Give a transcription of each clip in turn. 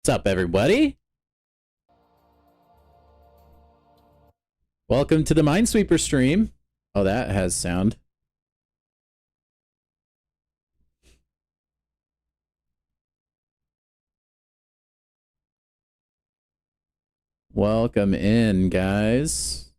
What's up, everybody? Welcome to the Minesweeper stream. Oh, that has sound. Welcome in, guys.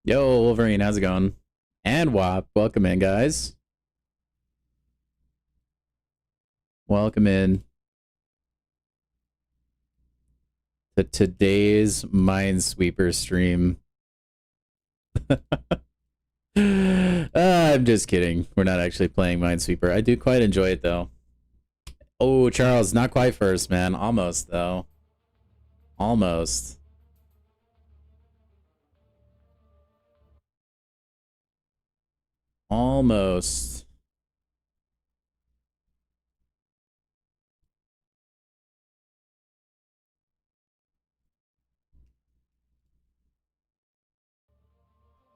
Yo, Wolverine, how's it going? And WAP, welcome in, guys. Welcome in to today's Minesweeper stream. I'm just kidding. We're not actually playing Minesweeper. I do quite enjoy it, though. Oh, Charles, not quite first, man. Almost, though. Almost. Almost.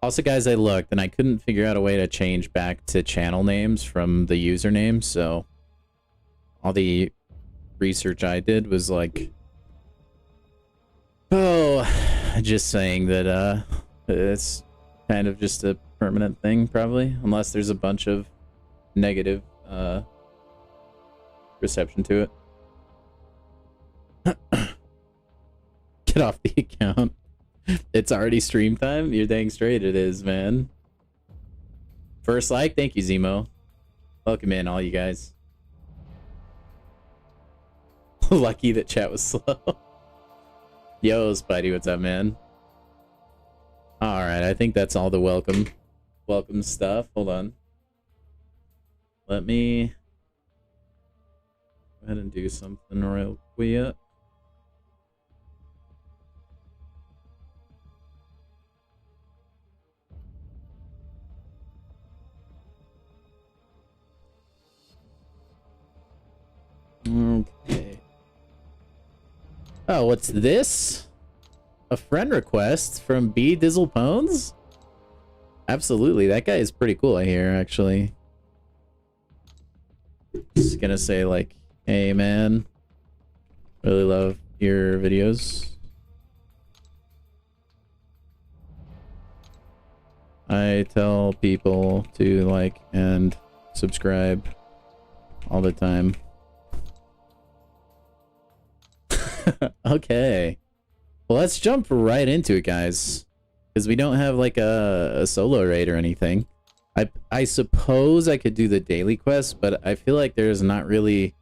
Also, guys, I looked and I couldn't figure out a way to change back to channel names from the username, so all the research I did was like, oh, just saying that it's kind of just a permanent thing, probably, unless there's a bunch of negative reception to it. Get off the account. It's already stream time? You're dang straight it is, man. First like, thank you, Zemo. Welcome in, all you guys. Lucky that chat was slow. Yo, Spidey, what's up, man? Alright, I think that's all the welcome stuff. Hold on. Let me go ahead and do something real quick. Okay. Oh, what's this? A friend request from B Dizzle Pones? Absolutely, that guy is pretty cool, I hear, actually. Just gonna say, like, hey man, really love your videos. I tell people to like and subscribe all the time. Okay. Well, let's jump right into it, guys. Because we don't have like a solo raid or anything. I suppose I could do the daily quest, but I feel like there's not really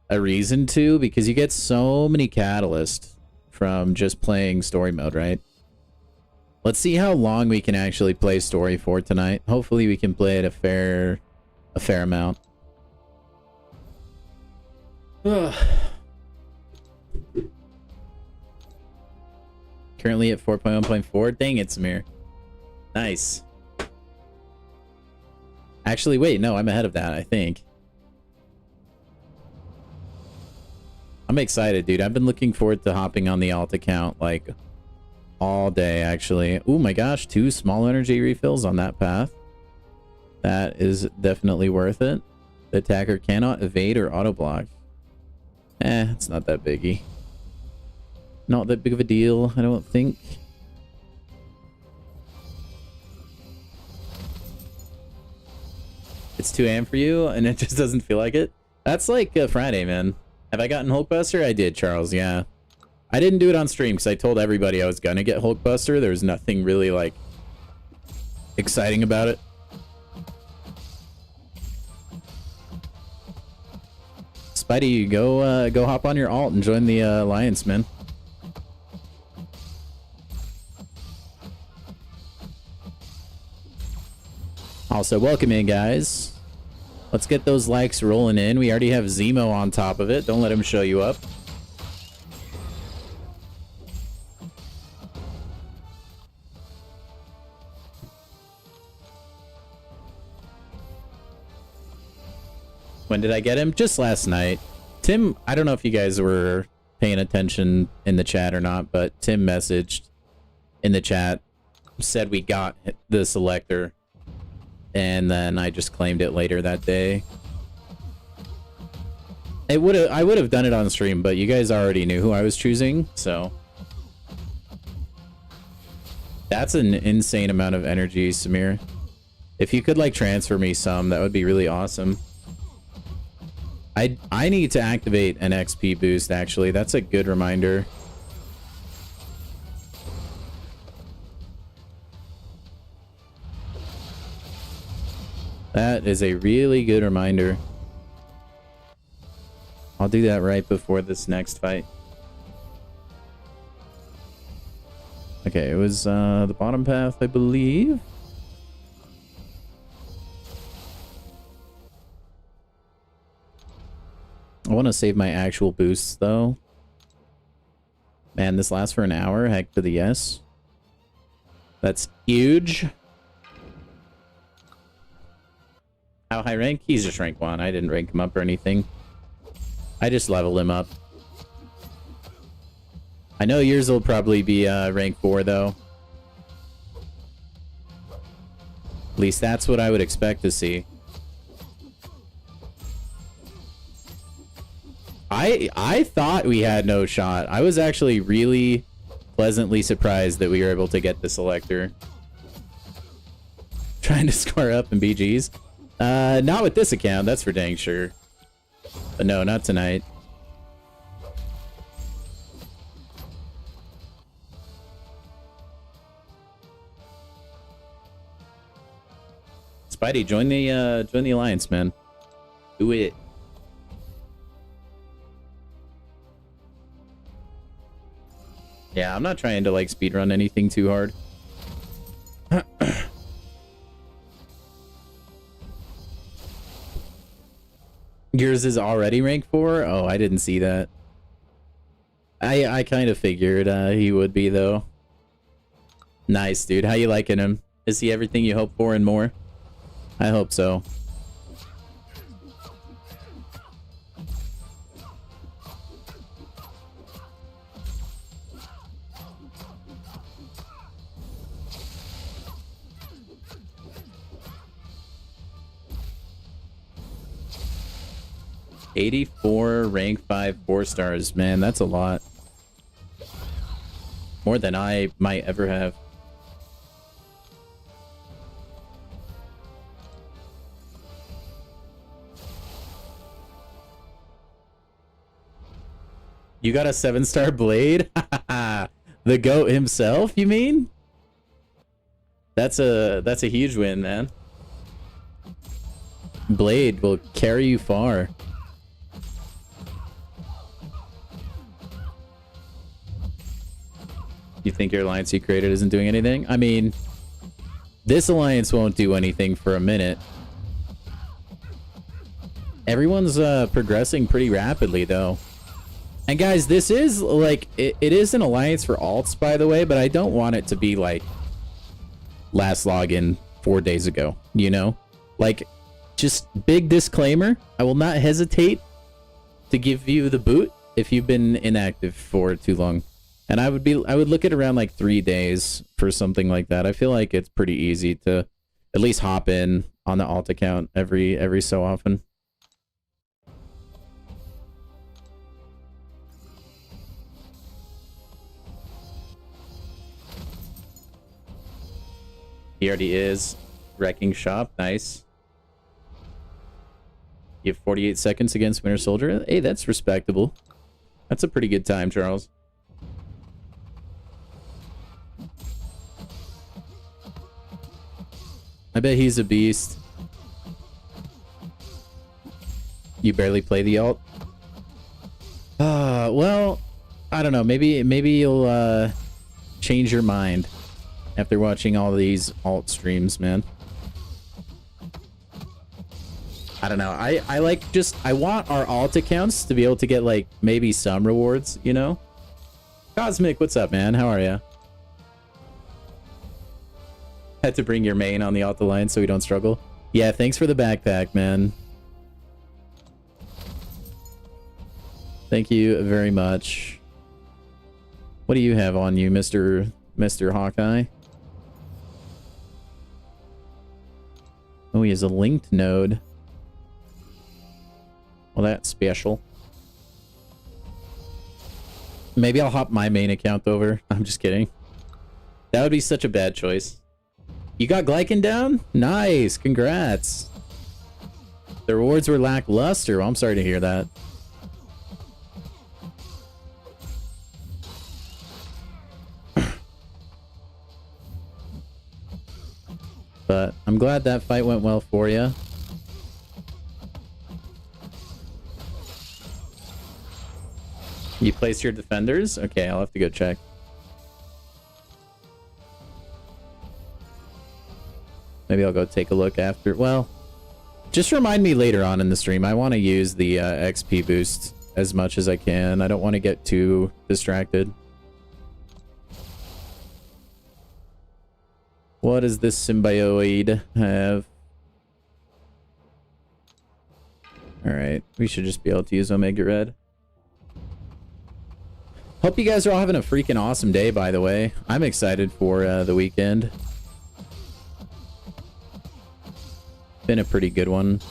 a reason to, because you get so many catalysts from just playing story mode, right? Let's see how long we can actually play story for tonight. Hopefully we can play it a fair amount. Ugh. Currently at 4.1.4. Dang it, Samir. Nice. Actually, wait, no, I'm ahead of that, I think. I'm excited, dude. I've been looking forward to hopping on the alt account, like, all day, actually. Oh my gosh, 2 small energy refills on that path. That is definitely worth it. The attacker cannot evade or auto block. It's not that biggie. Not that big of a deal, I don't think. It's 2 AM for you, and it just doesn't feel like it? That's like Friday, man. Have I gotten Hulkbuster? I did, Charles, yeah. I didn't do it on stream, because I told everybody I was gonna get Hulkbuster. There was nothing really, like, exciting about it. Spidey, go hop on your alt and join the alliance, man. Also, welcome in, guys. Let's get those likes rolling in. We already have Zemo on top of it. Don't let him show you up. When did I get him? Just last night. Tim, I don't know if you guys were paying attention in the chat or not, but Tim messaged in the chat, said we got the selector, and then I just claimed it later that day. I would have done it on stream, but you guys already knew who I was choosing, so that's an insane amount of energy, Samir. If you could like transfer me some, that would be really awesome. I need to activate an XP boost, actually. That's a good reminder. That is a really good reminder. I'll do that right before this next fight. Okay, it was the bottom path, I believe. I want to save my actual boosts, though. Man, this lasts for an hour. Heck to the yes. That's huge. How high rank? He's just rank 1. I didn't rank him up or anything. I just leveled him up. I know yours will probably be rank 4, though. At least that's what I would expect to see. I thought we had no shot. I was actually really pleasantly surprised that we were able to get the selector. Trying to score up in BGs. Not with this account, that's for dang sure. But no, not tonight. Spidey, join the alliance, man. Do it. Yeah, I'm not trying to like speedrun anything too hard. Yours is already rank 4? Oh, I didn't see that. I kind of figured he would be, though. Nice, dude. How you liking him? Is he everything you hope for and more? I hope so. $84 rank 5 4 stars. Man, that's a lot. More than I might ever have. You got a 7-star blade? The GOAT himself, you mean? That's a huge win, man. Blade will carry you far. You think your alliance you created isn't doing anything? I mean, this alliance won't do anything for a minute. Everyone's progressing pretty rapidly, though. And guys, this is like, it is an alliance for alts, by the way, but I don't want it to be like last login 4 days ago, you know? Like, just big disclaimer, I will not hesitate to give you the boot if you've been inactive for too long. And I would look at around like 3 days for something like that. I feel like it's pretty easy to at least hop in on the alt account every so often. He already is. Wrecking shop, nice. You have 48 seconds against Winter Soldier. Hey, that's respectable. That's a pretty good time, Charles. I bet he's a beast. You barely play the alt? Well, I don't know. Maybe you'll change your mind after watching all these alt streams, man. I don't know. I like just, I want our alt accounts to be able to get like maybe some rewards, you know? Cosmic, what's up, man? How are ya? Had to bring your main on the alt alliance so we don't struggle. Yeah, thanks for the backpack, man. Thank you very much. What do you have on you, Mr. Hawkeye? Oh, he has a linked node. Well, that's special. Maybe I'll hop my main account over. I'm just kidding. That would be such a bad choice. You got Glycan down? Nice. Congrats. The rewards were lackluster. Well, I'm sorry to hear that. But I'm glad that fight went well for you. You placed your defenders? Okay, I'll have to go check. Maybe I'll go take a look after. Well, just remind me later on in the stream. I want to use the XP boost as much as I can. I don't want to get too distracted. What does this symbiote have? Alright, we should just be able to use Omega Red. Hope you guys are all having a freaking awesome day, by the way. I'm excited for the weekend. Been a pretty good one.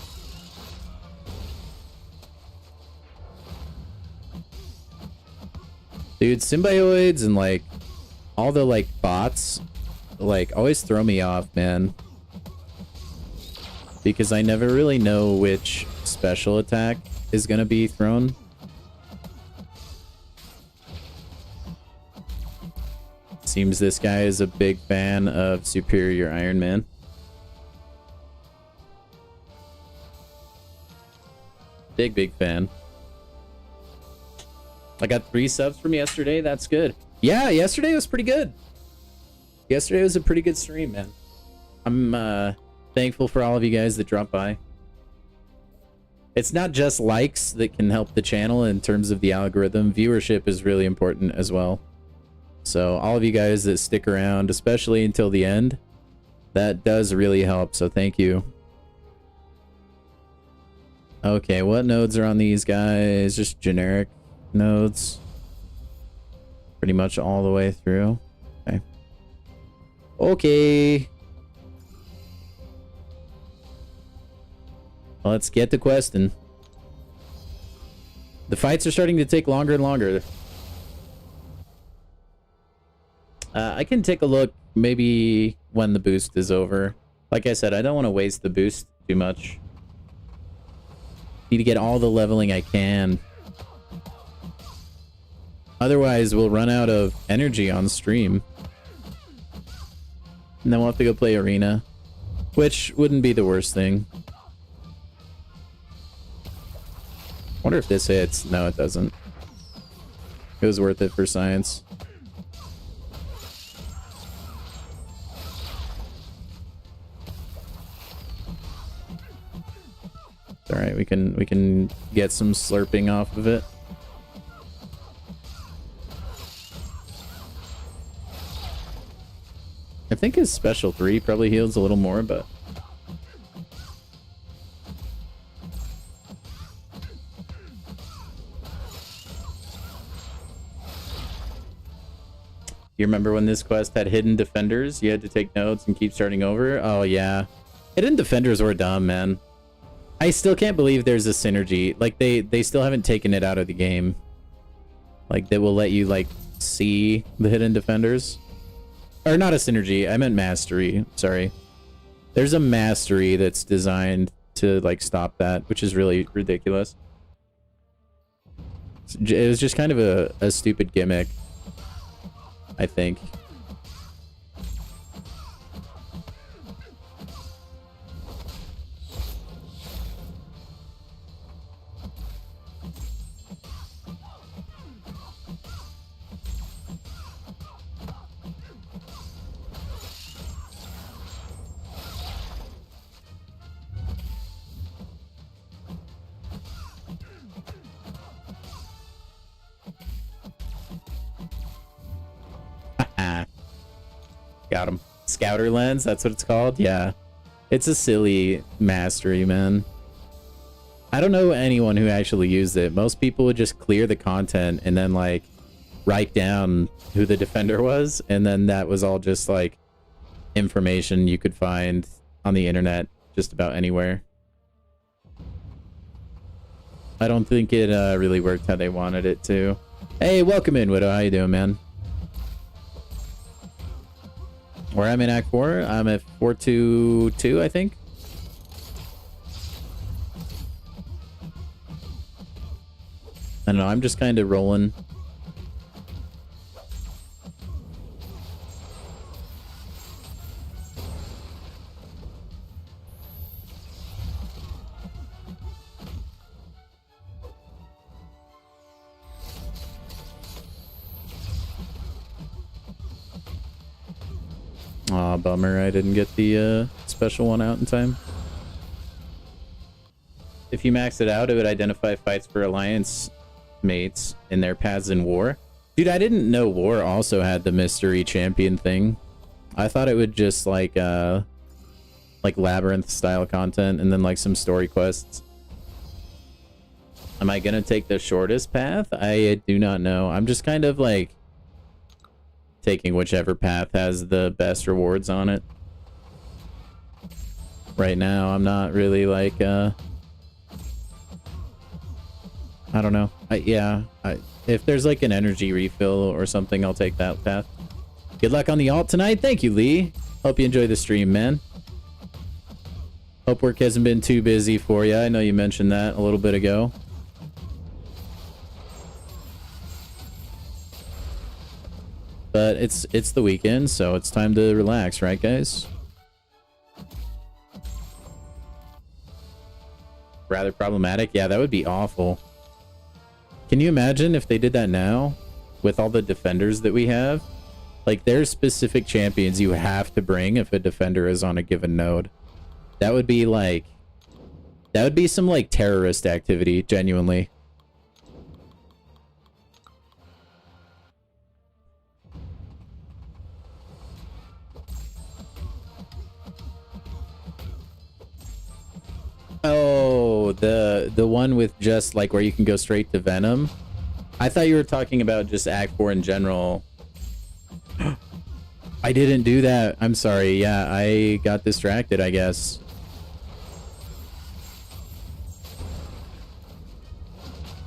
Dude, symbiotes and like all the like bots like always throw me off, man. Because I never really know which special attack is gonna be thrown. Seems this guy is a big fan of Superior Iron Man. Big fan. I got 3 subs from yesterday. That's good. Yeah, yesterday was pretty good. Yesterday was a pretty good stream, man. I'm thankful for all of you guys that dropped by. It's not just likes that can help the channel in terms of the algorithm. Viewership is really important as well. So all of you guys that stick around, especially until the end, that does really help. So thank you. Okay, what nodes are on these guys? Just generic nodes. Pretty much all the way through. Okay. Okay. Let's get to questing. The fights are starting to take longer and longer. I can take a look maybe when the boost is over. Like I said, I don't want to waste the boost too much. Need to get all the leveling I can. Otherwise, we'll run out of energy on stream. And then we'll have to go play Arena. Which wouldn't be the worst thing. Wonder if this hits. No, it doesn't. It was worth it for science. All right, we can get some slurping off of it. I think his special 3 probably heals a little more, but you remember when this quest had hidden defenders? You had to take notes and keep starting over? Oh yeah. Hidden defenders were dumb, man. I still can't believe there's a synergy. Like they still haven't taken it out of the game. Like they will let you like see the hidden defenders. Or not a synergy, I meant mastery. Sorry. There's a mastery that's designed to like stop that, which is really ridiculous. It was just kind of a stupid gimmick, I think. Got him. Scouter lens, that's what it's called? Yeah. It's a silly mastery, man. I don't know anyone who actually used it. Most people would just clear the content and then like write down who the defender was, and then that was all just like information you could find on the internet just about anywhere. I don't think it really worked how they wanted it to. Hey, welcome in, Widow. How you doing, man? Where I'm in Act 4, I'm at 422, I think. I don't know, I'm just kind of rolling. Aw, bummer, I didn't get the special one out in time. If you max it out, it would identify fights for alliance mates in their paths in war. Dude, I didn't know war also had the mystery champion thing. I thought it would just like labyrinth style content and then like some story quests. Am I gonna take the shortest path? I do not know. I'm just kind of like taking whichever path has the best rewards on it. Right now, I'm not really like I don't know. If there's like an energy refill or something, I'll take that path. Good luck on the alt tonight. Thank you, Lee. Hope you enjoy the stream, man. Hope work hasn't been too busy for you. I know you mentioned that a little bit ago. But it's the weekend, so it's time to relax, right, guys? Rather problematic? Yeah, that would be awful. Can you imagine if they did that now with all the defenders that we have? Like, there's specific champions you have to bring if a defender is on a given node. That would be like... That would be some, like, terrorist activity, genuinely. Oh, the one with just like where you can go straight to Venom. I thought you were talking about just Act 4 in general. I didn't do that. I'm sorry. Yeah, I got distracted, I guess.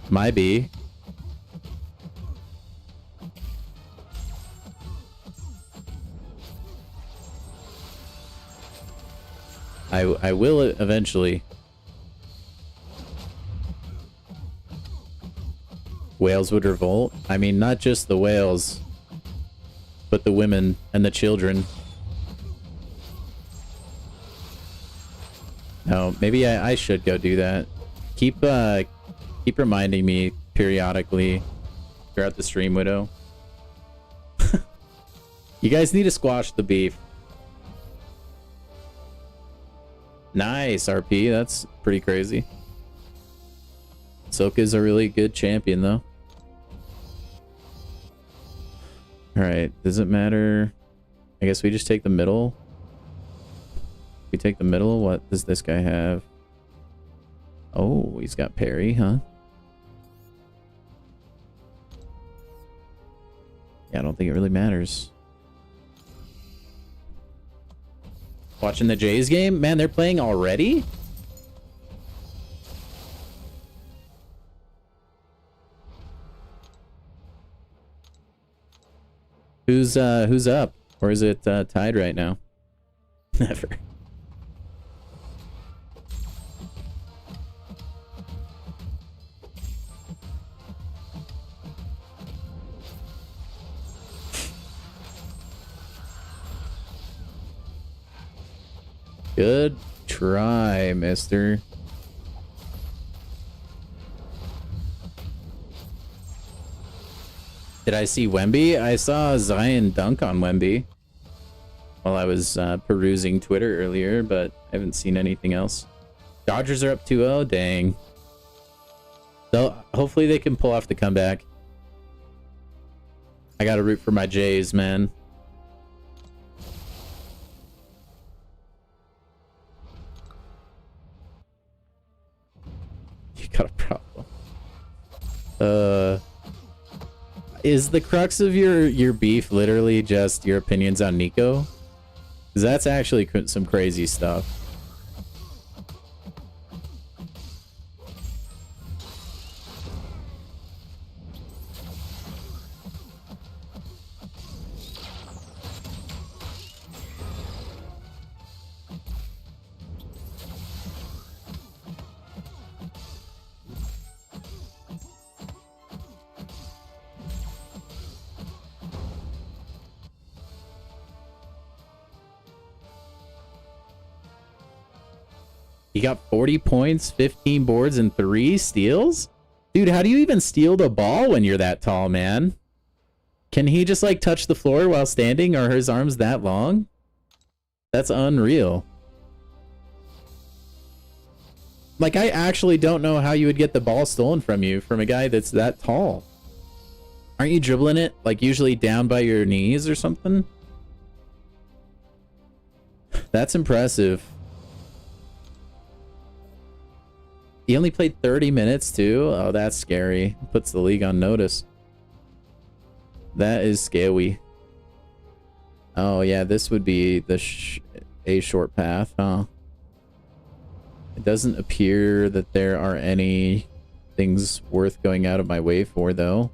Might be. I will eventually. Whales would revolt? I mean, not just the whales, but the women and the children. No, maybe I should go do that. Keep reminding me periodically throughout the stream, Widow. You guys need to squash the beef. Nice, RP. That's pretty crazy. Soka's a really good champion, though. Alright, does it matter? I guess we just take the middle. We take the middle. What does this guy have? Oh, he's got parry, huh? Yeah, I don't think it really matters. Watching the Jays game? Man, they're playing already? Who's up? Or is it tied right now? Never. Good try, mister. Did I see Wemby? I saw Zion dunk on Wemby while I was perusing Twitter earlier, but I haven't seen anything else. Dodgers are up 2-0. Dang. So hopefully they can pull off the comeback. I gotta root for my Jays, man. You got a problem. Is the crux of your beef literally just your opinions on Nico? Because that's actually some crazy stuff. He got 40 points, 15 boards, and 3 steals? Dude, how do you even steal the ball when you're that tall, man? Can he just, like, touch the floor while standing? Are his arms that long? That's unreal. Like, I actually don't know how you would get the ball stolen from you from a guy that's that tall. Aren't you dribbling it, like, usually down by your knees or something? That's impressive. He only played 30 minutes, too? Oh, that's scary. Puts the league on notice. That is scary. Oh, yeah, this would be the a short path, huh? It doesn't appear that there are any things worth going out of my way for, though.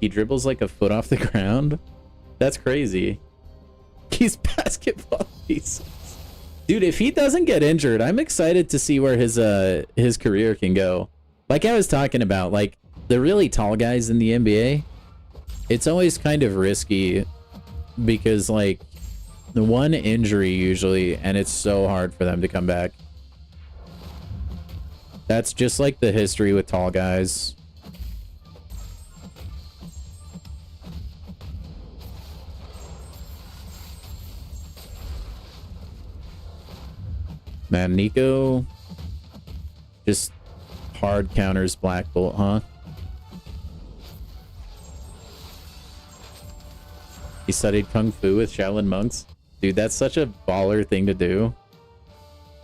He dribbles like a foot off the ground? That's crazy. He's basketball pieces. Dude, if he doesn't get injured, I'm excited to see where his career can go. Like I was talking about, like, the really tall guys in the NBA, it's always kind of risky because, like, the one injury usually, and it's so hard for them to come back. That's just like the history with tall guys. Man, Nico just hard counters Black Bolt, huh? He studied Kung Fu with Shaolin monks. Dude, that's such a baller thing to do.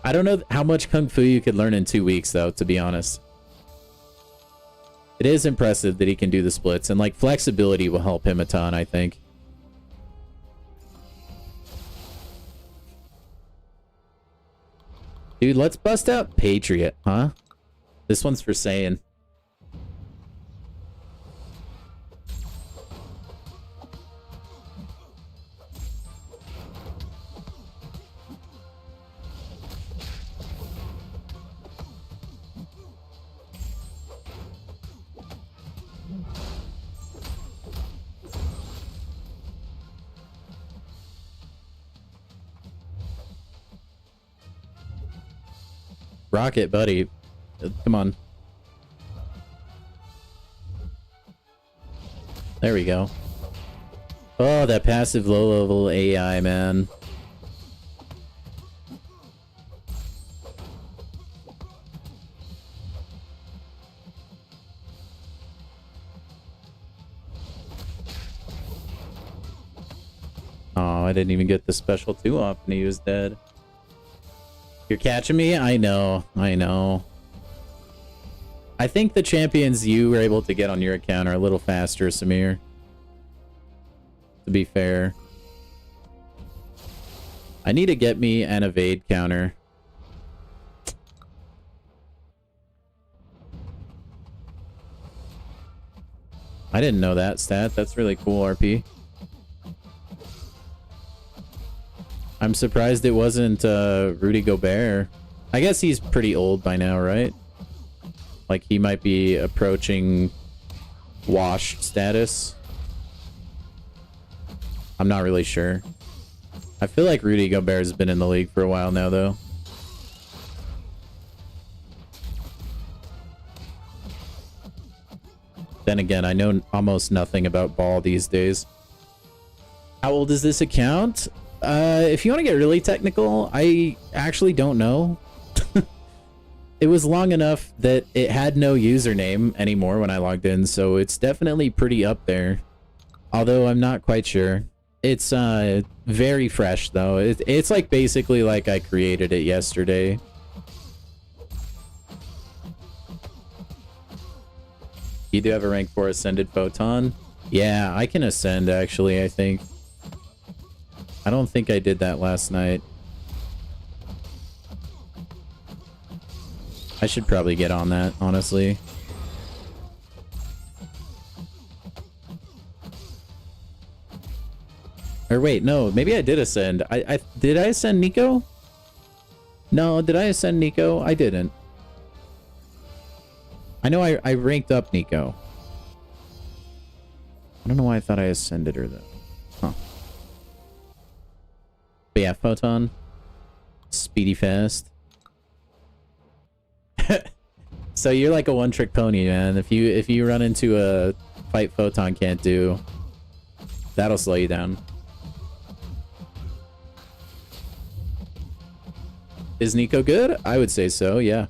I don't know how much Kung Fu you could learn in 2 weeks, though, to be honest. It is impressive that he can do the splits, and, like, flexibility will help him a ton, I think. Dude, let's bust out Patriot, huh? This one's for Saiyan. Rocket, buddy. Come on. There we go. Oh, that passive low-level AI, man. Oh, I didn't even get the special 2 off and he was dead. You're catching me? I know. I know. I think the champions you were able to get on your account are a little faster, Samir. To be fair. I need to get me an evade counter. I didn't know that stat. That's really cool, RP. I'm surprised it wasn't Rudy Gobert. I guess he's pretty old by now, right? Like, he might be approaching washed status. I'm not really sure. I feel like Rudy Gobert's been in the league for a while now, though. Then again, I know almost nothing about ball these days. How old is this account? If you want to get really technical, I actually don't know. It was long enough that it had no username anymore when I logged in, so it's definitely pretty up there. Although I'm not quite sure. It's very fresh though. It's like basically like I created it yesterday. You do have a rank 4 ascended photon? Yeah, I can ascend actually, I think. I don't think I did that last night. I should probably get on that, honestly. Or wait, no, maybe I did ascend. Did I ascend Nico? No, did I ascend Nico? I didn't. I know I ranked up Nico. I don't know why I thought I ascended her though. Huh. But yeah, photon. Speedy fast. So you're like a one-trick pony, man. If you run into a fight photon can't do, that'll slow you down. Is Nico good? I would say so, yeah.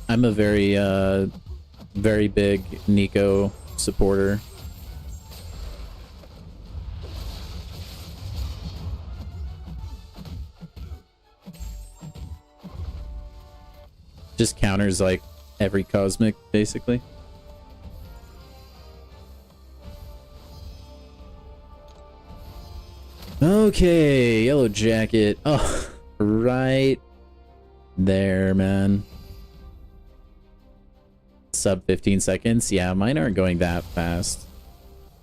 I'm a very big Nico supporter. Just counters like every cosmic, basically. Okay, yellow jacket. Oh, right there, man. Sub 15 seconds. Yeah, mine aren't going that fast.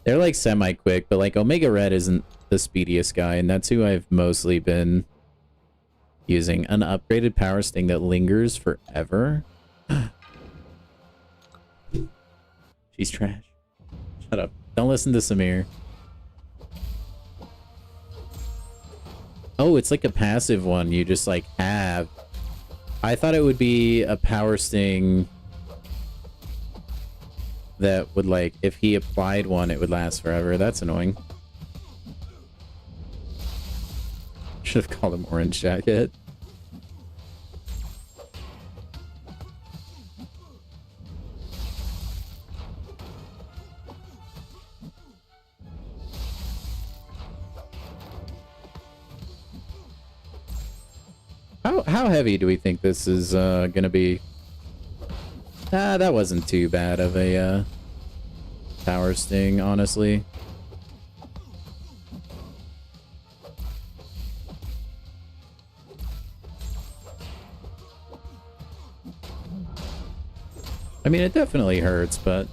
They're like semi-quick, but like Omega Red isn't the speediest guy, and that's who I've mostly been using. An upgraded power sting that lingers forever. She's trash. Shut up. Don't listen to Samir. Oh, it's like a passive one you just like have. I thought it would be a power sting that would like, if he applied one, it would last forever. That's annoying. Should have called him Orange Jacket. How heavy do we think this is gonna be? That wasn't too bad of a power sting, honestly. I mean, it definitely hurts, but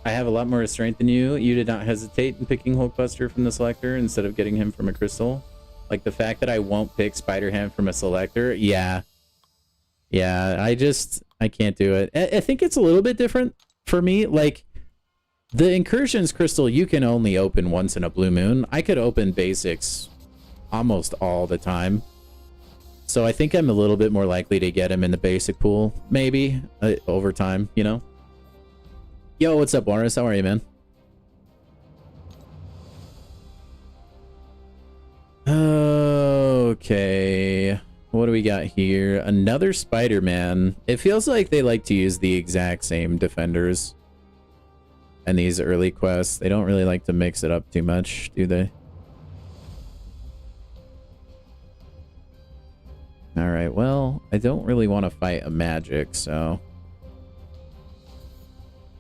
I have a lot more strength than you. You did not hesitate in picking Hulkbuster from the selector instead of getting him from a crystal. Like the fact that I won't pick Spider-Ham from a selector. Yeah. Yeah, I can't do it. I think it's a little bit different for me. Like the Incursions crystal, you can only open once in a blue moon. I could open basics almost all the time. So I think I'm a little bit more likely to get him in the basic pool, maybe, over time, you know? Yo, what's up, Boris? How are you, man? Okay. What do we got here? Another Spider-Man. It feels like they like to use the exact same defenders in these early quests. They don't really like to mix it up too much, do they? Alright, well, I don't really want to fight a magic, so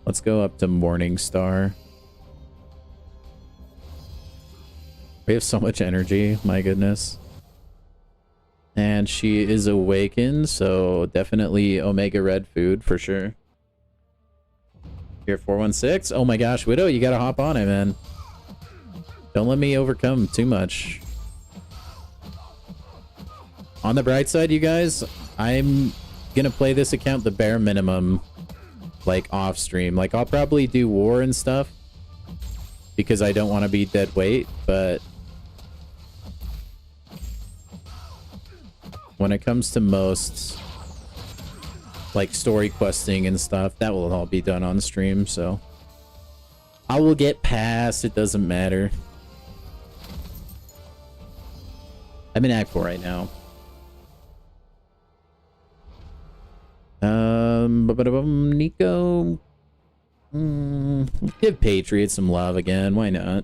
let's go up to Morningstar. We have so much energy, my goodness. And she is awakened, so definitely Omega Red food for sure. Here, 416. Oh my gosh, Widow, you gotta hop on it, man. Don't let me overcome too much. On the bright side, you guys, I'm gonna play this account the bare minimum, like off stream. Like I'll probably do war and stuff because I don't want to be dead weight, but when it comes to most like story questing and stuff, that will all be done on stream, so I will get past, it doesn't matter. I'm in Act 4 right now. Nico. Give Patriots some love again. Why not?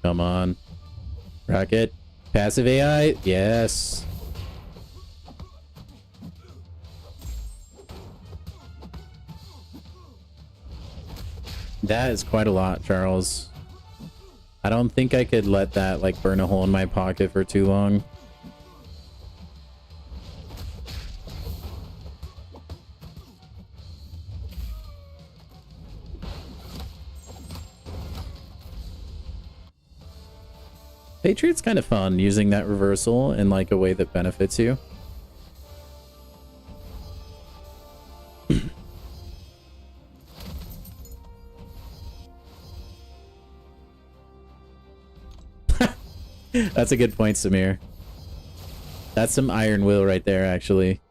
Come on. Rocket. Passive AI. Yes. That is quite a lot, Charles. I don't think I could let that like burn a hole in my pocket for too long. Patriot's kind of fun using that reversal in like a way that benefits you. That's a good point, Samir. That's some iron will right there, actually.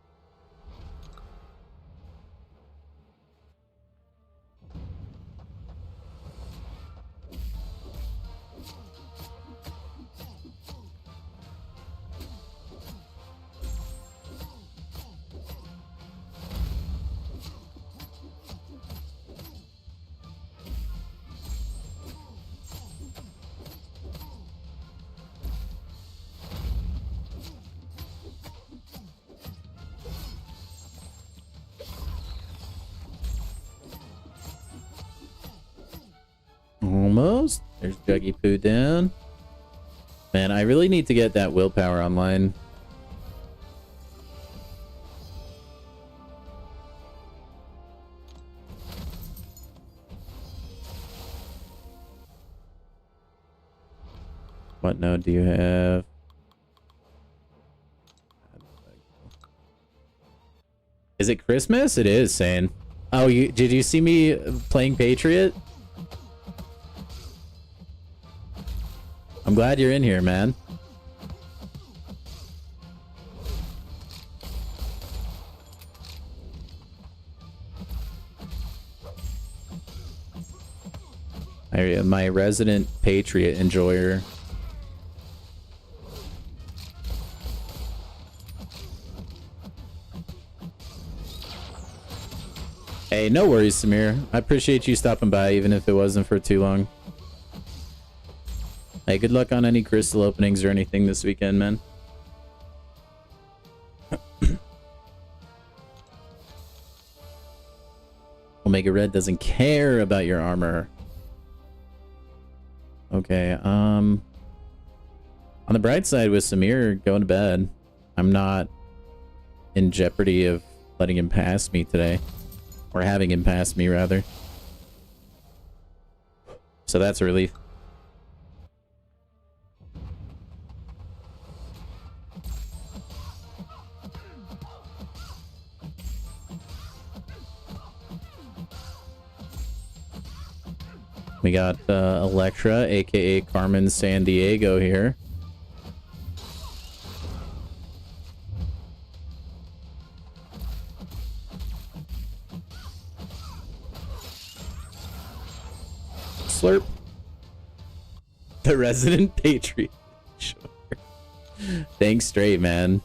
Almost. There's Juggy Poo down. Man, I really need to get that willpower online. What node do you have? Is it Christmas? It is, Sane. Oh, did you see me playing Patriot? I'm glad you're in here, man. My resident Patriot enjoyer. Hey, no worries, Samir. I appreciate you stopping by, even if it wasn't for too long. Hey, good luck on any crystal openings or anything this weekend, man. Omega Red doesn't care about your armor. Okay, on the bright side with Samir going to bed, I'm not in jeopardy of letting him pass me today. Or having him pass me, rather. So that's a relief. We got Electra, aka Carmen San Diego here. Slurp. The resident Patriot. Sure. Thanks straight, man.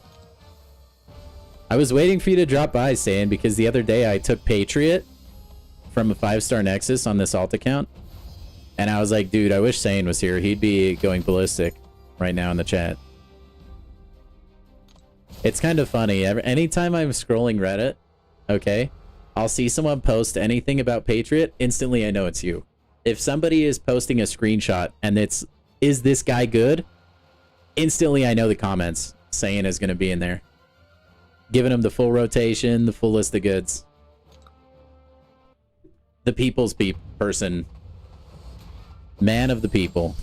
I was waiting for you to drop by, Saiyan, because the other day I took Patriot from a 5-star Nexus on this alt account. And I was like, dude, I wish Saiyan was here. He'd be going ballistic right now in the chat. It's kind of funny. Anytime I'm scrolling Reddit, okay, I'll see someone post anything about Patriot. Instantly, I know it's you. If somebody is posting a screenshot and it's, is this guy good? Instantly, I know the comments. Saiyan is going to be in there. Giving him the full rotation, the full list of goods. The people's person. Man of the people.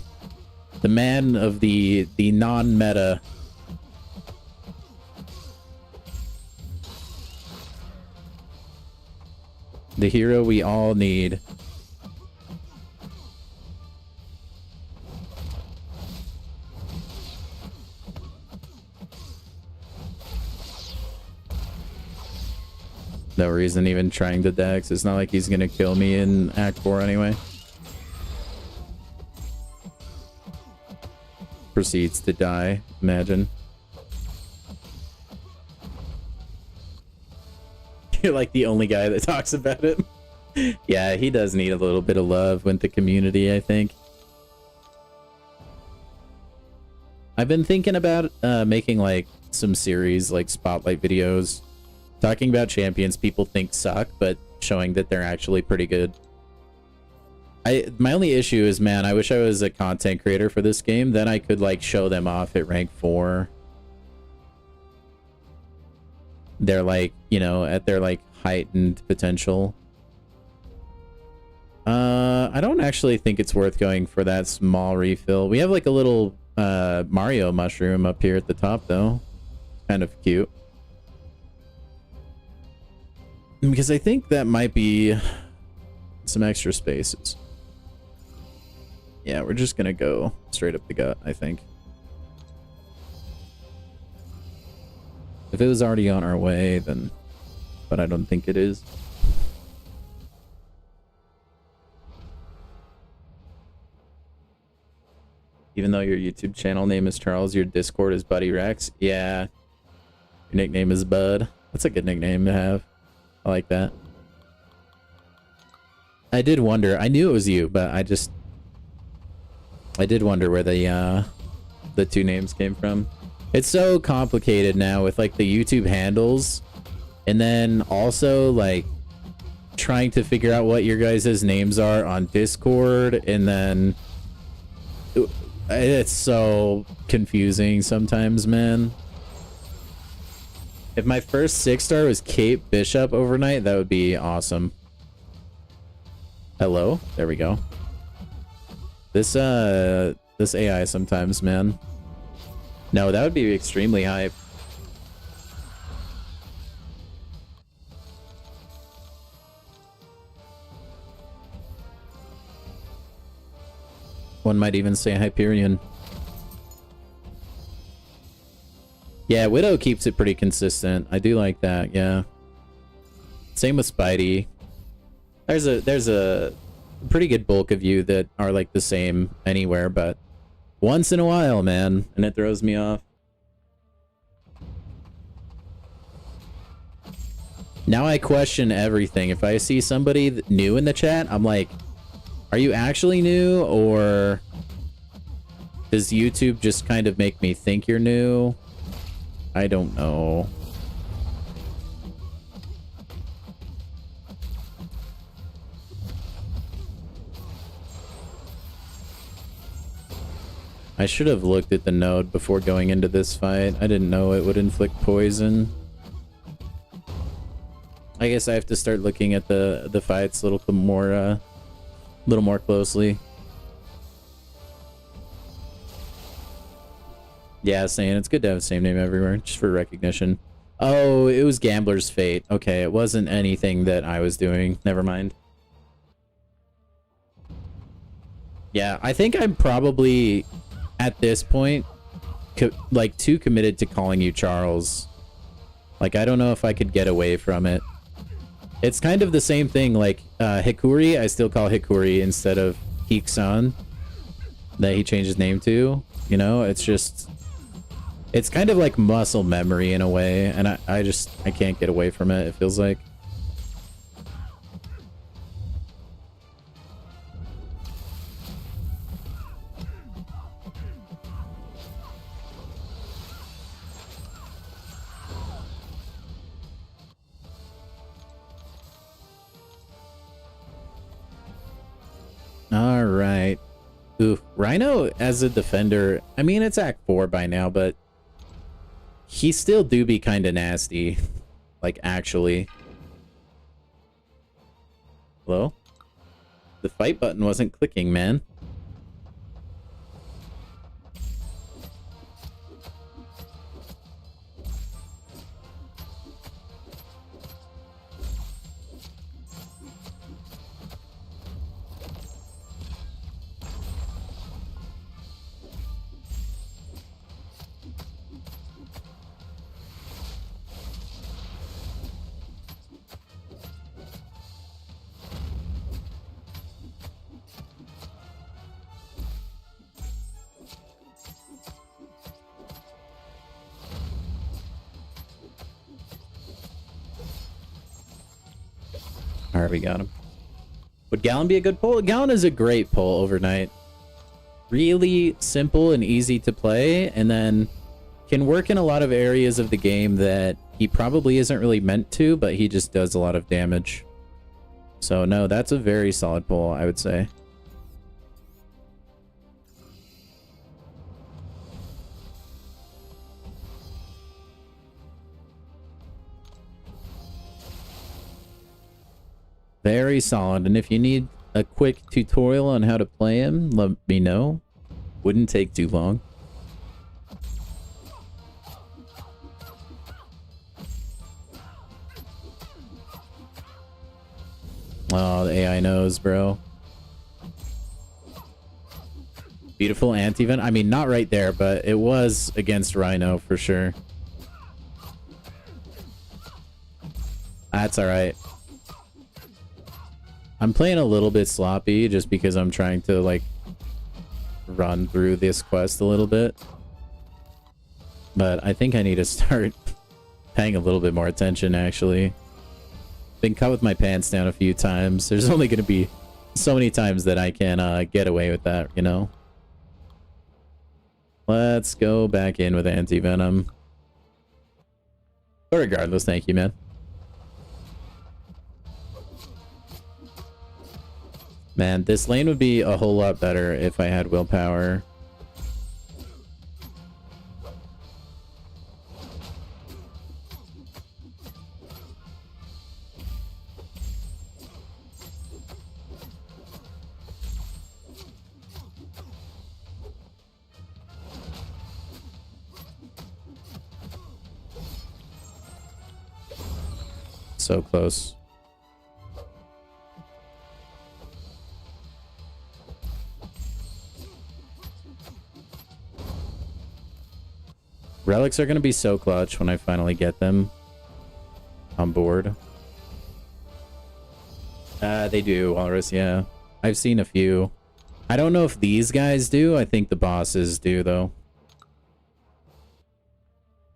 The man of the non-meta. The hero we all need. No reason even trying to dex. It's not like he's gonna kill me in Act 4 anyway. Proceeds to die, imagine. You're like the only guy that talks about it. Yeah, he does need a little bit of love with the community, I think. I've been thinking about making like some series, like spotlight videos, talking about champions people think suck, but showing that they're actually pretty good. My only issue is, man, I wish I was a content creator for this game. Then I could like show them off at rank 4. They're like, you know, at their like heightened potential. I don't actually think it's worth going for that small refill. We have like a little Mario mushroom up here at the top though. Kind of cute. Because I think that might be some extra spaces. Yeah, we're just gonna go straight up the gut, I think. If it was already on our way, then... But I don't think it is. Even though your YouTube channel name is Charles, your Discord is Buddy Rex. Yeah. Your nickname is Bud. That's a good nickname to have. I like that. I did wonder. I knew it was you, but I did wonder where the two names came from. It's so complicated now with like the YouTube handles, and then also like trying to figure out what your guys' names are on Discord, and then it's so confusing sometimes, man. If my first 6-star was Kate Bishop overnight, that would be awesome. Hello? There we go. This AI sometimes, man. No, that would be extremely hype. One might even say Hyperion. Yeah, Widow keeps it pretty consistent. I do like that, yeah. Same with Spidey. There's a pretty good bulk of you that are like the same anywhere, but once in a while, man, and it throws me off. Now I question everything. If I see somebody new in the chat, I'm like, are you actually new, or does YouTube just kind of make me think you're new? I don't know. I should have looked at the node before going into this fight. I didn't know it would inflict poison. I guess I have to start looking at the fights a little more closely. Yeah, saying it's good to have the same name everywhere, just for recognition. Oh, it was Gambler's Fate. Okay, it wasn't anything that I was doing. Never mind. Yeah, I think I'm probably, at this point, like, too committed to calling you Charles. Like, I don't know if I could get away from it. It's kind of the same thing, like, Hikuri, I still call Hikuri instead of Hik-san, that he changed his name to. You know, it's just... It's kind of like muscle memory in a way, and I can't get away from it, it feels like. All right. Ooh, Rhino as a defender, I mean, it's Act 4 by now, but he still do be kind of nasty. Like, actually. Hello? The fight button wasn't clicking, man. Alright, we got him. Would Gallon be a good pull? Gallon is a great pull overnight. really simple and easy to play, and then can work in a lot of areas of the game that he probably isn't really meant to, but he just does a lot of damage. So no, that's a very solid pull, I would say. Very solid, and if you need a quick tutorial on how to play him, let me know. Wouldn't take too long. Oh, the AI knows, bro. Beautiful anti-venom. I mean, not right there, but it was against Rhino for sure. That's alright. I'm playing a little bit sloppy just because I'm trying to, like, run through this quest a little bit. But I think I need to start paying a little bit more attention, actually. Been caught with my pants down a few times. There's only going to be so many times that I can get away with that, you know? Let's go back in with anti-venom. But regardless, thank you, man. Man, this lane would be a whole lot better if I had willpower. So close. Relics are going to be so clutch when I finally get them on board. They do, Walrus, yeah. I've seen a few. I don't know if these guys do. I think the bosses do, though.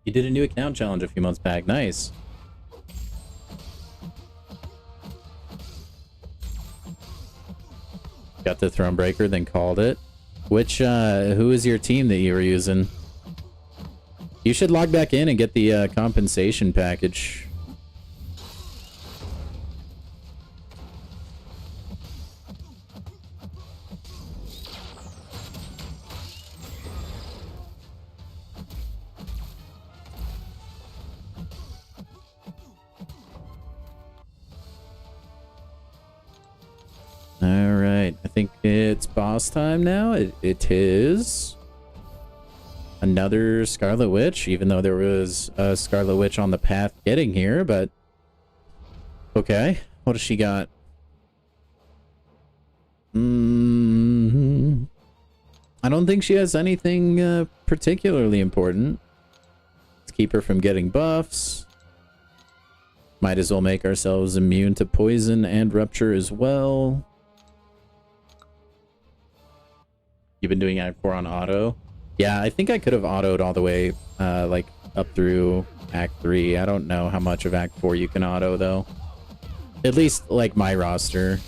You did a new account challenge a few months back. Nice. Got the Thronebreaker, then called it. Which, who is your team that you were using? You should log back in and get the compensation package. Alright, I think it's boss time now. It is. Another Scarlet Witch, even though there was a Scarlet Witch on the path getting here, but... Okay, what does she got? I don't think she has anything particularly important. Let's keep her from getting buffs. Might as well make ourselves immune to poison and rupture as well. You've been doing Act 4 on auto? Yeah, I think I could have autoed all the way, like, up through Act 3. I don't know how much of Act 4 you can auto, though. At least, like, my roster.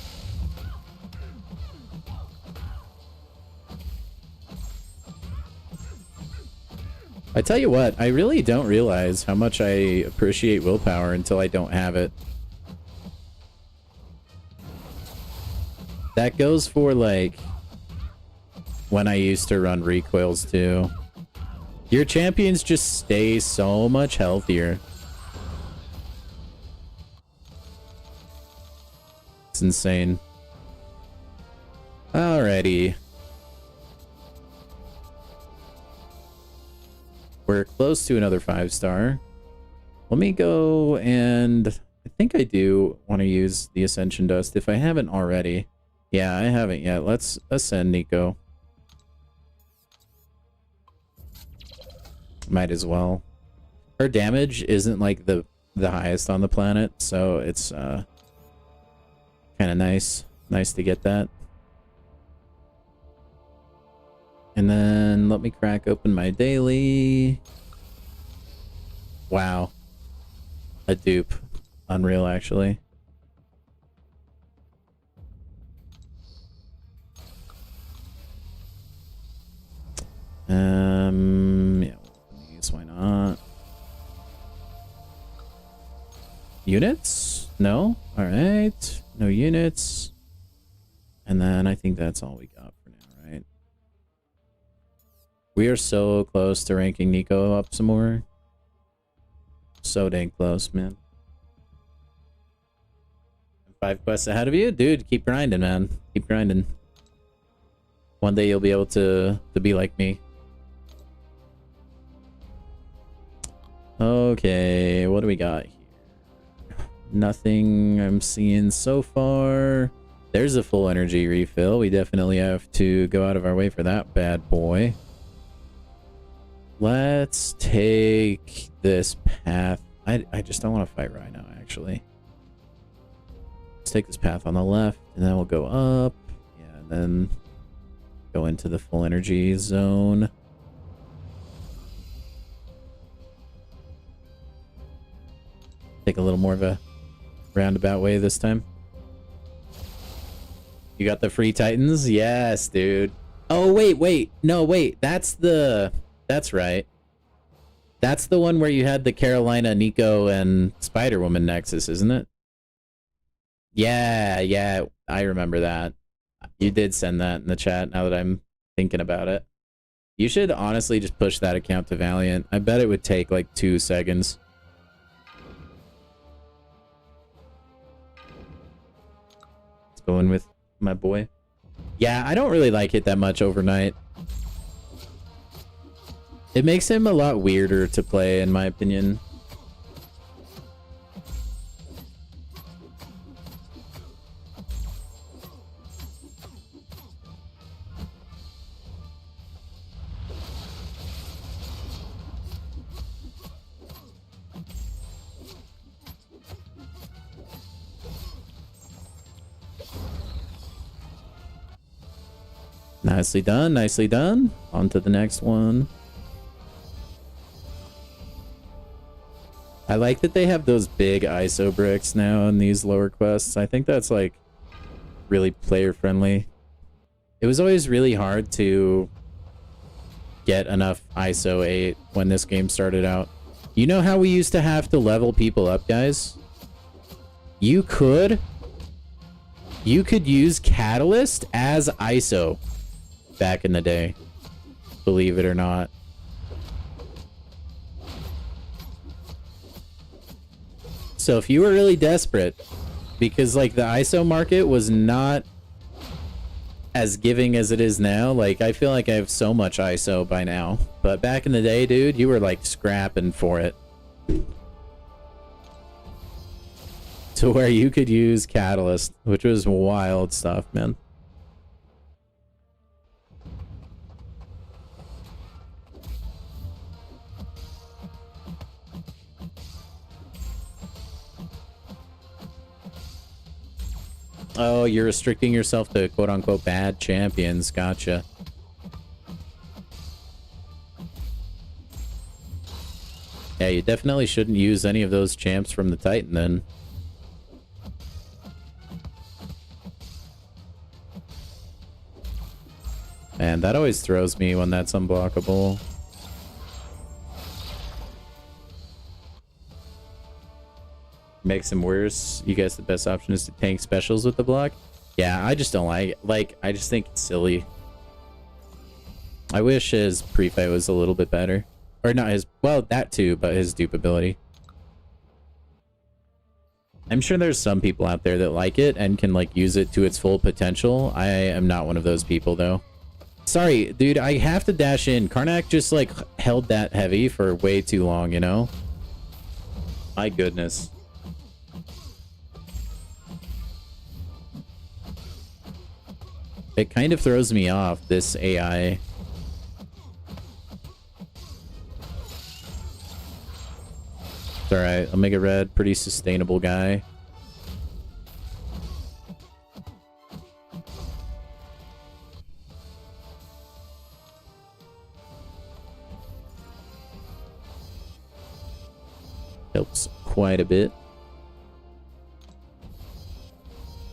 I tell you what, I really don't realize how much I appreciate willpower until I don't have it. That goes for, like... when I used to run recoils too. Your champions just stay so much healthier. It's insane. Alrighty. We're close to another 5-star. Let me go and... I think I do want to use the Ascension Dust if I haven't already. Yeah, I haven't yet. Let's ascend Nico. Might as well. Her damage isn't like the highest on the planet, so it's kind of nice to get that. And then let me crack open my daily. Wow, a dupe. Unreal, actually. Yeah, these, why not? Units? No? Alright. No units. And then I think that's all we got for now, right? We are so close to ranking Nico up some more. So dang close, man. 5 quests ahead of you? Dude, keep grinding, man. Keep grinding. One day you'll be able to be like me. Okay, what do we got here? Nothing I'm seeing so far. There's a full energy refill. We definitely have to go out of our way for that bad boy. Let's take this path. I just don't want to fight right now, actually. Let's take this path on the left, and then we'll go up. Yeah, and then go into the full energy zone. Take a little more of a roundabout way this time. You got the free Titans? Yes, dude. Oh, wait. No, wait. That's right. That's the one where you had the Carolina, Nico, and Spider-Woman Nexus, isn't it? Yeah, I remember that. You did send that in the chat now that I'm thinking about it. You should honestly just push that account to Valiant. I bet it would take like 2 seconds. Let's go in with my boy. Yeah, I don't really like it that much overnight. It makes him a lot weirder to play, in my opinion. Nicely done, nicely done. On to the next one. I like that they have those big ISO bricks now in these lower quests. I think that's like really player friendly. It was always really hard to get enough ISO 8 when this game started out. You know how we used to have to level people up, guys? You could use Catalyst as ISO back in the day, believe it or not. So if you were really desperate, because like the ISO market was not as giving as it is now, like I feel like I have so much ISO by now, but back in the day, dude, you were like scrapping for it. To where you could use Catalyst, which was wild stuff, man. Oh, you're restricting yourself to quote-unquote bad champions. Gotcha. Yeah, you definitely shouldn't use any of those champs from the Titan then. Man, that always throws me when that's unblockable. Makes him worse. You guess the best option is to tank specials with the block? Yeah, I just don't like it. Like, I just think it's silly. I wish his pre-fight was a little bit better. Or not his, well, that too, but his dupe ability. I'm sure there's some people out there that like it and can like use it to its full potential. I am not one of those people though. Sorry, dude, I have to dash in. Karnak just like held that heavy for way too long, you know? My goodness. It kind of throws me off, this AI. It's alright, Omega Red, pretty sustainable guy. Helps quite a bit.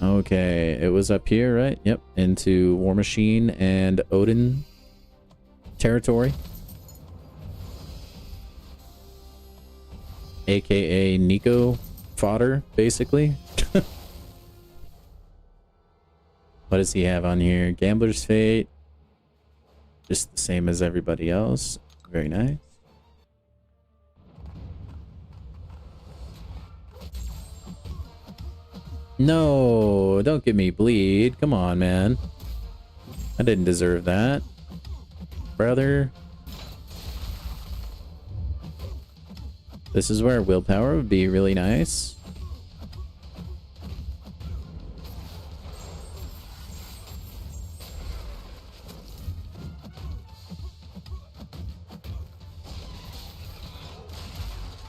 Okay, it was up here, right? Yep, into War Machine and Odin. territory. AKA Nico fodder, basically. What does he have on here? Gambler's Fate. Just the same as everybody else. Very nice. No, don't give me bleed. Come on, man. I didn't deserve that. Brother. This is where willpower would be really nice.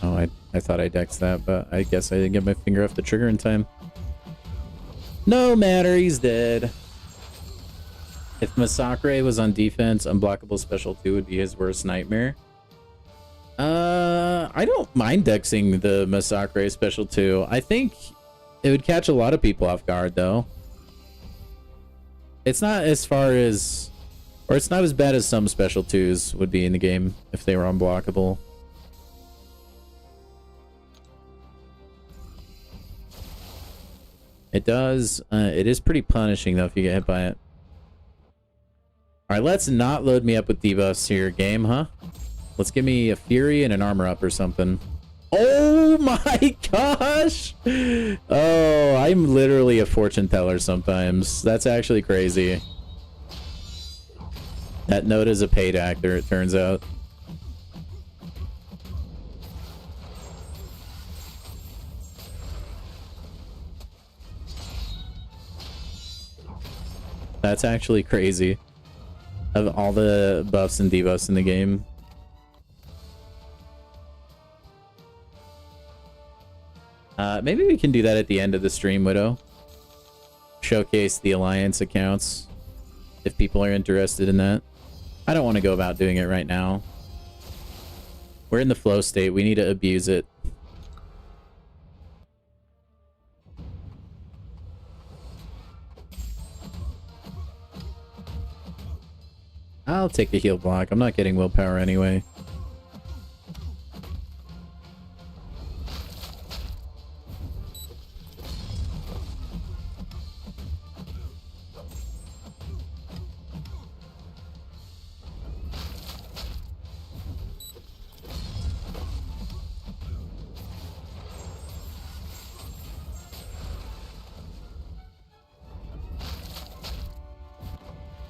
Oh, I thought I dexed that, but I guess I didn't get my finger off the trigger in time. No matter, he's dead. If Masakre was on defense, unblockable special 2 would be his worst nightmare. I don't mind dexing the Masakre special 2. I think it would catch a lot of people off guard, though. It's not as far as... Or it's not as bad as some special 2s would be in the game if they were unblockable. It does. It is pretty punishing, though, if you get hit by it. Alright, let's not load me up with debuffs here, game, huh? Let's give me a Fury and an armor up or something. Oh my gosh! Oh, I'm literally a fortune teller sometimes. That's actually crazy. That note is a paid actor, it turns out. That's actually crazy. Of all the buffs and debuffs in the game. Maybe we can do that at the end of the stream, Widow. Showcase the Alliance accounts. If people are interested in that. I don't want to go about doing it right now. We're in the flow state. We need to abuse it. I'll take the heal block. I'm not getting willpower anyway.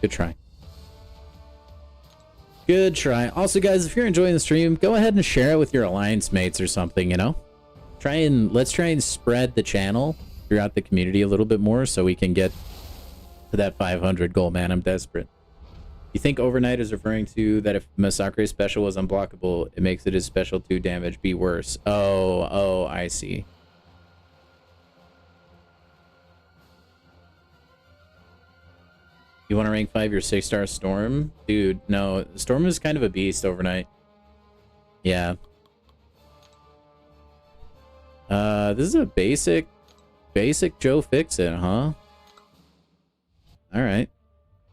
Good try. Good try. Also, guys, if you're enjoying the stream, go ahead and share it with your alliance mates or something, you know? Let's try and spread the channel throughout the community a little bit more so we can get to that 500 goal, man. I'm desperate. You think Overnight is referring to that if Masakre's special was unblockable, it makes it his special 2 damage be worse. Oh, I see. You want to rank 5 your 6-star Storm? Dude, no. Storm is kind of a beast Overnight. Yeah. This is a basic Joe Fix-It, huh? Alright.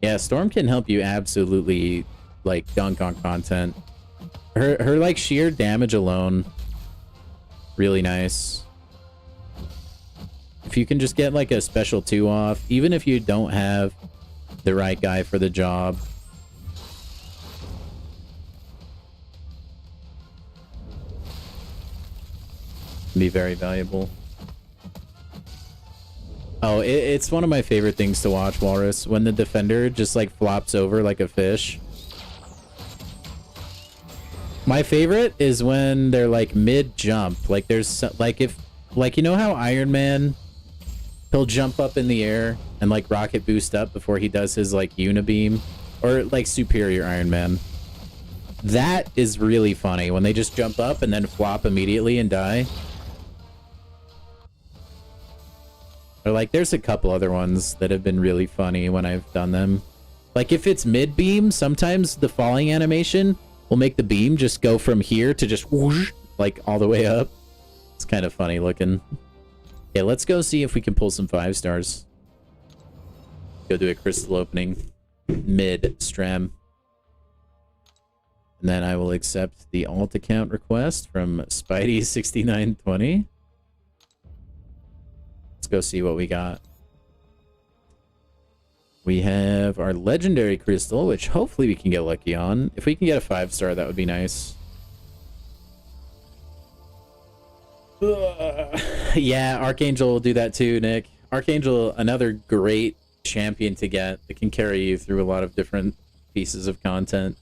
Yeah, Storm can help you absolutely, like, dunk on content. Her like, sheer damage alone. Really nice. If you can just get, like, a special 2 off, even if you don't have the right guy for the job. Be very valuable. Oh, it's one of my favorite things to watch, Walrus. When the defender just like flops over like a fish. My favorite is when they're like mid-jump. Like there's like you know how Iron Man, he'll jump up in the air and like rocket boost up before he does his like unibeam, or like Superior Iron Man. That is really funny when they just jump up and then flop immediately and die. Or like there's a couple other ones that have been really funny when I've done them. Like if it's mid beam, sometimes the falling animation will make the beam just go from here to just whoosh, like all the way up. It's kind of funny looking. Yeah, let's go see if we can pull some 5 stars. Go do a crystal opening mid stram. And then I will accept the alt account request from Spidey6920. Let's go see what we got. We have our legendary crystal, which hopefully we can get lucky on. If we can get a 5-star, that would be nice. Yeah, Archangel will do that too, Nick. Archangel, another great champion to get that can carry you through a lot of different pieces of content.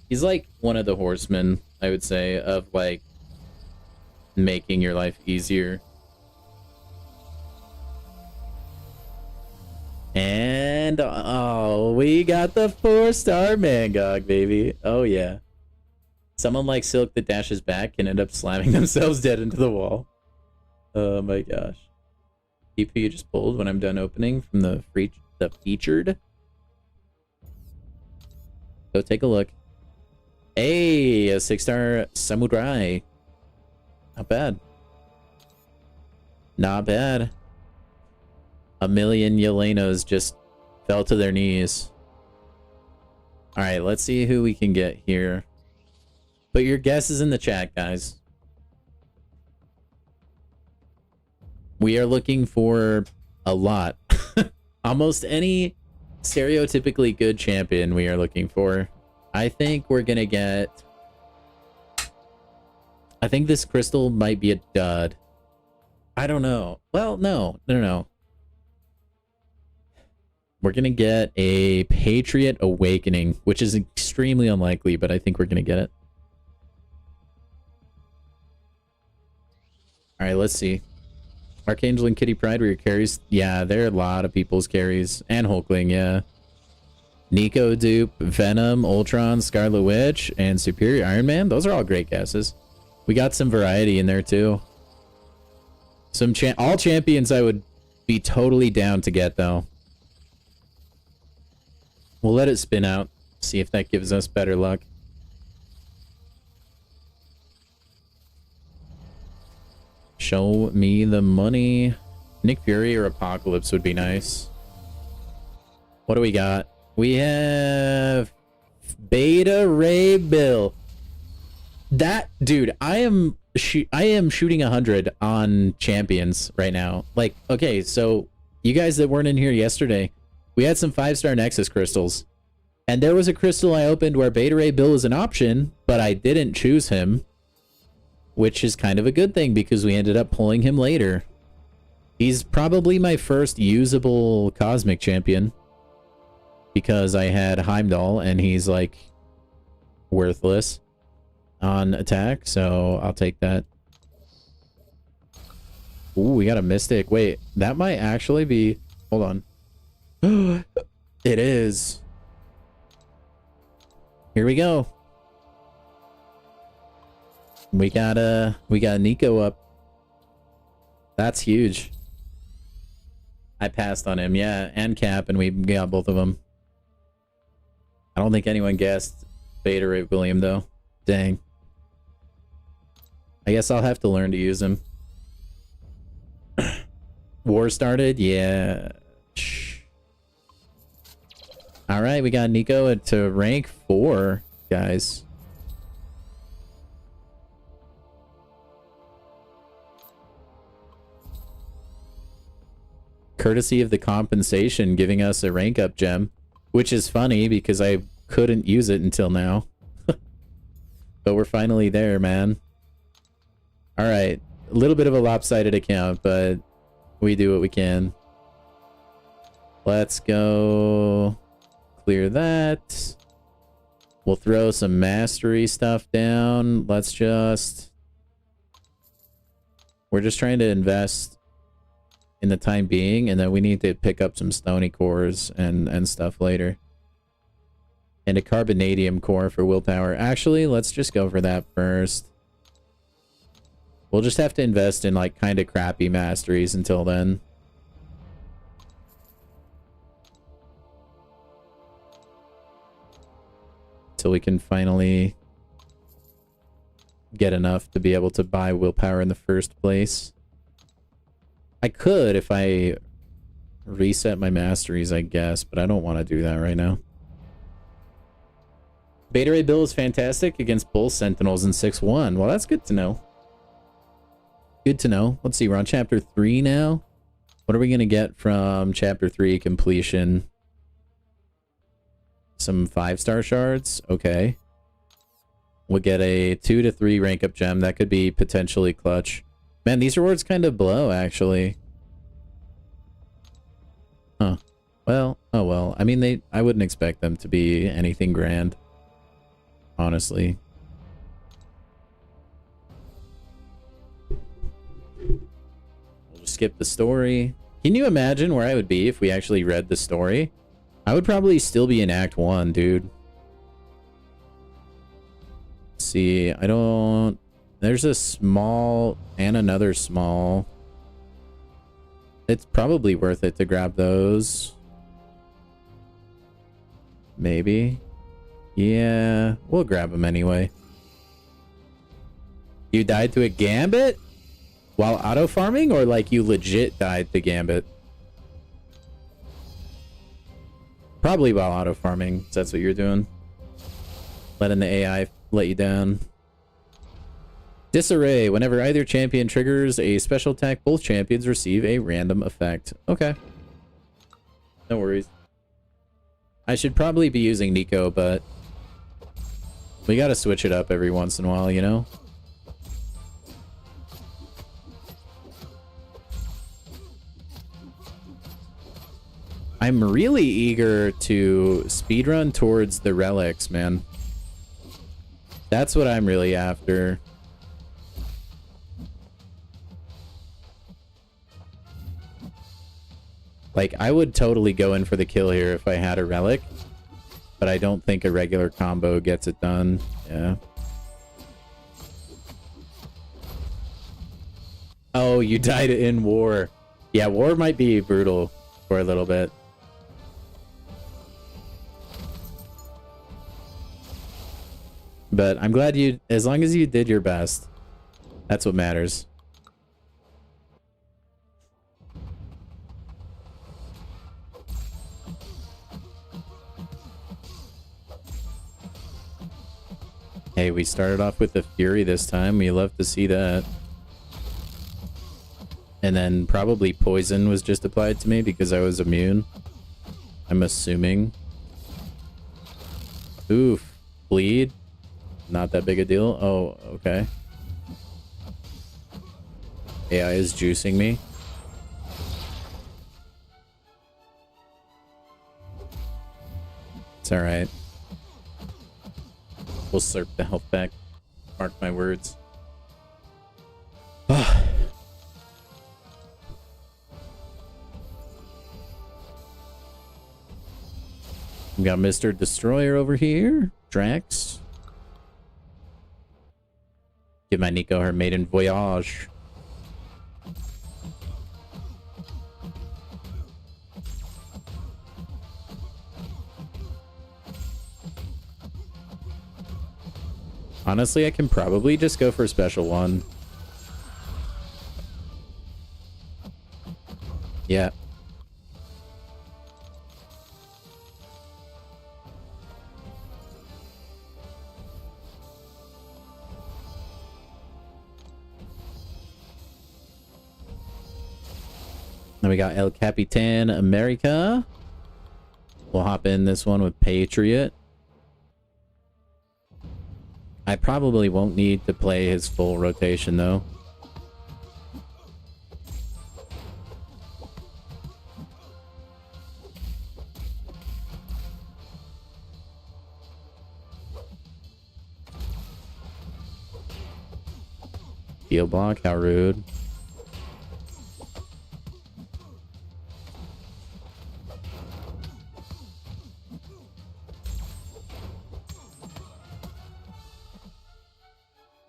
He's like one of the horsemen, I would say, of like making your life easier. And oh, we got the 4-star MCOC, baby. Oh yeah. Someone like Silk that dashes back can end up slamming themselves dead into the wall. Oh my gosh. PP just pulled when I'm done opening from the featured. Go take a look. Hey, a 6-star Samurai. Not bad. Not bad. A million Yelenos just fell to their knees. Alright, let's see who we can get here. Put your guesses in the chat, guys. We are looking for a lot. Almost any stereotypically good champion we are looking for. I think we're gonna get... I think this crystal might be a dud. I don't know. Well, no. We're gonna get a Patriot Awakening, which is extremely unlikely, but I think we're gonna get it. Alright, let's see. Archangel and Kitty Pryde were your carries. Yeah, there are a lot of people's carries. And Hulkling, yeah. Nico Dupe, Venom, Ultron, Scarlet Witch, and Superior Iron Man. Those are all great guesses. We got some variety in there too. Some all champions I would be totally down to get though. We'll let it spin out. See if that gives us better luck. Show me the money. Nick Fury or Apocalypse would be nice. What do we got? We have Beta Ray Bill. That dude, I am shooting 100 on champions right now. Like, okay, so you guys that weren't in here yesterday, we had some 5-star Nexus crystals, and there was a crystal I opened where Beta Ray Bill was an option, but I didn't choose him, which is kind of a good thing because we ended up pulling him later. He's probably my first usable Cosmic champion because I had Heimdall and he's like worthless on attack, so I'll take that. Ooh, we got a Mystic. Wait, that might actually be... Hold on. It is. Here we go. We got Nico up. That's huge. I passed on him, yeah, and Cap, and we got both of them. I don't think anyone guessed Beta Ray William though. Dang. I guess I'll have to learn to use him. War started? Yeah. Alright, we got Nico to rank 4, guys. Courtesy of the compensation giving us a rank up gem, which is funny because I couldn't use it until now. But we're finally there, man. Alright, a little bit of a lopsided account, but we do what we can. Let's go clear that. We'll throw some mastery stuff down. Let's just... We're just trying to invest in the time being, and then we need to pick up some stony cores and stuff later. And a carbonadium core for willpower. Actually, let's just go for that first. We'll just have to invest in like kind of crappy masteries until then. Till we can finally get enough to be able to buy willpower in the first place. I could if I reset my masteries, I guess, but I don't want to do that right now. Beta Ray Bill is fantastic against Bull Sentinels in 6-1. Well, that's good to know. Good to know. Let's see, we're on chapter 3 now. What are we going to get from chapter 3 completion? Some 5-star shards? Okay. We'll get a 2 to 3 rank up gem. That could be potentially clutch. Man, these rewards kind of blow, actually. Huh. Well, oh well. I mean, I wouldn't expect them to be anything grand. Honestly. We'll just skip the story. Can you imagine where I would be if we actually read the story? I would probably still be in Act 1, dude. Let's see, I don't... There's a small and another small. It's probably worth it to grab those. Maybe. Yeah, we'll grab them anyway. You died to a gambit? While auto farming, or like you legit died to gambit? Probably while auto farming, if that's what you're doing. Letting the AI let you down. Disarray. Whenever either champion triggers a special attack, both champions receive a random effect. Okay. No worries. I should probably be using Nico, but we gotta switch it up every once in a while, you know? I'm really eager to speedrun towards the relics, man. That's what I'm really after. Like, I would totally go in for the kill here if I had a relic, but I don't think a regular combo gets it done. Yeah. Oh, you died in war. Yeah, war might be brutal for a little bit. But I'm glad you, as long as you did your best, that's what matters. Hey, we started off with the Fury this time. We love to see that. And then probably poison was just applied to me because I was immune. I'm assuming. Oof. Bleed. Not that big a deal. Oh, okay. AI is juicing me. It's alright. We'll slurp the health back. Mark my words. We got Mr. Destroyer over here. Drax. Give my Nico her maiden voyage. Honestly, I can probably just go for special one. Yeah. Then we got El Capitan America. We'll hop in this one with Patriot. I probably won't need to play his full rotation, though. Heal block, how rude.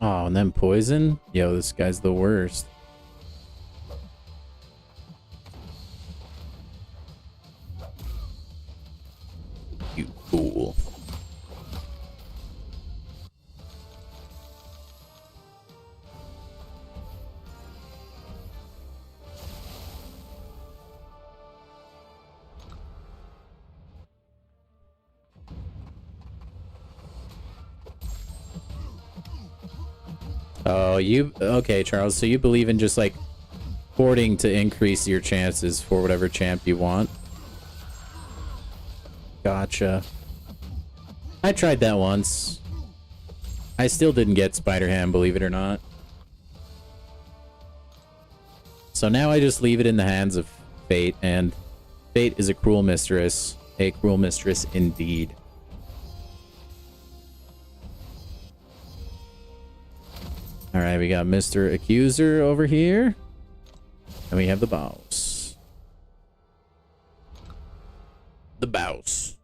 Oh, and then poison? Yo, this guy's the worst. You fool. Oh, okay, Charles. So you believe in just like hoarding to increase your chances for whatever champ you want. Gotcha. I tried that once. I still didn't get Spider-Ham, believe it or not. So now I just leave it in the hands of fate, and fate is a cruel mistress. A cruel mistress indeed. Alright, we got Mr. Accuser over here. And we have the boss. The boss.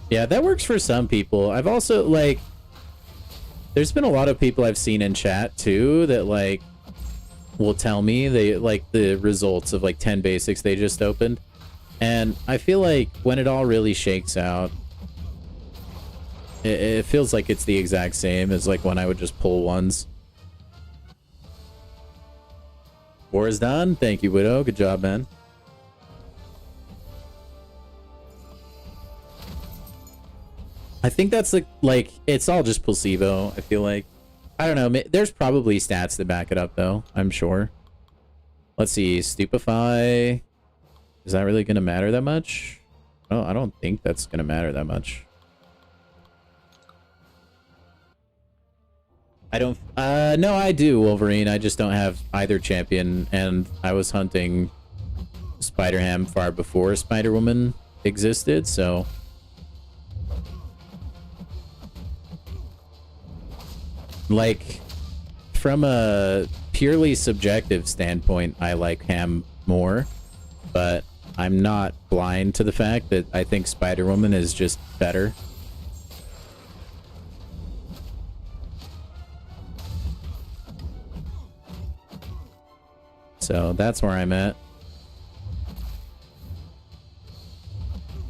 Yeah, that works for some people. I've also, like... There's been a lot of people I've seen in chat, too, that, like, will tell me they like the results of, like, 10 basics they just opened. And I feel like when it all really shakes out, it feels like it's the exact same as, like, when I would just pull ones. War is done. Thank you, Widow. Good job, man. I think that's like it's all just placebo, I feel like. I don't know. There's probably stats that back it up, though. I'm sure. Let's see. Stupefy. Is that really going to matter that much? Oh, I don't think that's going to matter that much. I don't... no, I do, Wolverine. I just don't have either champion, and I was hunting Spider-Ham far before Spider-Woman existed, so... Like, from a purely subjective standpoint, I like Ham more, but I'm not blind to the fact that I think Spider-Woman is just better. So that's where I'm at.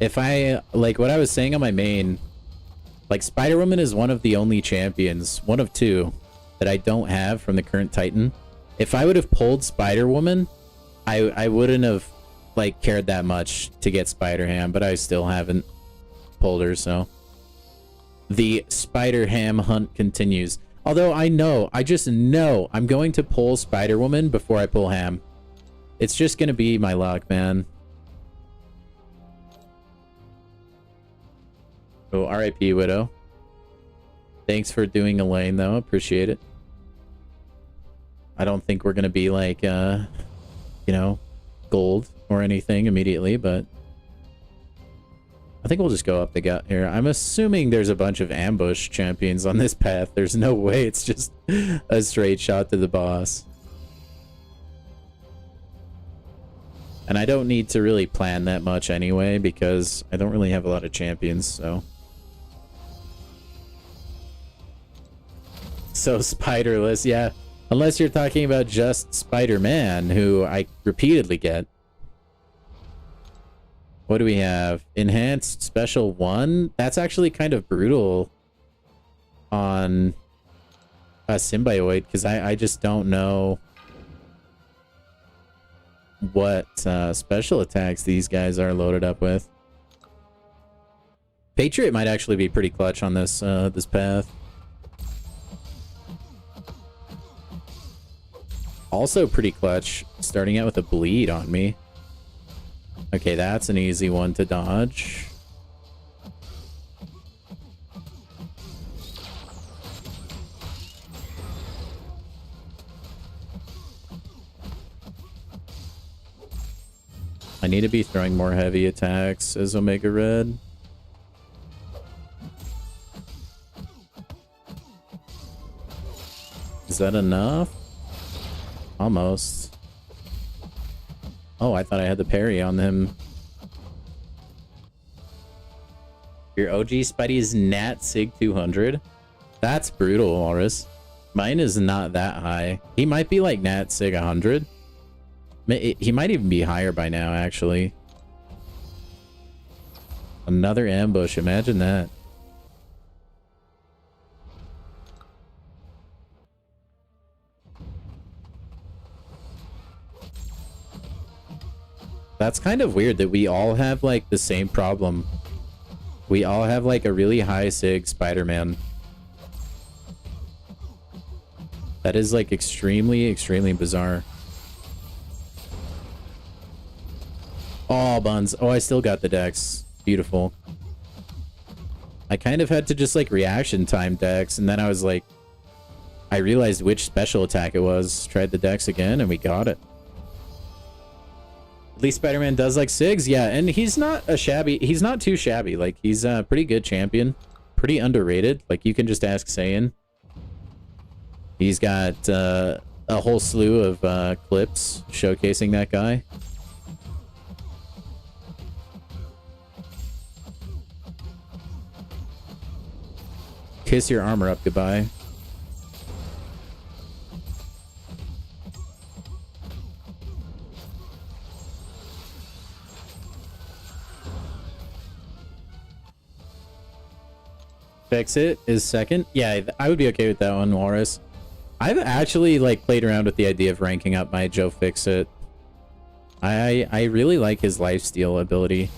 If I, like what I was saying on my main, like Spider-Woman is one of the only champions, one of two, that I don't have from the current Titan. If I would have pulled Spider-Woman, I wouldn't have like cared that much to get Spider-Ham, but I still haven't pulled her, so. The Spider-Ham hunt continues. Although I just know I'm going to pull Spider-Woman before I pull Ham. It's just going to be my luck, man. Oh, RIP, Widow. Thanks for doing a lane, though. Appreciate it. I don't think we're going to be like, you know, gold or anything immediately, but I think we'll just go up the gut here. I'm assuming there's a bunch of ambush champions on this path. There's no way it's just a straight shot to the boss. And I don't need to really plan that much anyway, because I don't really have a lot of champions, so... So spiderless, yeah. Unless you're talking about just Spider-Man, who I repeatedly get. What do we have? Enhanced Special 1? That's actually kind of brutal on a Symbiote, because I just don't know what special attacks these guys are loaded up with. Patriot might actually be pretty clutch on this this path. Also pretty clutch, starting out with a bleed on me. Okay, that's an easy one to dodge. I need to be throwing more heavy attacks as Omega Red. Is that enough? Almost. Oh, I thought I had the parry on him. Your OG Spidey is Nat Sig 200? That's brutal, Walrus. Mine is not that high. He might be like Nat Sig 100. He might even be higher by now, actually. Another ambush, imagine that. That's kind of weird that we all have like the same problem We all have like a really high sig Spider-Man. That is like extremely, extremely bizarre. Oh, buns. Oh, I still got the dex. Beautiful. I kind of had to just like reaction time dex, and then I was like, I realized which special attack it was. Tried the dex again, and we got it. At least Spider-Man does like SIGs. Yeah, and he's not too shabby. Like, he's a pretty good champion. Pretty underrated. Like, you can just ask Saiyan. He's got a whole slew of clips showcasing that guy. Kiss your armor up goodbye. Fix It is second. Yeah, I would be okay with that one, Walrus. I've actually like played around with the idea of ranking up my Joe Fix-It. I really like his lifesteal ability.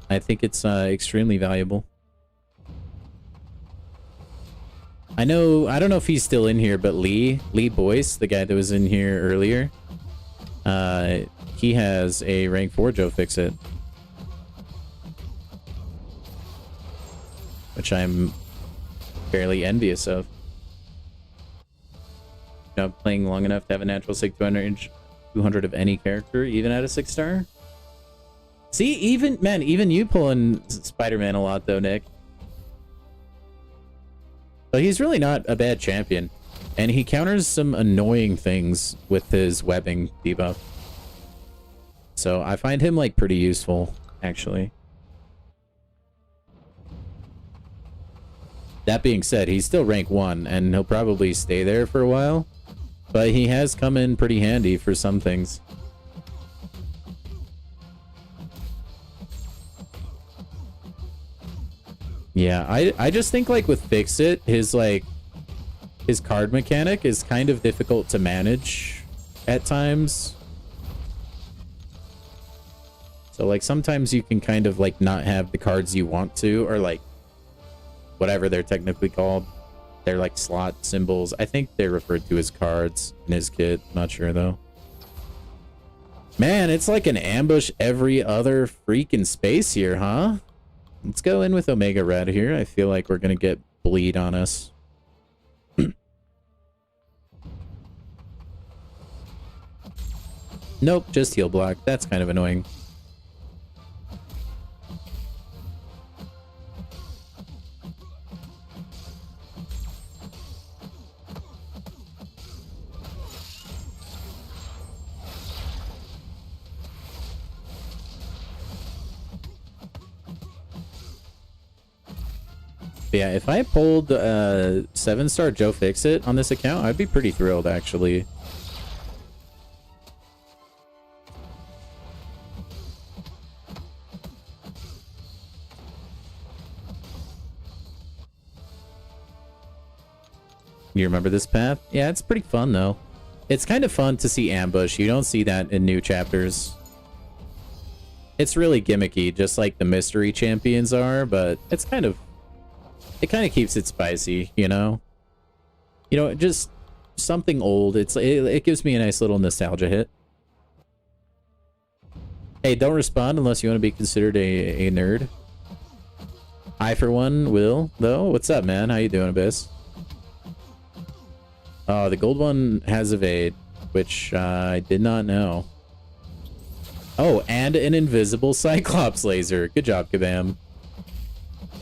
I think it's extremely valuable. I don't know if he's still in here, but Lee Boyce, the guy that was in here earlier, he has a rank 4 Joe Fix-It, which I'm fairly envious of. You know, playing long enough to have a natural sig 200 of any character, even at a 6-star. See, even you pulling Spider-Man a lot though, Nick. But he's really not a bad champion, and he counters some annoying things with his webbing debuff. So I find him like pretty useful, actually. That being said, he's still rank 1, and he'll probably stay there for a while. But he has come in pretty handy for some things. Yeah, I just think like with Fix-It, his card mechanic is kind of difficult to manage at times. So like sometimes you can kind of like not have the cards you want to, or like whatever they're technically called. They're like slot symbols. I think they're referred to as cards in his kit. Not sure though. Man, it's like an ambush every other freaking space here, huh? Let's go in with Omega Red here. I feel like we're gonna get bleed on us. Nope, just heal block. That's kind of annoying. Yeah, if I pulled 7-star Joe Fix-It on this account, I'd be pretty thrilled, actually. You remember this path? Yeah, it's pretty fun, though. It's kind of fun to see ambush. You don't see that in new chapters. It's really gimmicky, just like the mystery champions are, but it's kind of... It kind of keeps it spicy, you know? You know, just something old. It gives me a nice little nostalgia hit. Hey, don't respond unless you want to be considered a nerd. I, for one, will, though. What's up, man? How you doing, Abyss? Oh, the gold one has evade, which I did not know. Oh, and an invisible Cyclops laser. Good job, Kabam.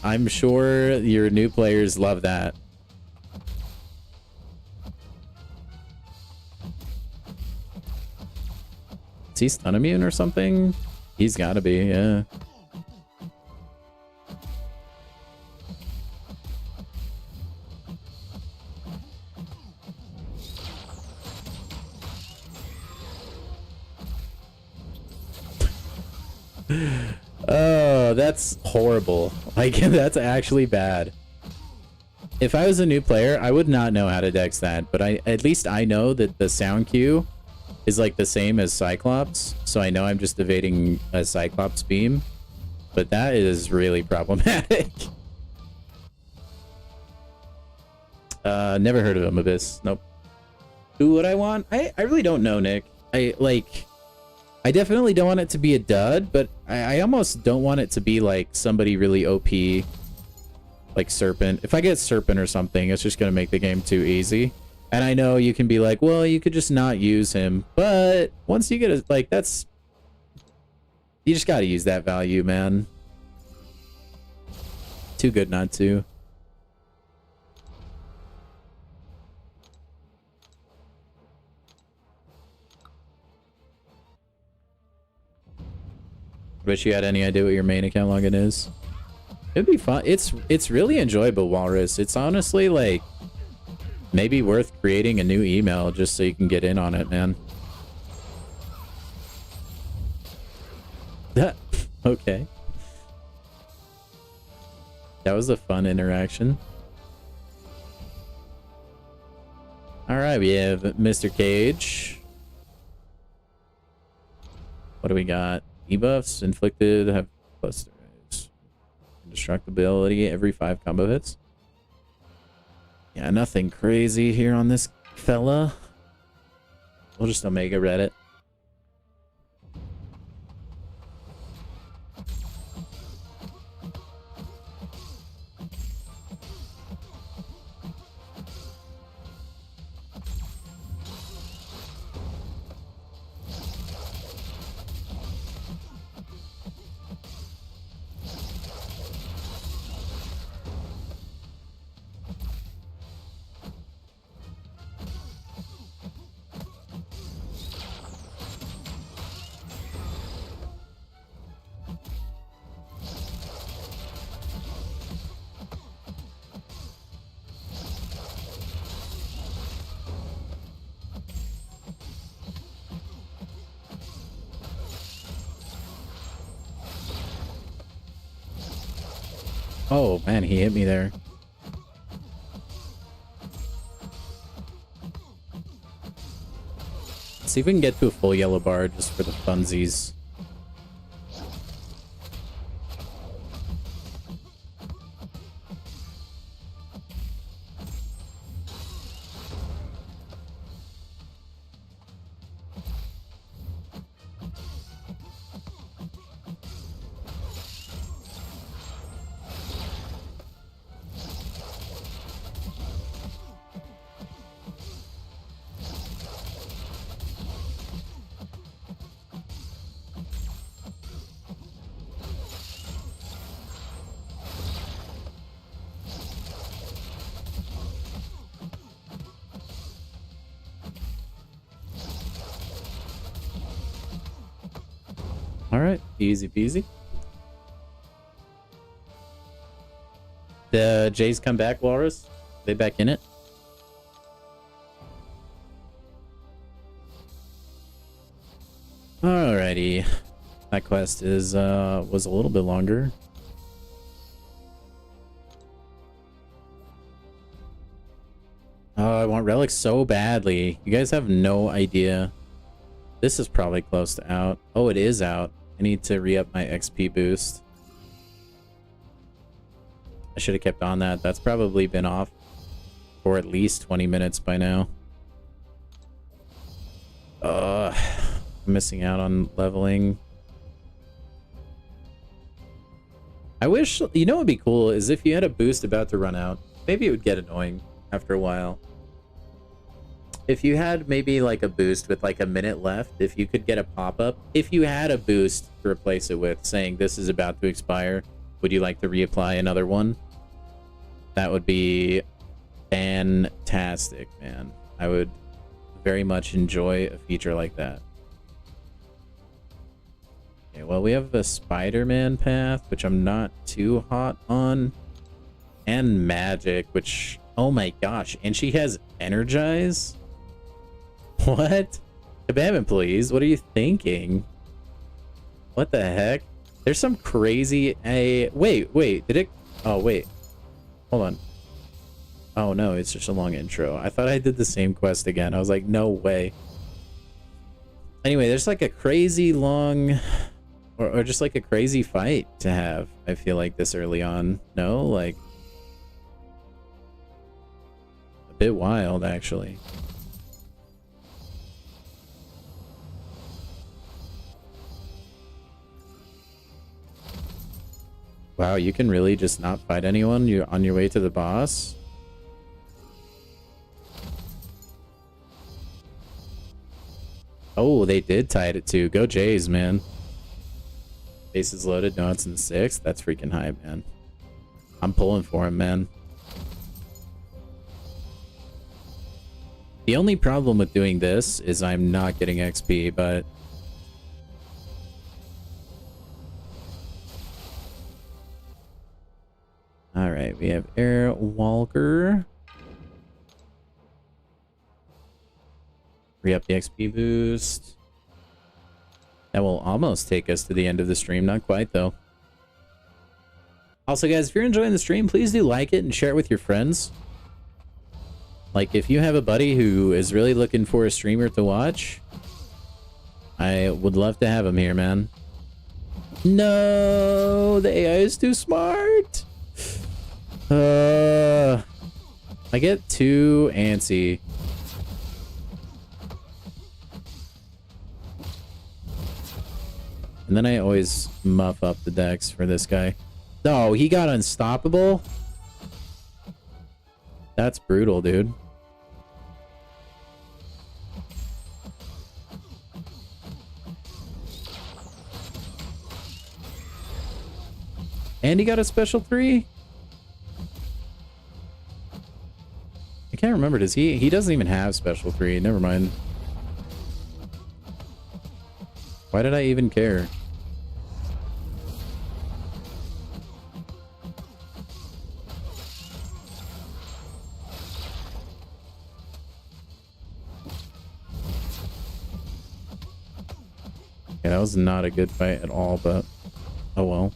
I'm sure your new players love that. Is he stun immune or something? He's gotta be, yeah. Oh, that's horrible. Like, that's actually bad. If I was a new player, I would not know how to dex that, but at least I know that the sound cue is like the same as Cyclops, so I know I'm just evading a Cyclops beam, but that is really problematic. Never heard of him, Abyss. Nope. Who would I want? I really don't know, Nick. I definitely don't want it to be a dud, but I almost don't want it to be like somebody really OP, like Serpent. If I get Serpent or something, it's just gonna make the game too easy. And I know you can be like, well, you could just not use him, but once you get a, like, that's, you just gotta use that value, man. Too good not to. Wish you had any idea what your main account login is. It'd be fun. It's really enjoyable, Walrus. It's honestly like maybe worth creating a new email just so you can get in on it, man. Okay. That was a fun interaction. All right, we have Mr. Cage. What do we got? Debuffs inflicted have plus indestructibility every 5 combo hits. Yeah, nothing crazy here on this fella. We'll just Omega Reddit. Oh man, he hit me there. Let's see if we can get to a full yellow bar just for the funsies. All right, easy peasy. The Jays come back, Walrus? They back in it? Alrighty. That quest is was a little bit longer. Oh, I want relics so badly. You guys have no idea. This is probably close to out. Oh, it is out. I need to re-up my XP boost. I should have kept on that. That's probably been off for at least 20 minutes by now. I'm missing out on leveling. I wish, you know what would be cool is if you had a boost about to run out. Maybe it would get annoying after a while. If you had maybe like a boost with like a minute left, if you could get a pop-up, if you had a boost to replace it with saying this is about to expire, would you like to reapply another one? That would be fantastic, man. I would very much enjoy a feature like that. Okay, well, we have a Spider-Man path, which I'm not too hot on. And magic, which, oh my gosh, and she has Energize? What? Kabam employees, what are you thinking? What the heck? There's some crazy... Wait, did it... Oh, wait. Hold on. Oh, no, it's just a long intro. I thought I did the same quest again. I was like, no way. Anyway, there's like a crazy long, or just like a crazy fight to have, I feel like, this early on. No? Like, a bit wild, actually. Wow, you can really just not fight anyone you on your way to the boss? Oh, they did tie it too. Go Jays, man. Base is loaded. No, it's in 6th. That's freaking high, man. I'm pulling for him, man. The only problem with doing this is I'm not getting XP, but... Alright, we have Air Walker. Re-up the XP boost. That will almost take us to the end of the stream. Not quite, though. Also, guys, if you're enjoying the stream, please do like it and share it with your friends. Like, if you have a buddy who is really looking for a streamer to watch, I would love to have him here, man. No, the AI is too smart. I get too antsy. And then I always muff up the decks for this guy. No, he got unstoppable? That's brutal, dude. And he got a special 3? I can't remember. Does he? He doesn't even have special 3. Never mind. Why did I even care? Yeah, that was not a good fight at all, but oh well.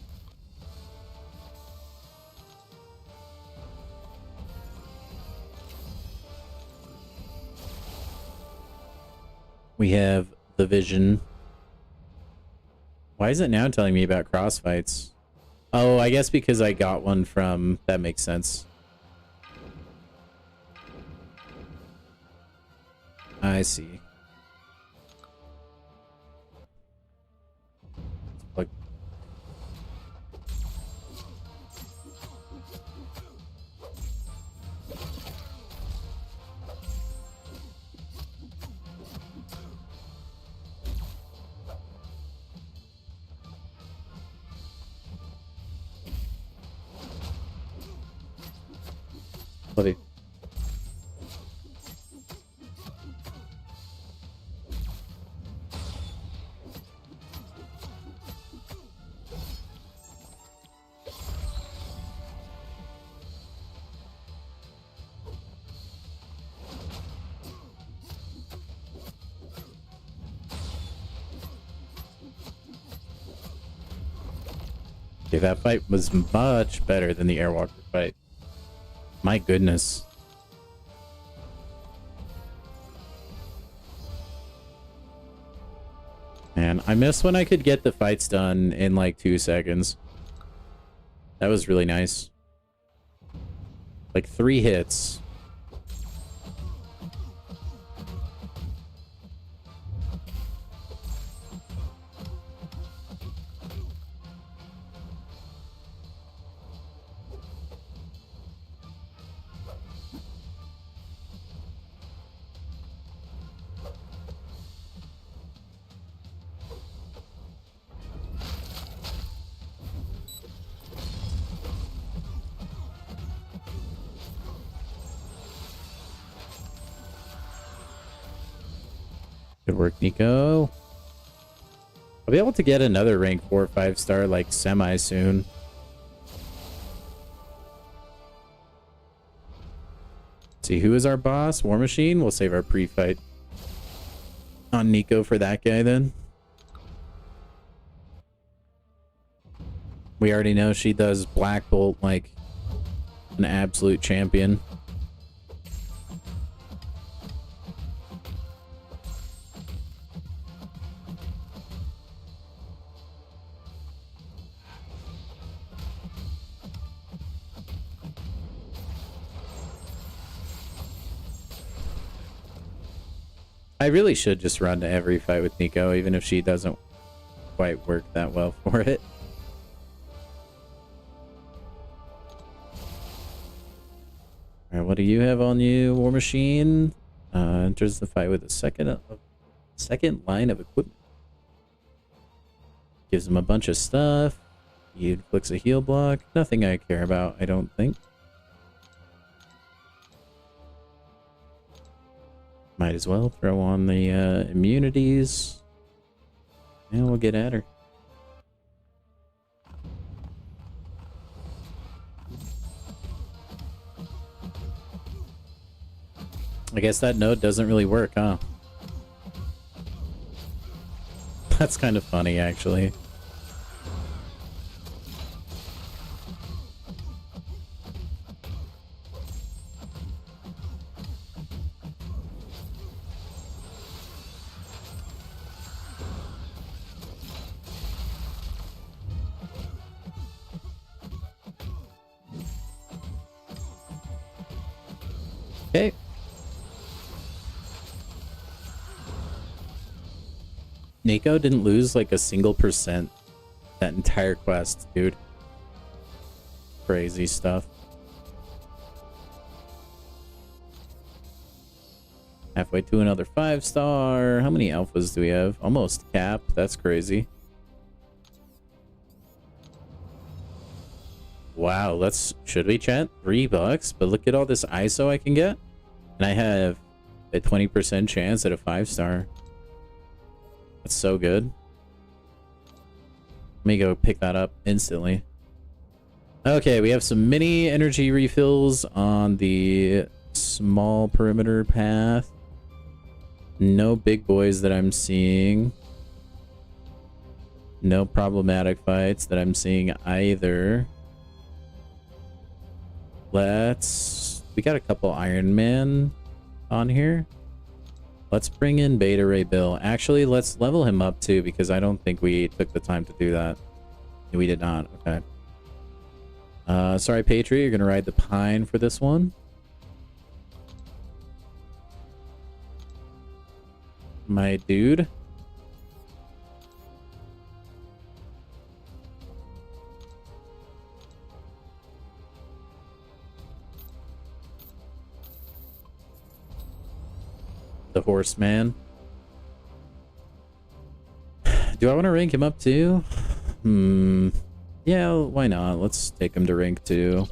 We have the vision. Why is it now telling me about crossfights? Oh, I guess because I got one from... That makes sense. I see. Like... Bloody. Okay, that fight was much better than the Airwalker fight. My goodness. Man, I miss when I could get the fights done in like 2 seconds. That was really nice. Like 3 hits. Good work, Nico. I'll be able to get another rank 4 or 5 star like semi soon. Let's see, who is our boss? War Machine? We'll save our pre-fight on Nico for that guy then. We already know she does Black Bolt like an absolute champion. I really should just run to every fight with Nico, even if she doesn't quite work that well for it. Alright, what do you have on you, War Machine? Enters the fight with a second line of equipment. Gives him a bunch of stuff. He inflicts a heal block. Nothing I care about, I don't think. Might as well throw on the immunities. And we'll get at her. I guess that node doesn't really work, huh? That's kind of funny, actually. Okay. Nico didn't lose like a single % that entire quest, dude. Crazy stuff. Halfway to another 5-star. How many alphas do we have? Almost cap. That's crazy. Wow, should we chat? $3, but look at all this ISO I can get. And I have a 20% chance at a 5-star. That's so good. Let me go pick that up instantly. Okay, we have some mini energy refills on the small perimeter path. No big boys that I'm seeing. No problematic fights that I'm seeing either. We got a couple Iron Man on here. Let's bring in Beta Ray Bill. Actually, let's level him up too, because I don't think we took the time to do that. We did not. Okay. Sorry, Patriot, you're gonna ride the Pine for this one. My dude. The Horseman. Do I want to rank him up too? Yeah, why not? Let's take him to rank 2.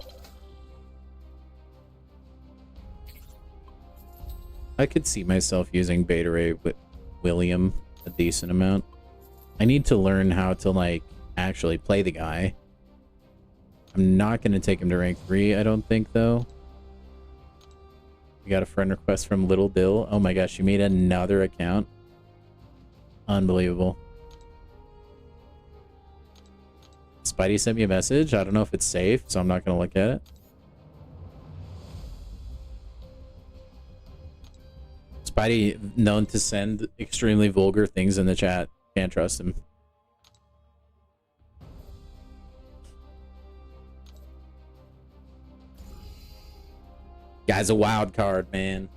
I could see myself using Beta Ray with William a decent amount. I need to learn how to, like, actually play the guy. I'm not going to take him to rank 3, I don't think, though. We got a friend request from Little Dill. Oh my gosh, you made another account. Unbelievable. Spidey sent me a message. I don't know if it's safe, so I'm not going to look at it. Spidey, known to send extremely vulgar things in the chat. Can't trust him. Guy's a wild card, man.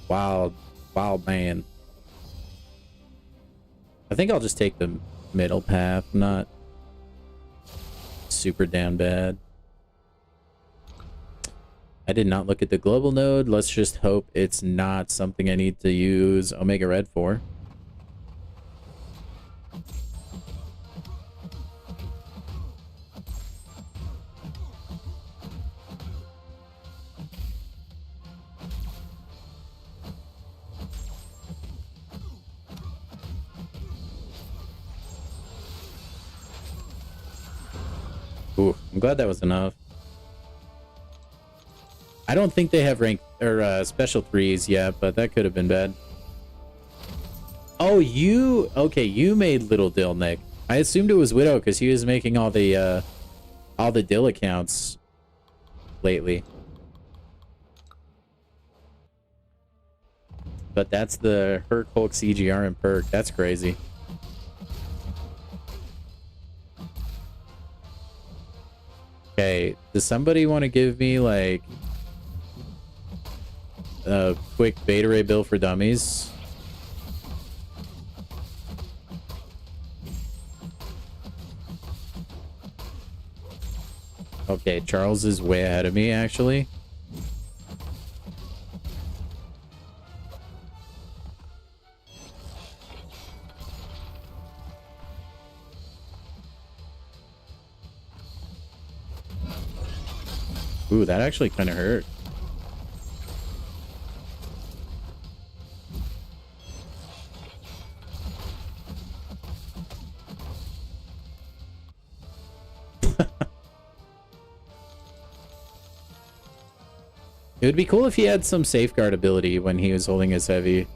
Wild man. I think I'll just take the middle path, not super damn bad. I did not look at the global node. Let's just hope it's not something I need to use Omega Red for. Ooh, I'm glad that was enough. I don't think they have rank or special 3s yet, but that could have been bad. Oh, okay, you made Little Dill, Nick. I assumed it was Widow because he was making all the Dill accounts lately. But that's the Herc Hulk CGR and perk. That's crazy. Okay, does somebody want to give me, like, quick beta ray build for dummies. Okay, Charles is way ahead of me, actually. Ooh, that actually kind of hurt. It would be cool if he had some safeguard ability when he was holding his heavy.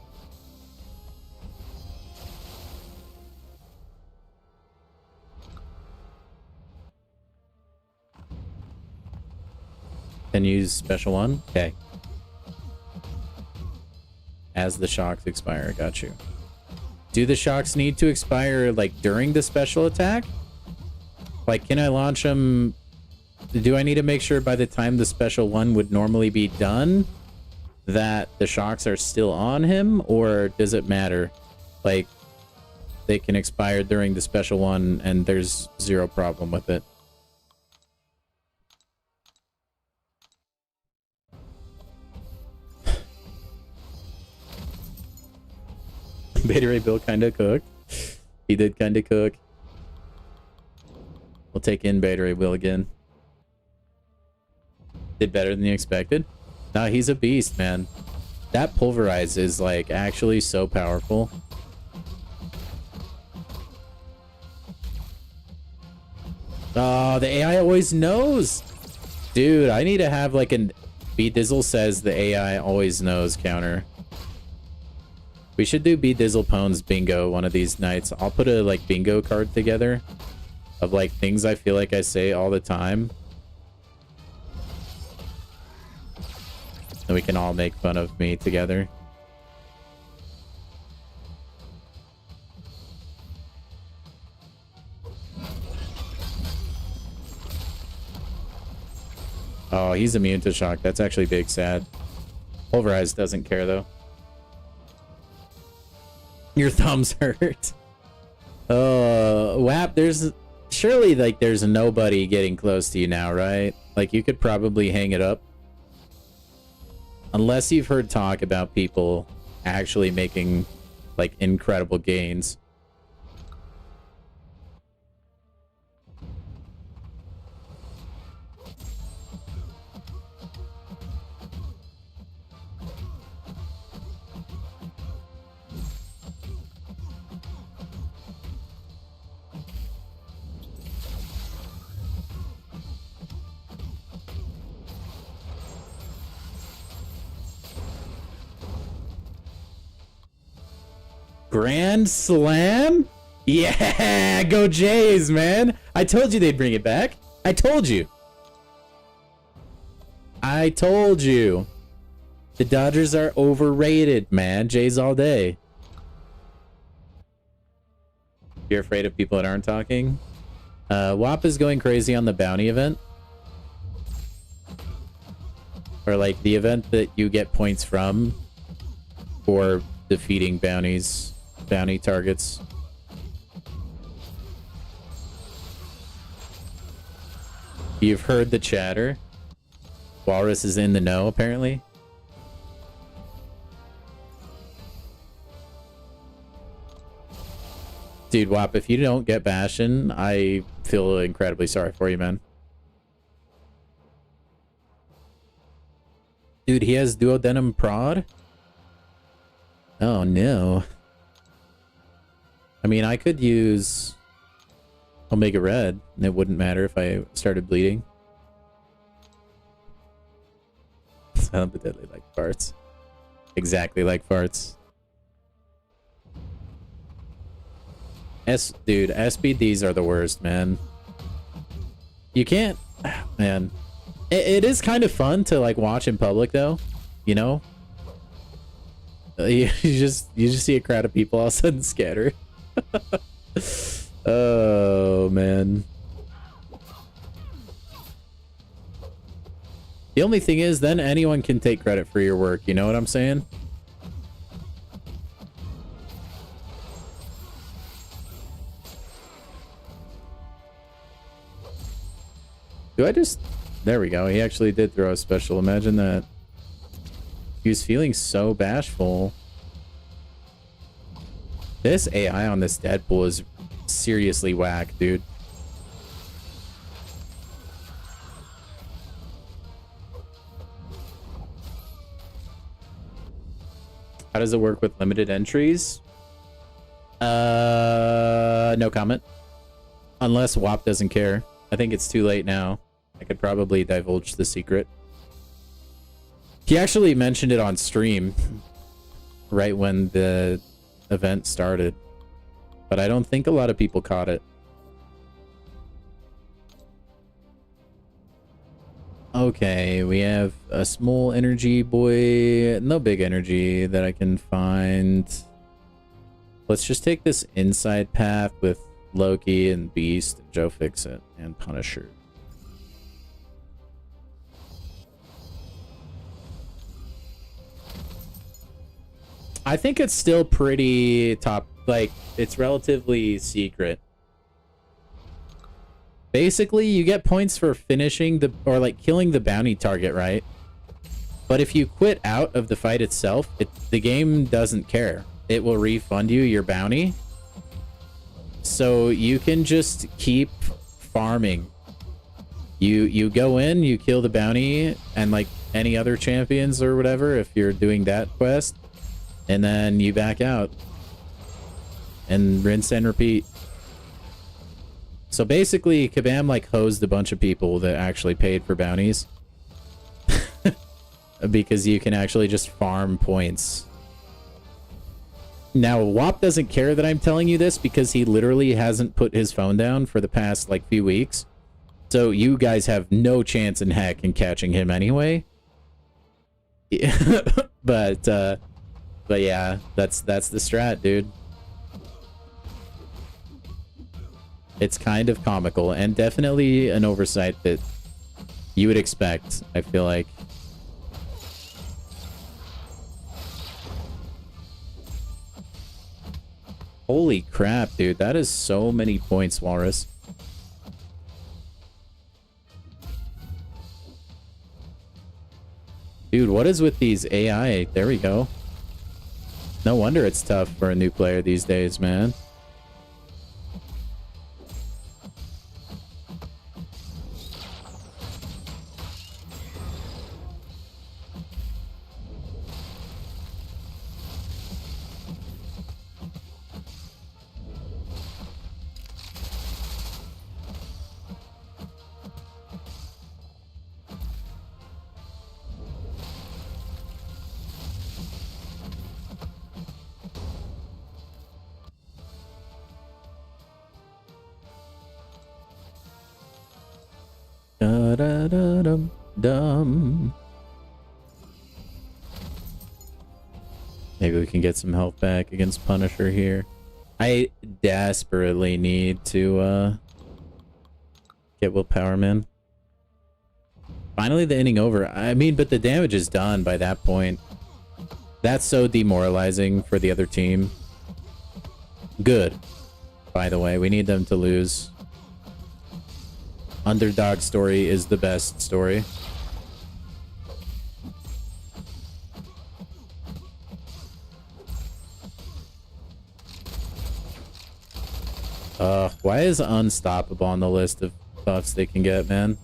Then use special one? Okay. As the shocks expire, got you. Do the shocks need to expire like during the special attack? Like, can I launch them? Do I need to make sure by the time the special one would normally be done that the shocks are still on him, or does it matter? Like, they can expire during the special one and there's zero problem with it. Beta Ray Bill kind of cooked. He did kind of cook. We'll take in Beta Ray Bill again. Did better than you expected. No, he's a beast, man. That pulverize is like actually so powerful. Oh, the AI always knows. Dude, I need to have like an B Dizzle says the AI always knows counter. We should do B Dizzle Pones bingo one of these nights. I'll put a like bingo card together of like things I feel like I say all the time. And we can all make fun of me together. Oh, he's immune to shock. That's actually big sad. Pulverize doesn't care though. Your thumbs hurt. Oh, WAP, there's surely like there's nobody getting close to you now, right? Like you could probably hang it up. Unless you've heard talk about people actually making like incredible gains. Grand Slam? Yeah, go Jays, man. I told you they'd bring it back. I told you. I told you. The Dodgers are overrated, man. Jays all day. You're afraid of people that aren't talking? WAP is going crazy on the bounty event. Or like the event that you get points from for defeating bounty targets. You've heard the chatter. Walrus is in the know, apparently. Dude, WAP, if you don't get Bastion, I feel incredibly sorry for you, man. Dude, he has Duodenum Prod? Oh, no. I mean, I could use Omega Red, and it wouldn't matter if I started bleeding. Sound deadly like farts. Exactly like farts. Dude, SBDs are the worst, man. You can't... Man. It is kind of fun to, like, watch in public, though. You know? You just see a crowd of people all of a sudden scatter. Oh, man. The only thing is, then anyone can take credit for your work. You know what I'm saying? Do I just... There we go. He actually did throw a special. Imagine that. He was feeling so bashful. This AI on this Deadpool is seriously whack, dude. How does it work with limited entries? No comment. Unless WAP doesn't care. I think it's too late now. I could probably divulge the secret. He actually mentioned it on stream right when the event started, but I don't think a lot of people caught it. Okay, we have a small energy boy, no big energy that I can find. Let's just take this inside path with Loki and Beast and Joe Fixit and Punisher. I think it's still pretty top, like, it's relatively secret. Basically, you get points for finishing the, or like killing the bounty target, right? But if you quit out of the fight itself, the game doesn't care. It will refund you your bounty. So you can just keep farming. You go in, you kill the bounty, and like any other champions or whatever, if you're doing that quest, and then you back out and rinse and repeat. So basically, Kabam like hosed a bunch of people that actually paid for bounties because you can actually just farm points. Now, WAP doesn't care that I'm telling you this because he literally hasn't put his phone down for the past like few weeks. So you guys have no chance in heck in catching him anyway. But yeah, that's the strat, dude. It's kind of comical and definitely an oversight that you would expect, I feel like. Holy crap, dude. That is so many points, Walrus. Dude, what is with these AI? There we go. No wonder it's tough for a new player these days, man. Da-da-da-dum-dum. Maybe we can get some health back against Punisher here. I desperately need to get willpower, man. Finally the inning over. I mean, but the damage is done by that point. That's so demoralizing for the other team. Good. By the way, we need them to lose. Underdog story is the best story. Why is Unstoppable on the list of buffs they can get, man?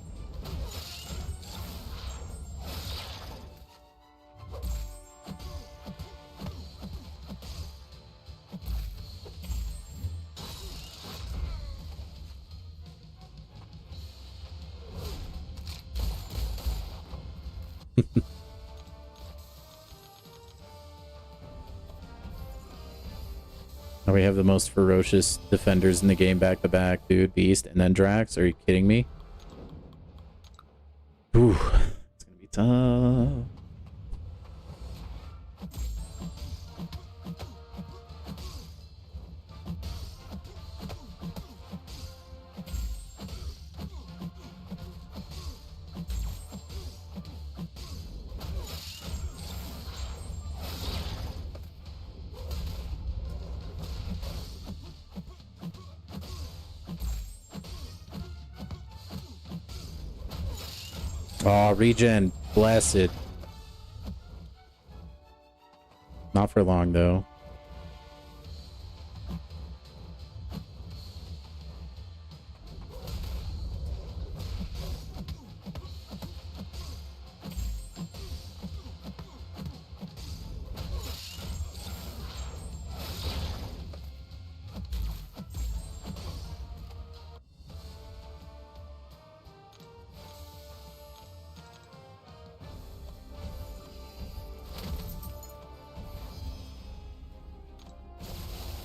We have the most ferocious defenders in the game back to back, dude. Beast and then Drax. Are you kidding me? Ooh, it's gonna be tough. Oh, regen. Blessed. Not for long, though.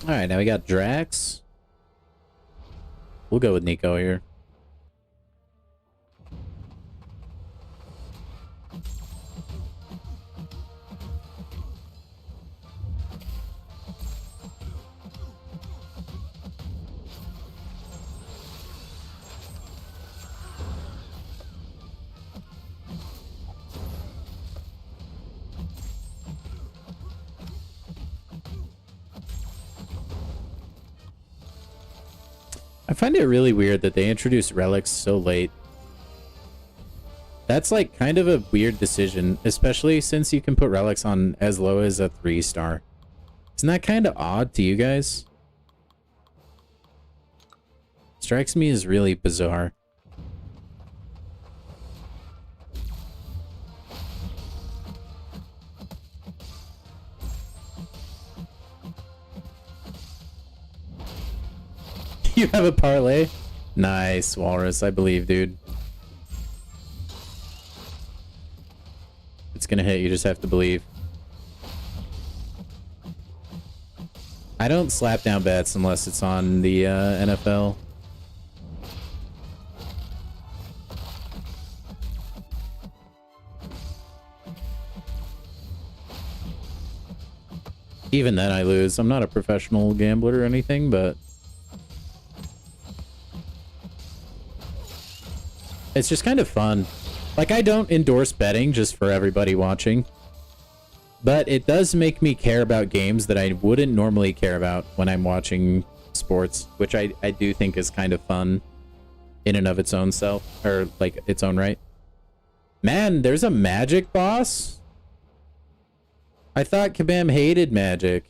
Alright, now we got Drax. We'll go with Nico here. I find it really weird that they introduced relics so late. That's like kind of a weird decision, especially since you can put relics on as low as a 3-star. Isn't that kind of odd to you guys? Strikes me as really bizarre. You have a parlay? Nice, Walrus. I believe, dude. It's gonna hit. You just have to believe. I don't slap down bets unless it's on the NFL. Even then I lose. I'm not a professional gambler or anything, but it's just kind of fun. Like, I don't endorse betting just for everybody watching, but it does make me care about games that I wouldn't normally care about when I'm watching sports, which I do think is kind of fun in and of its own self, or like its own right. Man, there's a magic boss? I thought Kabam hated magic.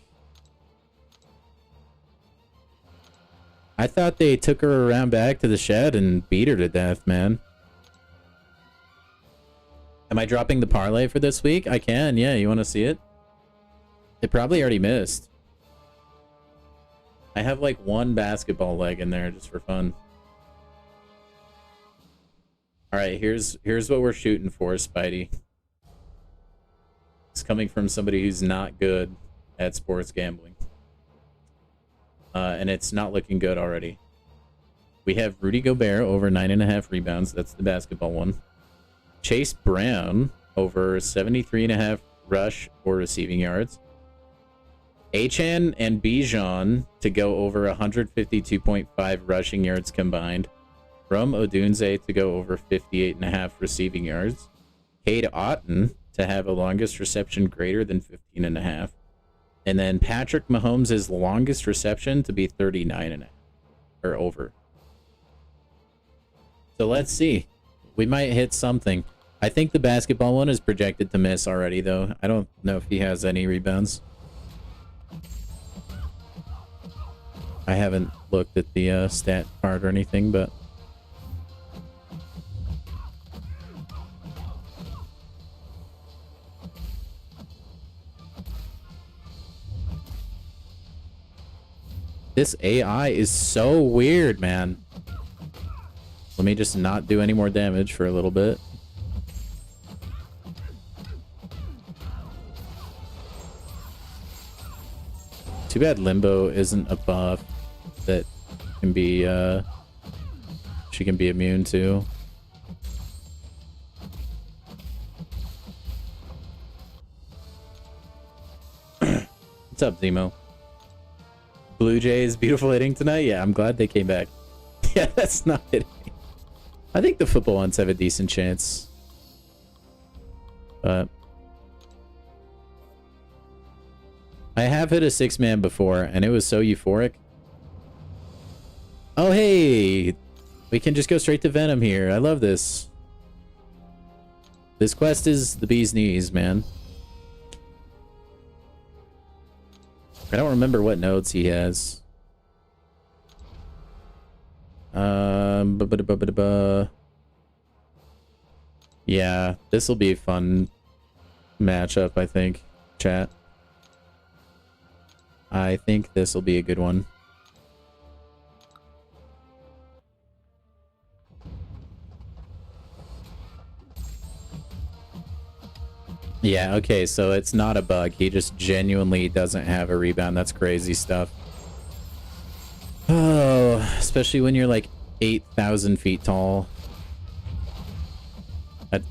I thought they took her around back to the shed and beat her to death, man. Am I dropping the parlay for this week? I can, yeah. You want to see it? It probably already missed. I have like one basketball leg in there just for fun. Alright, here's what we're shooting for, Spidey. It's coming from somebody who's not good at sports gambling. And it's not looking good already. We have Rudy Gobert over 9.5 rebounds. That's the basketball one. Chase Brown over 73.5 rush or receiving yards. Achan and Bijan to go over 152.5 rushing yards combined. Rome Odunze to go over 58.5 receiving yards. Cade Otton to have a longest reception greater than 15.5. And then Patrick Mahomes' longest reception to be 39.5 or over. So let's see. We might hit something. I think the basketball one is projected to miss already, though. I don't know if he has any rebounds. I haven't looked at the stat part or anything, but... This AI is so weird, man. Let me just not do any more damage for a little bit. Too bad Limbo isn't a buff that can be, she can be immune to. What's up, Zemo? Blue Jays, beautiful hitting tonight? Yeah, I'm glad they came back. Yeah, that's not hitting. I think the football ones have a decent chance. But I have hit a 6-man before, and it was so euphoric. Oh, hey! We can just go straight to Venom here. I love this. This quest is the bee's knees, man. I don't remember what nodes he has. Yeah, this will be a fun matchup, I think, chat. I think this will be a good one. Yeah, okay, so it's not a bug. He just genuinely doesn't have a rebound. That's crazy stuff. Oh, especially when you're like 8,000 feet tall.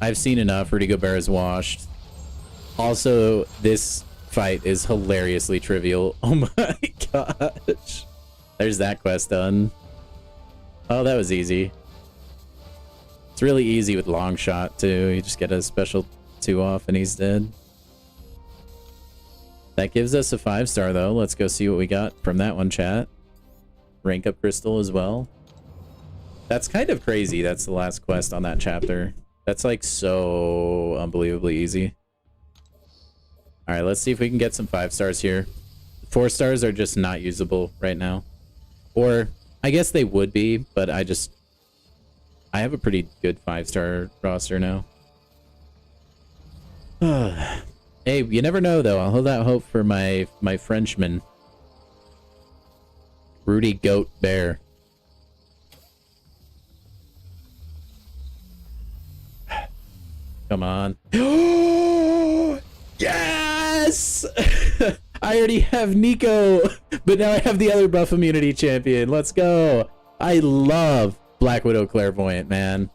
I've seen enough. Rudy Gobert is washed. Also, this fight is hilariously trivial. Oh my gosh. There's that quest done. Oh, that was easy. It's really easy with long shot too. You just get a special 2 off and he's dead. That gives us a 5-star though. Let's go see what we got from that one, chat. Rank up crystal as well. That's kind of crazy. That's the last quest on that chapter. That's like so unbelievably easy. All right, let's see if we can get some 5-stars here. 4 stars are just not usable right now. Or I guess they would be, but I have a pretty good 5-star roster now. Hey, you never know though. I'll hold out hope for my Frenchman. Rudy Goat Bear. Come on. Yes! I already have Nico, but now I have the other buff immunity champion. Let's go. I love Black Widow Clairvoyant, man.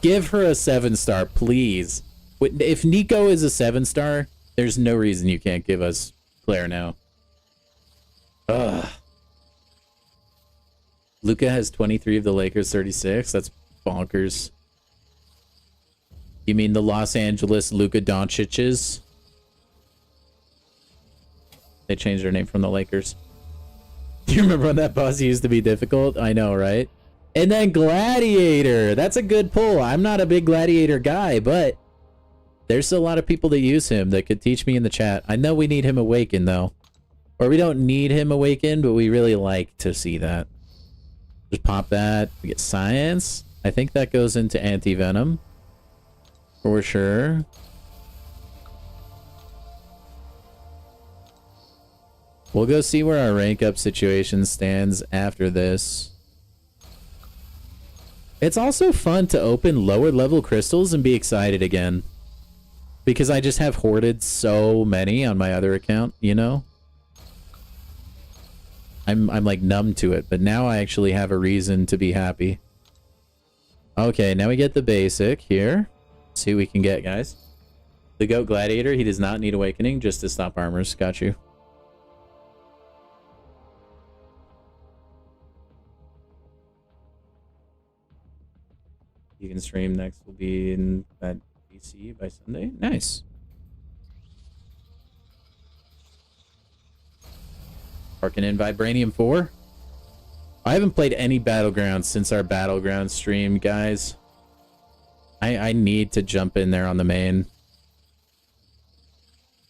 Give her a 7-star, please. If Nico is a 7-star, there's no reason you can't give us Claire now. Ugh. Luka has 23 of the Lakers 36. That's bonkers. You mean the Los Angeles Luka Doncic's? They changed their name from the Lakers. Do you remember when that boss used to be difficult? I know, right? And then Gladiator. That's a good pull. I'm not a big Gladiator guy, but there's a lot of people that use him that could teach me in the chat. I know we need him awakened, though. Or we don't need him awakened, but we really like to see that. Just pop that. We get science. I think that goes into anti-venom. For sure. We'll go see where our rank up situation stands after this. It's also fun to open lower level crystals and be excited again. Because I just have hoarded so many on my other account, you know? I'm like numb to it, but now I actually have a reason to be happy. Okay, now we get the basic here. Let's see what we can get, guys. The Goat Gladiator, he does not need awakening just to stop armors. Got you. You can stream next will be in that PC by Sunday. Nice. Parking in Vibranium 4. I haven't played any Battlegrounds since our Battleground stream, guys. I need to jump in there on the main.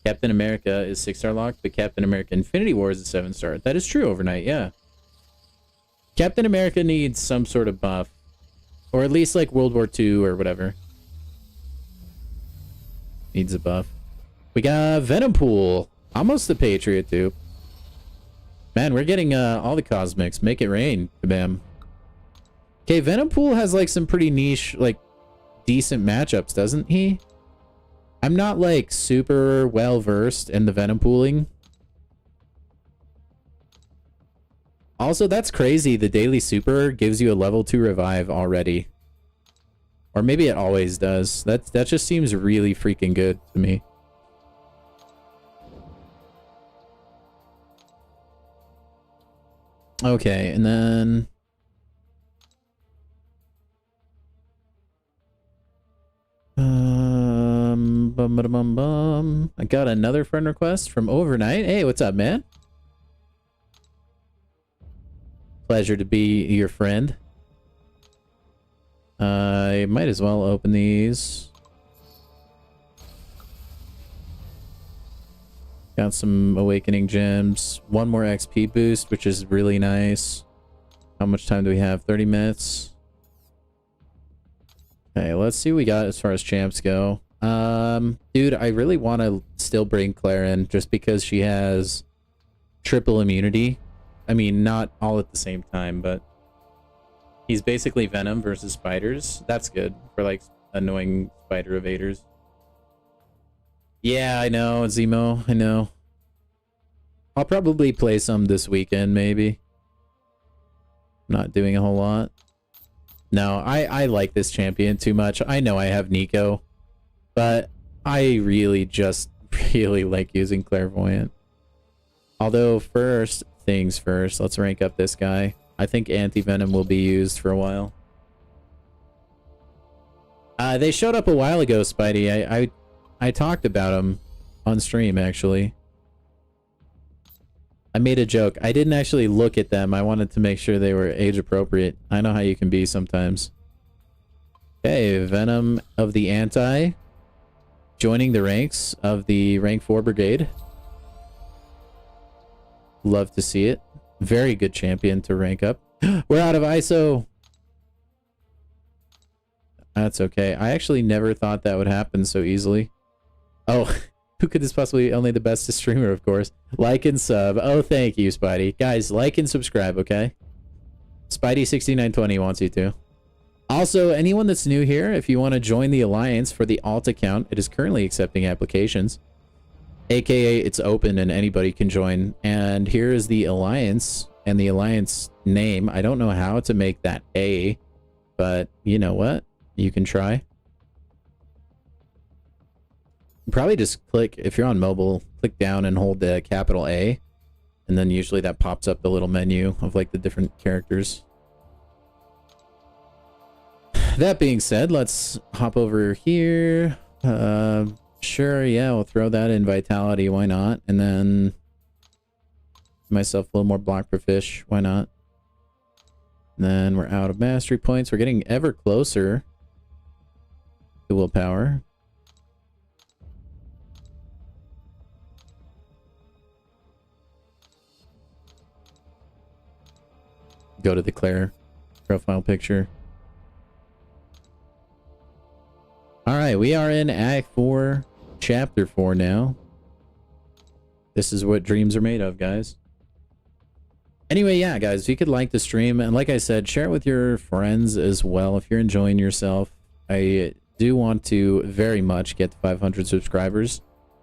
Captain America is 6-star locked, but Captain America Infinity War is a 7-star. That is true overnight, yeah. Captain America needs some sort of buff. Or at least like World War II or whatever. Needs a buff. We got Venom Pool. Almost the Patriot dupe. Man, we're getting all the cosmics. Make it rain. Kabam. Okay, Venom Pool has like some pretty niche, like decent matchups, doesn't he? I'm not like super well versed in the Venom pooling. Also, that's crazy. The daily super gives you a level 2 revive already. Or maybe it always does. That just seems really freaking good to me. Okay, and then I got another friend request from Overnight. Hey, what's up, man? Pleasure to be your friend. I might as well open these. Got some awakening gems. One more XP boost, which is really nice. How much time do we have? 30 minutes. Okay, let's see what we got as far as champs go. Dude, I really want to still bring Claire in just because she has triple immunity. I mean, not all at the same time, but he's basically Venom versus spiders. That's good for like annoying spider evaders. Yeah, I know, Zemo, I know. I'll probably play some this weekend, maybe. Not doing a whole lot. No, I like this champion too much. I know I have Nico, but I really just really like using Clairvoyant. Although first things first, let's rank up this guy. I think Anti-Venom will be used for a while. They showed up a while ago, Spidey. I talked about them on stream, actually. I made a joke. I didn't actually look at them. I wanted to make sure they were age appropriate. I know how you can be sometimes. Okay, Venom of the Anti. Joining the ranks of the rank 4 brigade. Love to see it. Very good champion to rank up. We're out of ISO. That's okay. I actually never thought that would happen so easily. Oh, who could this possibly? Only the best streamer, of course. Like and sub. Oh, thank you, Spidey. Guys, like and subscribe, okay? Spidey6920 wants you to. Also, anyone that's new here, if you want to join the Alliance for the alt account, it is currently accepting applications. AKA, it's open and anybody can join. And here is the Alliance and the Alliance name. I don't know how to make that A, but you know what? You can try. Probably just click, if you're on mobile, click down and hold the capital A, and then usually that pops up the little menu of like the different characters. That being said, let's hop over here. Sure, yeah, we'll throw that in Vitality, why not? And then myself a little more block per fish, why not? And then we're out of mastery points. We're getting ever closer to willpower. Go to the Claire profile picture. Alright, we are in Act 4, Chapter 4 now. This is what dreams are made of, guys. Anyway, yeah, guys, if you could like the stream, and like I said, share it with your friends as well if you're enjoying yourself. I do want to very much get to 500 subscribers.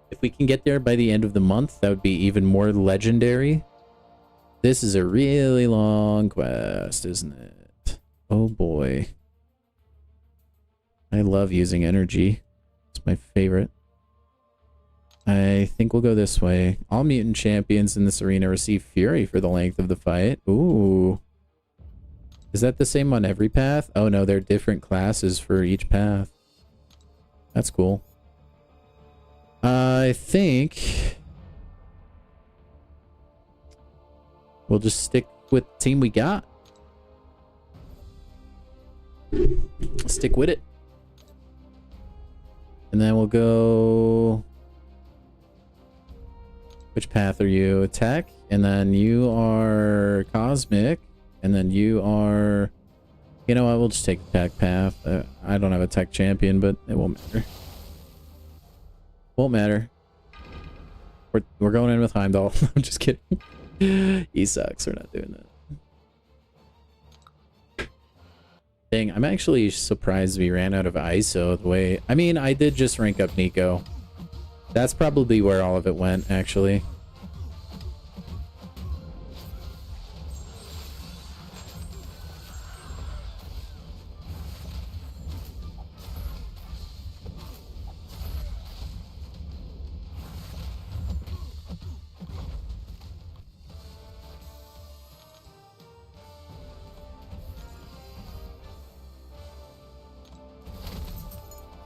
If we can get there by the end of the month, that would be even more legendary. This is a really long quest, isn't it? Oh boy. I love using energy. It's my favorite. I think we'll go this way. All mutant champions in this arena receive fury for the length of the fight. Ooh. Is that the same on every path? Oh no, they're different classes for each path. That's cool. I think we'll just stick with the team we got. Stick with it. And then we'll go... Which path are you? Attack. And then you are Cosmic. And then you are... You know what? We'll just take attack path. I don't have a tech champion, but it won't matter. Won't matter. We're going in with Heimdall. I'm just kidding. He sucks. We're not doing that. Dang, I'm actually surprised we ran out of ISO the way... I mean, I did just rank up Nico. That's probably where all of it went, actually.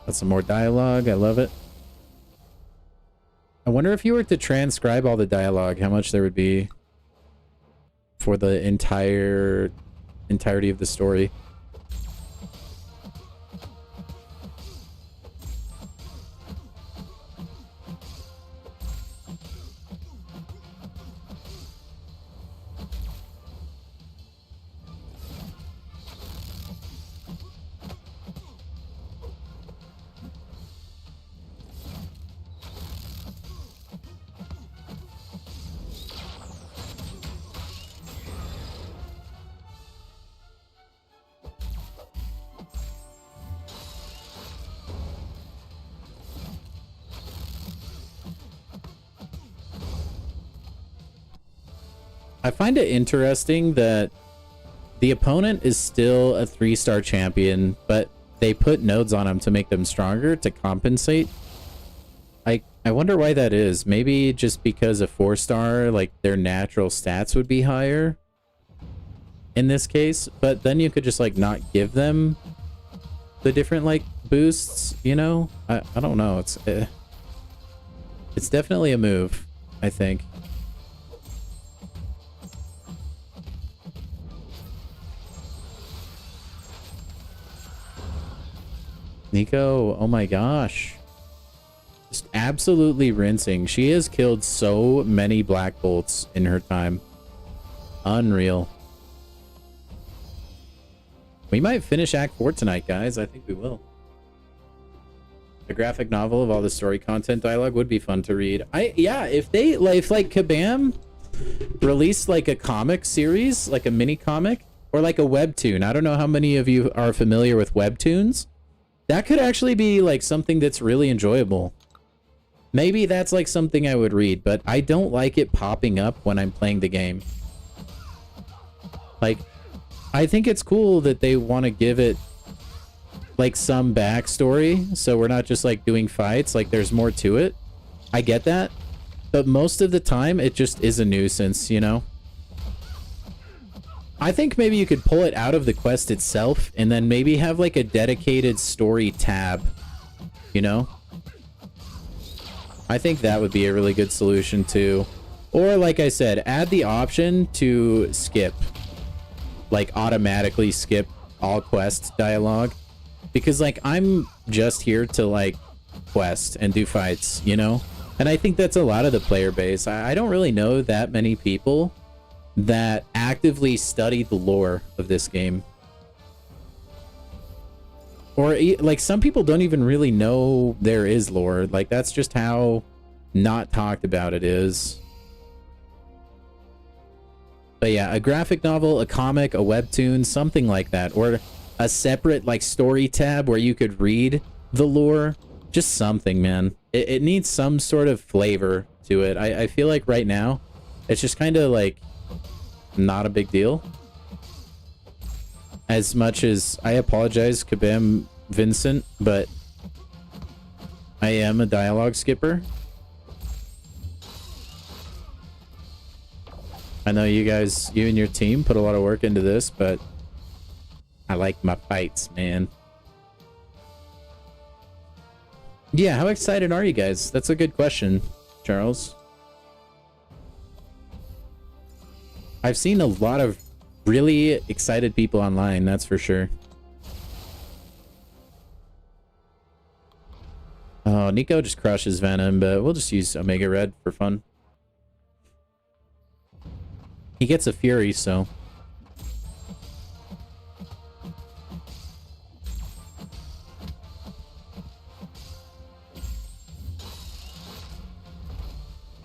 Got some more dialogue. I love it. I wonder if you were to transcribe all the dialogue, how much there would be for the entirety of the story. I find it interesting that the opponent is still a 3-star champion, but they put nodes on them to make them stronger to compensate. I wonder why that is. Maybe just because a 4-star, like, their natural stats would be higher in this case, but then you could just, like, not give them the different, like, boosts, you know? I don't know. It's definitely a move, I think. Nico, oh my gosh. Just absolutely rinsing. She has killed so many Black Bolts in her time. Unreal. We might finish Act 4 tonight, guys. I think we will. A graphic novel of all the story content dialogue would be fun to read. Yeah, if they, like, if like Kabam released like a comic series, like a mini comic, or like a webtoon. I don't know how many of you are familiar with webtoons. That could actually be like something that's really enjoyable. Maybe that's like something I would read, but I don't like it popping up when I'm playing the game. Like, I think it's cool that they want to give it like some backstory, so we're not just like doing fights, like there's more to it. I get that, but most of the time it just is a nuisance, you know? I think maybe you could pull it out of the quest itself and then maybe have like a dedicated story tab, you know? I think that would be a really good solution too. Or like I said, add the option to skip. Like automatically skip all quest dialogue. Because like I'm just here to like quest and do fights, you know? And I think that's a lot of the player base. I don't really know that many people that actively study the lore of this game. Or like some people don't even really know there is lore. Like that's just how not talked about it is. But yeah, a graphic novel, a comic, a webtoon, something like that. Or a separate like story tab where you could read the lore. Just something, man. It needs some sort of flavor to it. I feel like right now it's just kind of like not a big deal. As much as I apologize, Kabam Vincent, but I am a dialogue skipper. I know you guys, you and your team put a lot of work into this, but I like my fights, man. Yeah, how excited are you guys? That's a good question, Charles. I've seen a lot of really excited people online, that's for sure. Oh, Nico just crushes Venom, but we'll just use Omega Red for fun. He gets a Fury, so...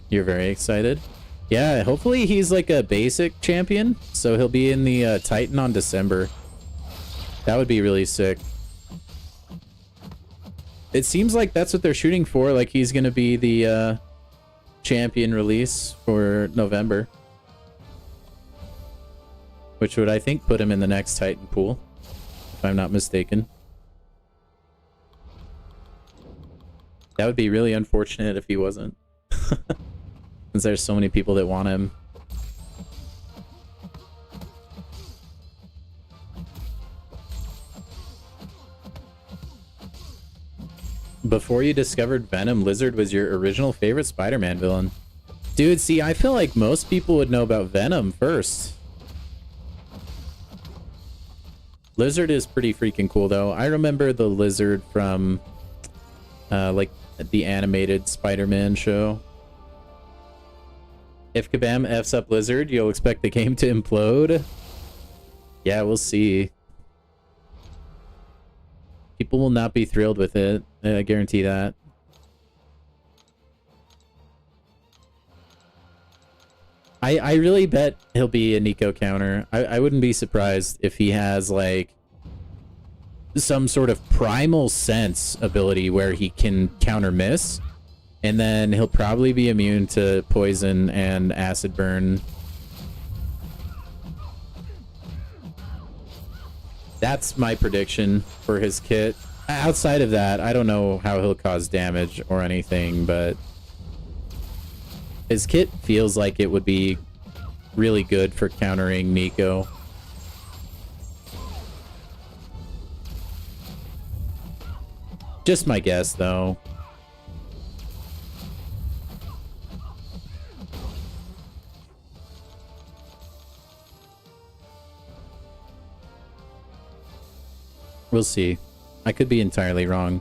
You're very excited? Yeah, hopefully he's like a basic champion, so he'll be in the Titan on December. That would be really sick. It seems like that's what they're shooting for, like he's gonna be the champion release for November. Which would, I think, put him in the next Titan pool, if I'm not mistaken. That would be really unfortunate if he wasn't. Since there's so many people that want him. Before you discovered Venom, Lizard was your original favorite Spider-Man villain. Dude, see, I feel like most people would know about Venom first. Lizard is pretty freaking cool, though. I remember the Lizard from, like, the animated Spider-Man show. If Kabam F's up Lizard, you'll expect the game to implode? Yeah, we'll see. People will not be thrilled with it. I guarantee that. I really bet he'll be a Nico counter. I wouldn't be surprised if he has, like, some sort of primal sense ability where he can counter miss. And then he'll probably be immune to poison and acid burn. That's my prediction for his kit. Outside of that, I don't know how he'll cause damage or anything, but his kit feels like it would be really good for countering Nico. Just my guess, though. We'll see. I could be entirely wrong.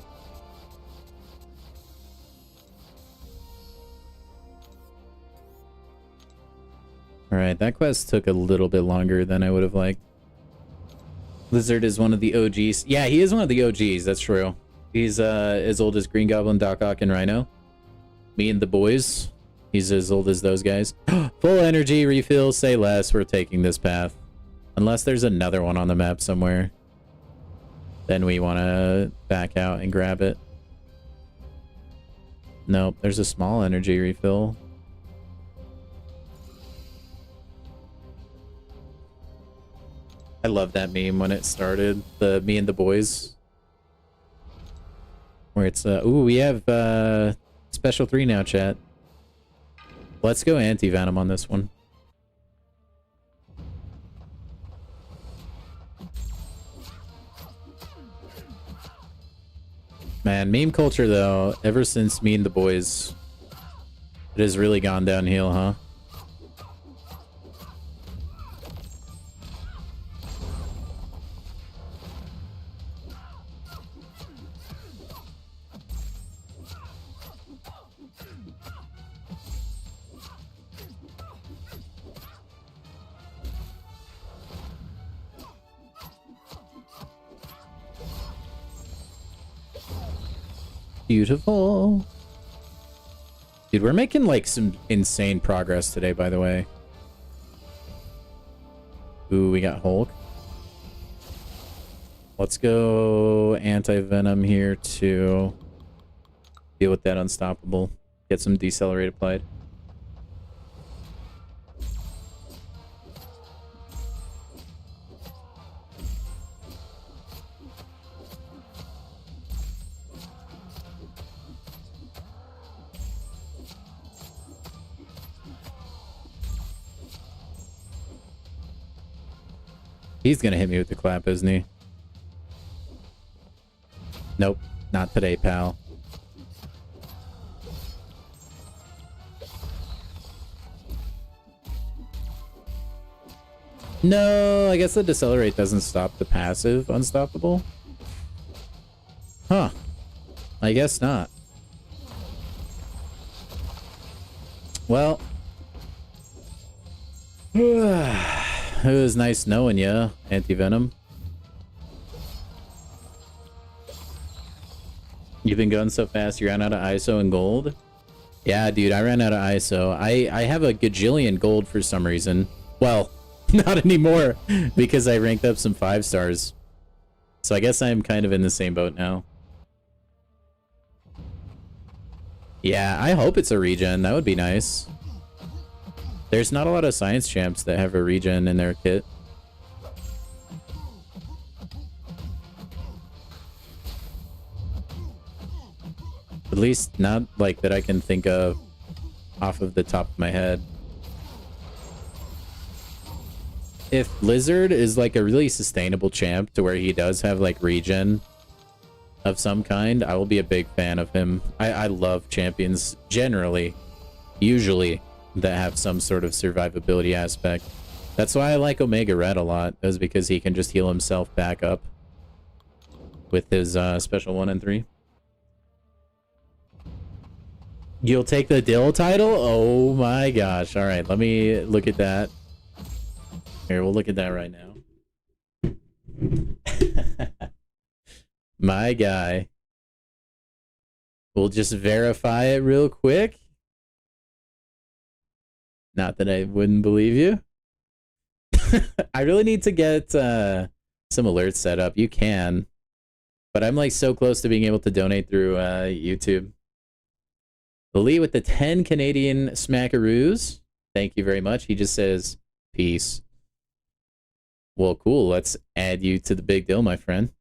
Alright, that quest took a little bit longer than I would have liked. Lizard is one of the OGs. Yeah, he is one of the OGs, that's true. He's as old as Green Goblin, Doc Ock, and Rhino. Me and the boys. He's as old as those guys. Full energy refill, say less. We're taking this path. Unless there's another one on the map somewhere. Then we want to back out and grab it. Nope, there's a small energy refill. I love that meme when it started. The me and the boys. Where it's, ooh, we have special 3 now, chat. Let's go anti-venom on this one. Man, meme culture, though, ever since me and the boys, it has really gone downhill, huh? Beautiful. Dude, we're making like some insane progress today, by the way. Ooh, we got Hulk. Let's go anti-venom here to deal with that unstoppable. Get some decelerate applied. He's gonna hit me with the clap, isn't he? Nope, not today, pal. No, I guess the decelerate doesn't stop the passive unstoppable. Huh. I guess not. Well. It was nice knowing ya, Anti-Venom. You've been going so fast, you ran out of ISO and gold? Yeah, dude, I ran out of ISO. I have a gajillion gold for some reason. Well, not anymore, because I ranked up some 5 stars. So I guess I'm kind of in the same boat now. Yeah, I hope it's a regen. That would be nice. There's not a lot of science champs that have a regen in their kit. At least not like that I can think of off of the top of my head. If Lizard is like a really sustainable champ to where he does have like regen of some kind, I will be a big fan of him. I love champions generally, usually, that have some sort of survivability aspect. That's why I like Omega Red a lot, is because he can just heal himself back up with his special 1 and 3. You'll take the Dill title? Oh my gosh. All right, let me look at that. Here, we'll look at that right now. My guy. We'll just verify it real quick. Not that I wouldn't believe you. I really need to get some alerts set up. You can. But I'm like so close to being able to donate through YouTube. Lee with the 10 Canadian smackaroos. Thank you very much. He just says, peace. Well, cool. Let's add you to the big deal, my friend.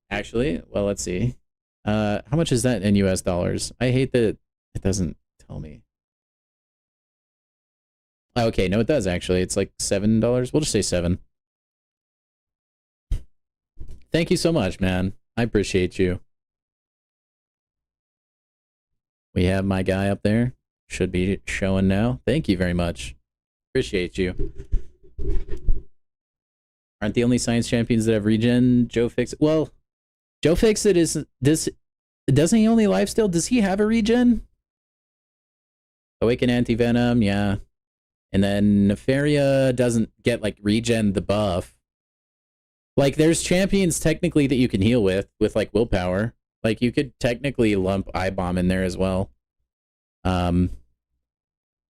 Actually, well, let's see. How much is that in US dollars? I hate that it doesn't tell me. Okay, no, it does actually. It's like $7. We'll just say 7. Thank you so much, man. I appreciate you. We have my guy up there. Should be showing now. Thank you very much. Appreciate you. Aren't the only science champions that have regen Joe Fixit? Well, Joe Fixit doesn't he only lifesteal? Does he have a regen? Awaken Anti-Venom, yeah. And then Nefaria doesn't get like regen the buff. Like there's champions technically that you can heal with like willpower. Like you could technically lump I-Bomb in there as well.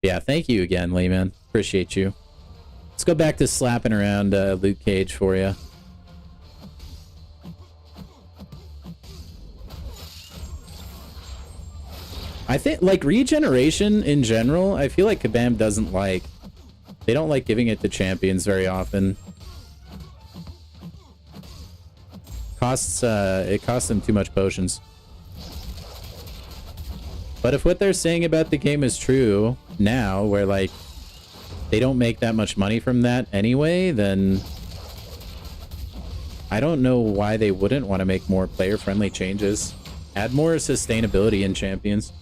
Yeah, thank you again, Layman. Appreciate you. Let's go back to slapping around Luke Cage for you. I think, like, regeneration in general, I feel like Kabam doesn't like. They don't like giving it to champions very often. It costs them too much potions. But if what they're saying about the game is true now, where, like, they don't make that much money from that anyway, then I don't know why they wouldn't want to make more player-friendly changes. Add more sustainability in champions.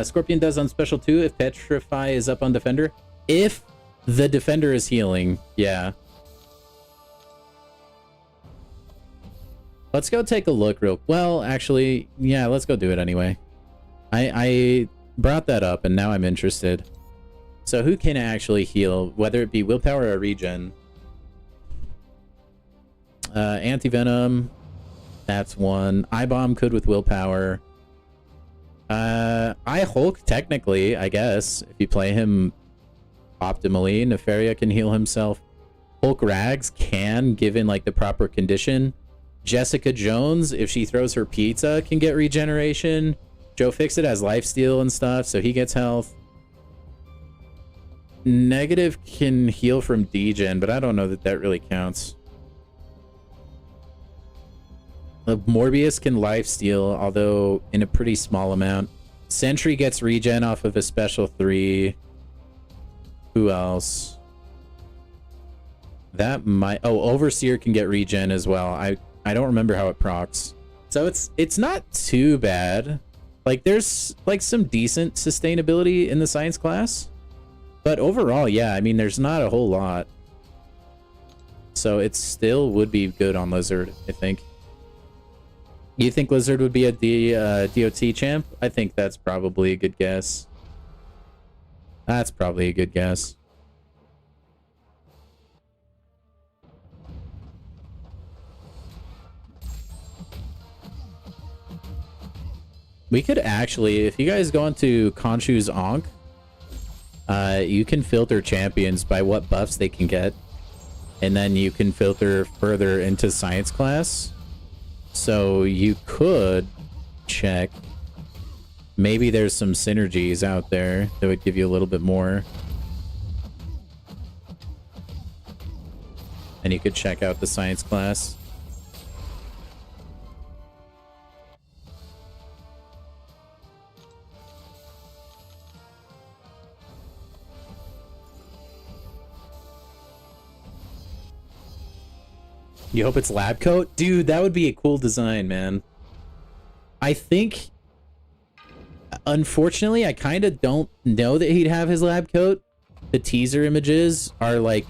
Scorpion does on special too if Petrify is up on Defender. If the Defender is healing, yeah. Let's go take a look real... Well, actually, yeah, let's go do it anyway. I brought that up and now I'm interested. So who can actually heal, whether it be willpower or regen? Anti-Venom, that's one. I-Bomb could with willpower. I-Hulk, technically, I guess, if you play him optimally. Nefaria can heal himself. Hulk Rags can, given, like, the proper condition. Jessica Jones, if she throws her pizza, can get regeneration. Joe Fixit has lifesteal and stuff, so he gets health. Negative can heal from degen, but I don't know that that really counts. Morbius can lifesteal, although in a pretty small amount. Sentry gets regen off of a special 3. Who else? That might... Oh, Overseer can get regen as well. I don't remember how it procs. So it's not too bad. Like, there's, like, some decent sustainability in the science class. But overall, yeah, I mean, there's not a whole lot. So it still would be good on Lizard, I think. You think Lizard would be a DOT champ? I think that's probably a good guess. That's probably a good guess. We could actually, if you guys go into Khonshu's Ankh, you can filter champions by what buffs they can get. And then you can filter further into science class. So you could check. Maybe there's some synergies out there that would give you a little bit more. And you could check out the science class. You hope it's lab coat? Dude, that would be a cool design, man. I think... Unfortunately, I kind of don't know that he'd have his lab coat. The teaser images are like...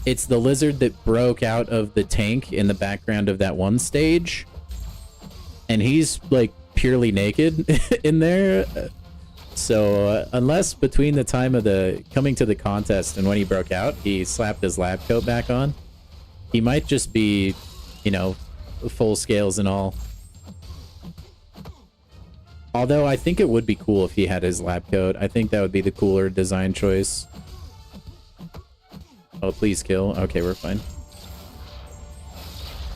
It's the lizard that broke out of the tank in the background of that one stage. And he's, like, purely naked in there. So, unless between the time of the... Coming to the contest and when he broke out, he slapped his lab coat back on. He might just be, you know, full scales and all. Although I think it would be cool if he had his lab coat. I think that would be the cooler design choice. Oh, please kill. Okay, we're fine.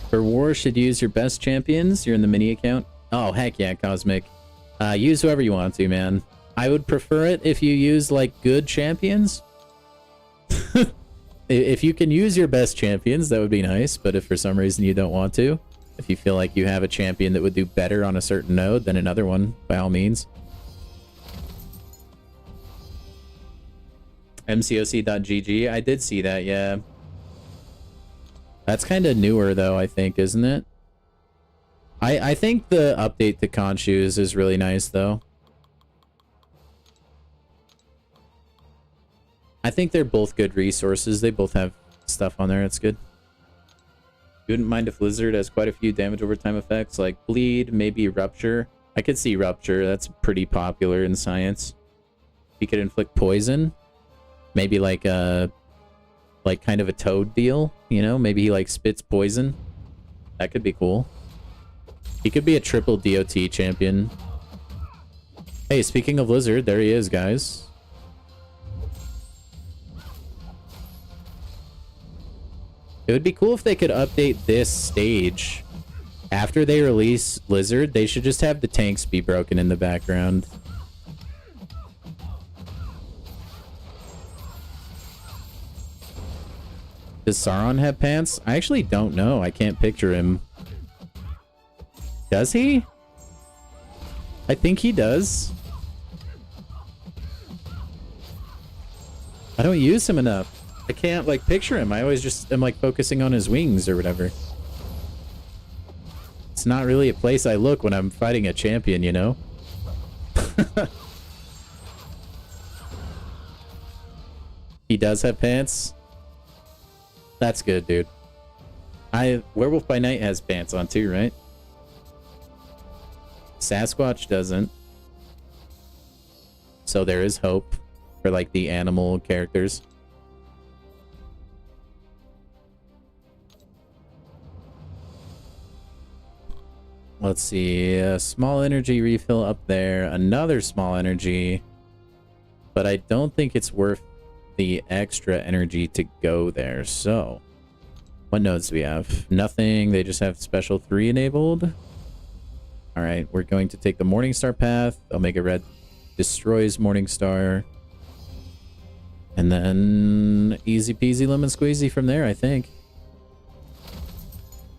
For war, should use your best champions. You're in the mini account. Oh, heck yeah, Cosmic. Use whoever you want to, man. I would prefer it if you use like good champions. If you can use your best champions, that would be nice. But if for some reason you don't want to, if you feel like you have a champion that would do better on a certain node than another one, by all means. MCOC.gg, I did see that, yeah. That's kind of newer though, I think, isn't it? I think the update to Khonshu's is really nice though. I think they're both good resources. They both have stuff on there. It's good. You wouldn't mind if Lizard has quite a few damage over time effects like bleed, maybe rupture. I could see rupture. That's pretty popular in science. He could inflict poison. Maybe like a kind of a toad deal, you know? Maybe he like spits poison. That could be cool. He could be a triple DOT champion. Hey, speaking of Lizard, there he is, guys. It would be cool if they could update this stage. After they release Lizard, they should just have the tanks be broken in the background. Does Sauron have pants? I actually don't know. I can't picture him. Does he? I think he does. I don't use him enough. I can't like picture him. I always just am like focusing on his wings or whatever. It's not really a place I look when I'm fighting a champion, you know? He does have pants. That's good, dude. Werewolf by Night has pants on too, right? Sasquatch doesn't. So there is hope for like the animal characters. Let's see, a small energy refill up there, another small energy, but I don't think it's worth the extra energy to go there. So, what nodes do we have? Nothing, they just have special 3 enabled. All right, we're going to take the Morningstar path. Omega Red destroys Morningstar. And then easy peasy lemon squeezy from there, I think.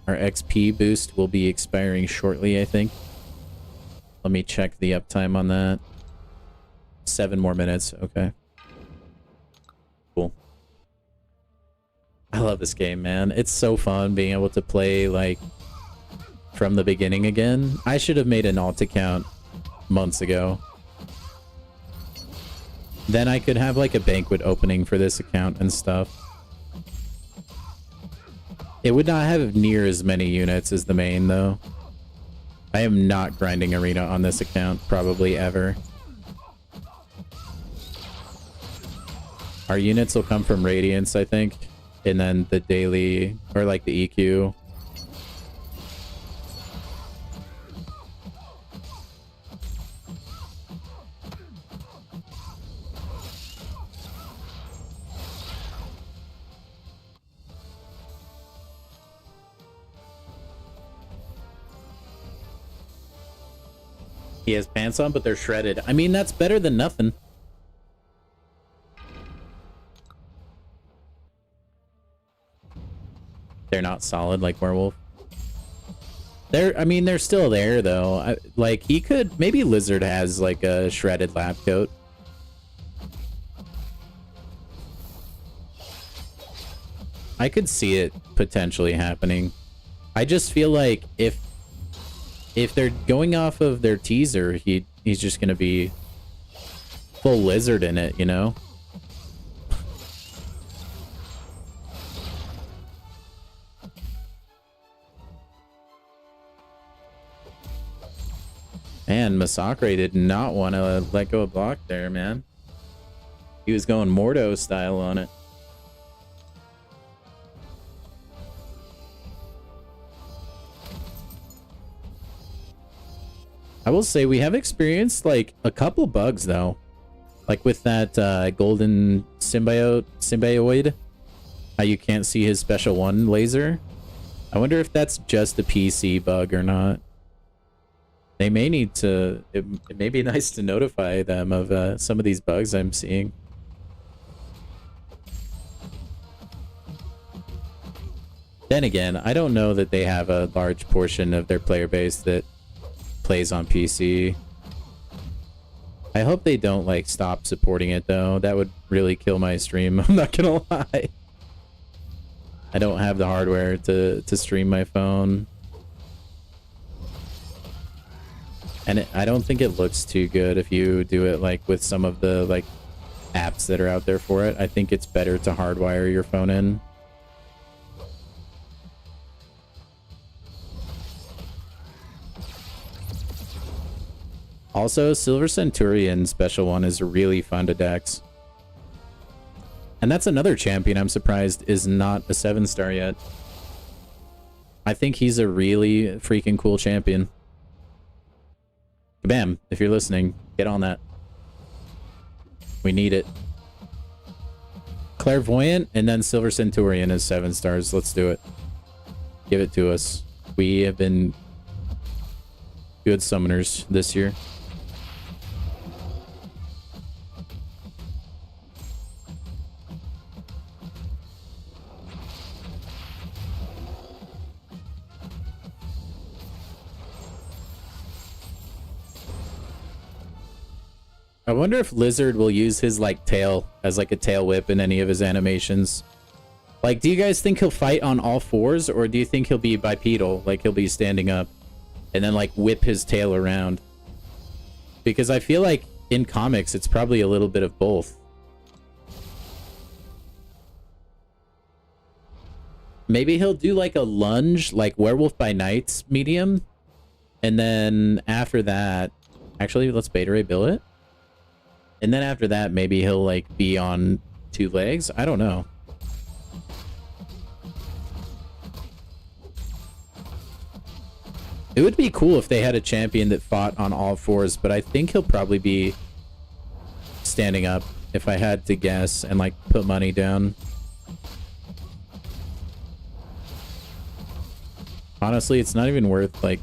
Our XP boost will be expiring shortly, I think. Let me check the uptime on that. 7 more minutes. Okay. Cool. I love this game, man. It's so fun being able to play, like, from the beginning again. I should have made an alt account months ago. Then I could have, like, a banquet opening for this account and stuff. It would not have near as many units as the main, though. I am not grinding arena on this account, probably ever. Our units will come from Radiance, I think. And then the daily, or like the EQ. He has pants on, but they're shredded. I mean, that's better than nothing. They're not solid like Werewolf. I mean, they're still there, though. Like, he could... Maybe Lizard has, like, a shredded lab coat. I could see it potentially happening. I just feel like if they're going off of their teaser, he's just gonna be full Lizard in it, you know? Man, Massacre did not want to let go of block there, man. He was going Mordo style on it. I will say we have experienced like a couple bugs though, like with that golden symbioid, how you can't see his special 1 laser. I wonder if that's just a PC bug or not. They may need to... It may be nice to notify them of some of these bugs I'm seeing. Then again, I don't know that they have a large portion of their player base that plays on PC. I hope they don't, like, stop supporting it, though. That would really kill my stream. I'm not gonna lie. I don't have the hardware to stream my phone. And I don't think it looks too good if you do it, like, with some of the, like, apps that are out there for it. I think it's better to hardwire your phone in. Also, Silver Centurion Special 1 is really fun to dex. And that's another champion I'm surprised is not a 7-star yet. I think he's a really freaking cool champion. Bam, if you're listening, get on that. We need it. Clairvoyant and then Silver Centurion is 7 stars. Let's do it. Give it to us. We have been good summoners this year. I wonder if Lizard will use his, like, tail as, like, a tail whip in any of his animations. Like, do you guys think he'll fight on all fours, or do you think he'll be bipedal, like he'll be standing up, and then, like, whip his tail around? Because I feel like in comics, it's probably a little bit of both. Maybe he'll do, like, a lunge, like Werewolf by Night's medium, and then after that... Actually, let's Beta Ray Bill it. And then after that, maybe he'll, like, be on 2 legs? I don't know. It would be cool if they had a champion that fought on all 4s, but I think he'll probably be standing up, if I had to guess, and, like, put money down. Honestly, it's not even worth, like,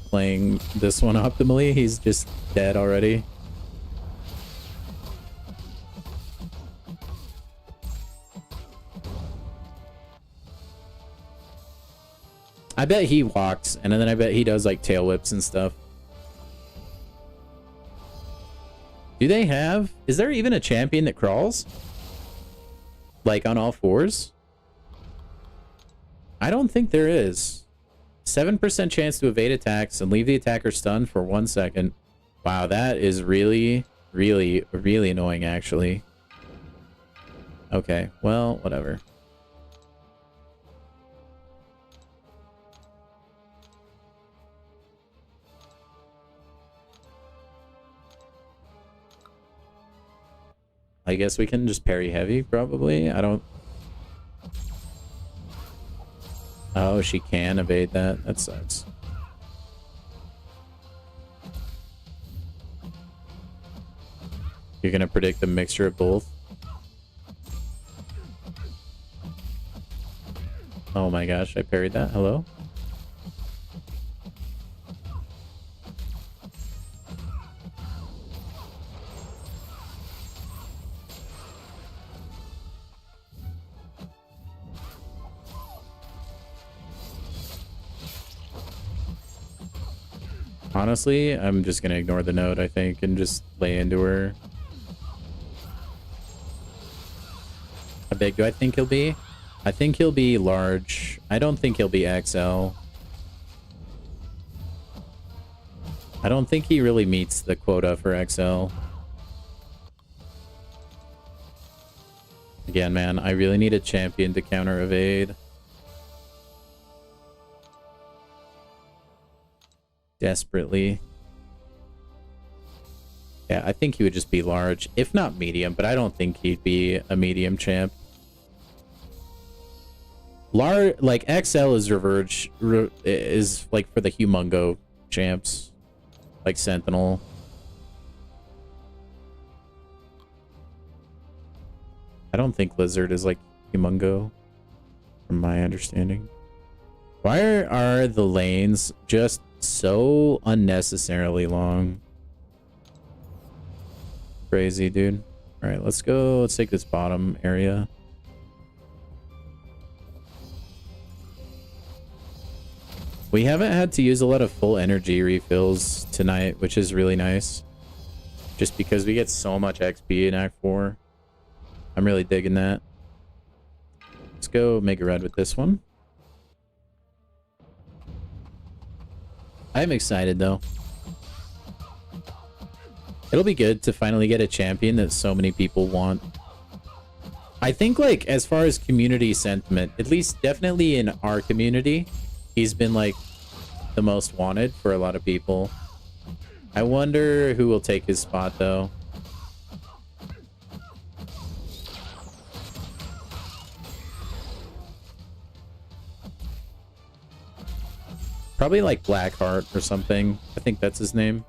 playing this one optimally. He's just dead already. I bet he walks, and then I bet he does, like, tail whips and stuff. Do they have... Is there even a champion that crawls? Like, on all 4s? I don't think there is. 7% chance to evade attacks and leave the attacker stunned for 1 second. Wow, that is really, really, really annoying, actually. Okay, well, whatever. I guess we can just parry heavy, probably. I don't... Oh, she can evade that. That sucks. You're gonna predict a mixture of both? Oh my gosh, I parried that. Hello? Honestly, I'm just gonna ignore the note, I think, and just lay into her. How big do I think he'll be? I think he'll be large. I don't think he'll be XL. I don't think he really meets the quota for XL. Again, man, I really need a champion to counter evade. Desperately. Yeah, I think he would just be large, if not medium, but I don't think he'd be a medium champ. Like, XL is is like for the humongo champs, like Sentinel. I don't think Lizard is like humongo, from my understanding. Why are the lanes just So unnecessarily long. Crazy, dude. All right, let's go. Let's take this bottom area. We haven't had to use a lot of full energy refills tonight, which is really nice. Just because we get so much XP in Act 4. I'm really digging that. Let's go Mega Red with this one. I'm excited though. It'll be good to finally get a champion that so many people want. I think, like, as far as community sentiment, at least definitely in our community, he's been like the most wanted for a lot of people. I wonder who will take his spot though. Probably like Blackheart or something. I think that's his name.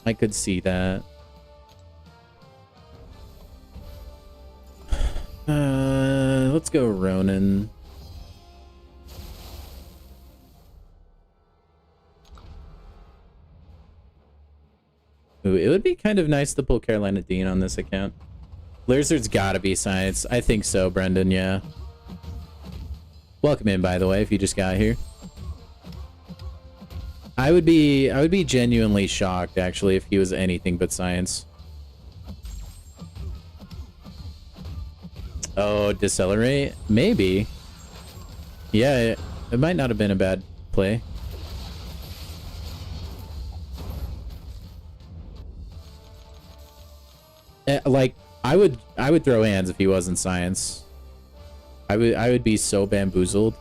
I could see that. Let's go Ronin. Ooh, it would be kind of nice to pull Carolina Dean on this account. Lizard's gotta be science. I think so, Brendan, yeah. Welcome in, by the way, if you just got here. I would be genuinely shocked, actually, if he was anything but science. Oh, decelerate? Maybe. Yeah, it might not have been a bad play. Like, I would throw hands if he wasn't science. I would be so bamboozled.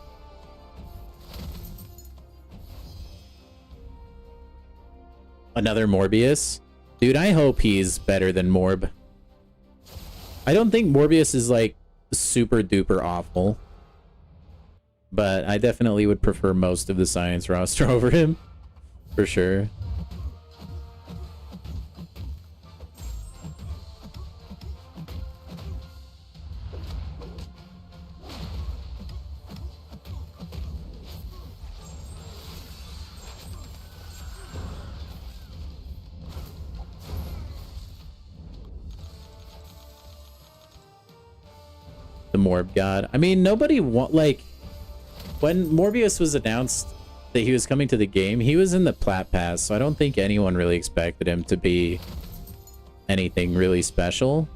Another Morbius? Dude, I hope he's better than Morb. I don't think Morbius is like super duper awful. But I definitely would prefer most of the science roster over him. For sure. The Morb God. I mean, nobody like when Morbius was announced that he was coming to the game, he was in the Plat Pass, so I don't think anyone really expected him to be anything really special.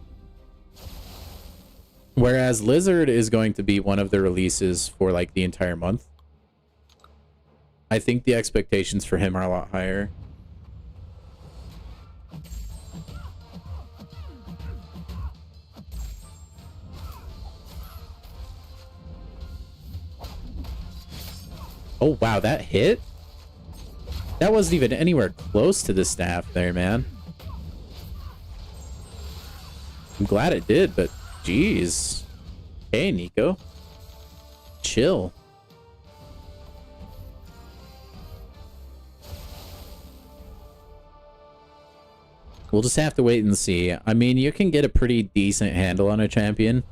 Whereas Lizard is going to be one of the releases for like the entire month. I think the expectations for him are a lot higher. Oh, wow, that hit? That wasn't even anywhere close to the staff there, man. I'm glad it did, but jeez. Hey, Nico. Chill. We'll just have to wait and see. I mean, you can get a pretty decent handle on a champion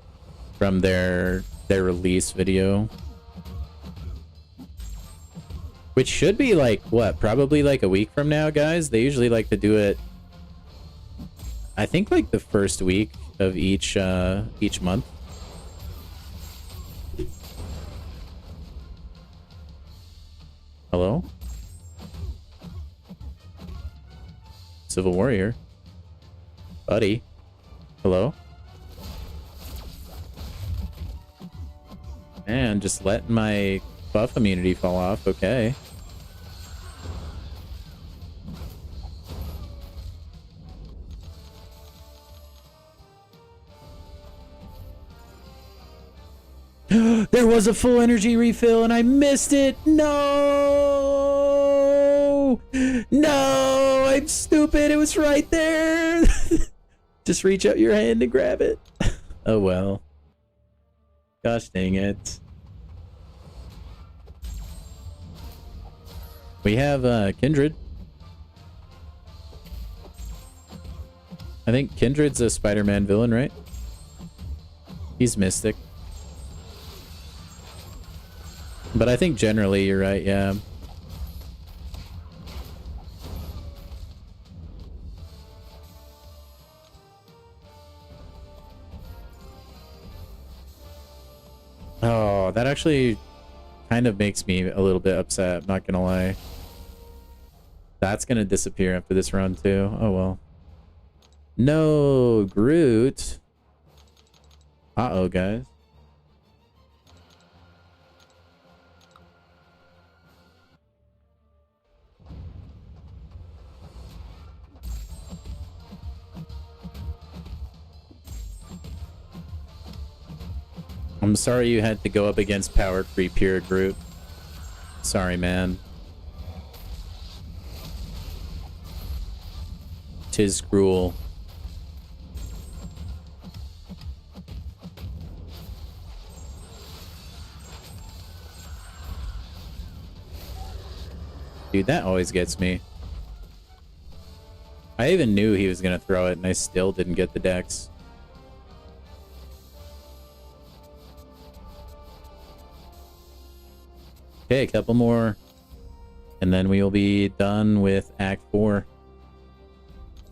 from their release video. Which should be like, what, probably like a week from now, guys? They usually like to do it, I think, like the first week of each month. Hello? Civil Warrior. Buddy. Hello? Man, just letting my buff immunity fall off. Okay. There was a full energy refill and I missed it. No! No! I'm stupid. It was right there. Just reach out your hand and grab it. Oh well. Gosh dang it. We have Kindred. I think Kindred's a Spider-Man villain, right? He's Mystic. But I think generally you're right, yeah. Oh, that actually kind of makes me a little bit upset, I'm not gonna lie. That's gonna disappear after this round too. Oh well. No, Groot. Uh-oh, guys. I'm sorry you had to go up against powered free pure Groot. Sorry, man. Tis cruel. Dude, that always gets me. I even knew he was gonna throw it and I still didn't get the dex. Okay, a couple more. And then we will be done with Act 4.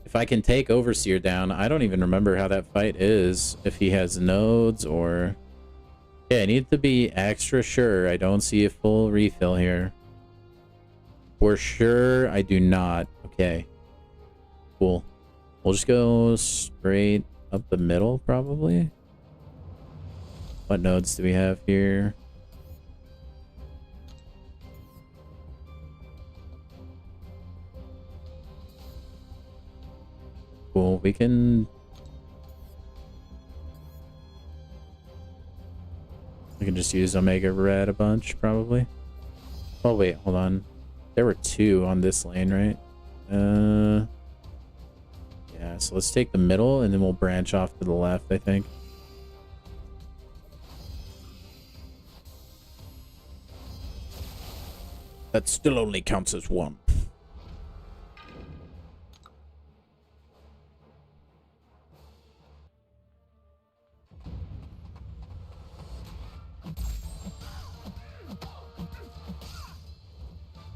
If I can take Overseer down, I don't even remember how that fight is. If he has nodes or... Okay, I need to be extra sure I don't see a full refill here. For sure, I do not. Okay. Cool. We'll just go straight up the middle, probably. What nodes do we have here? Cool, we can... We can just use Omega Red a bunch, probably. Oh, wait, hold on. There were two on this lane, right? Yeah, so let's take the middle, and then we'll branch off to the left, I think. That still only counts as one.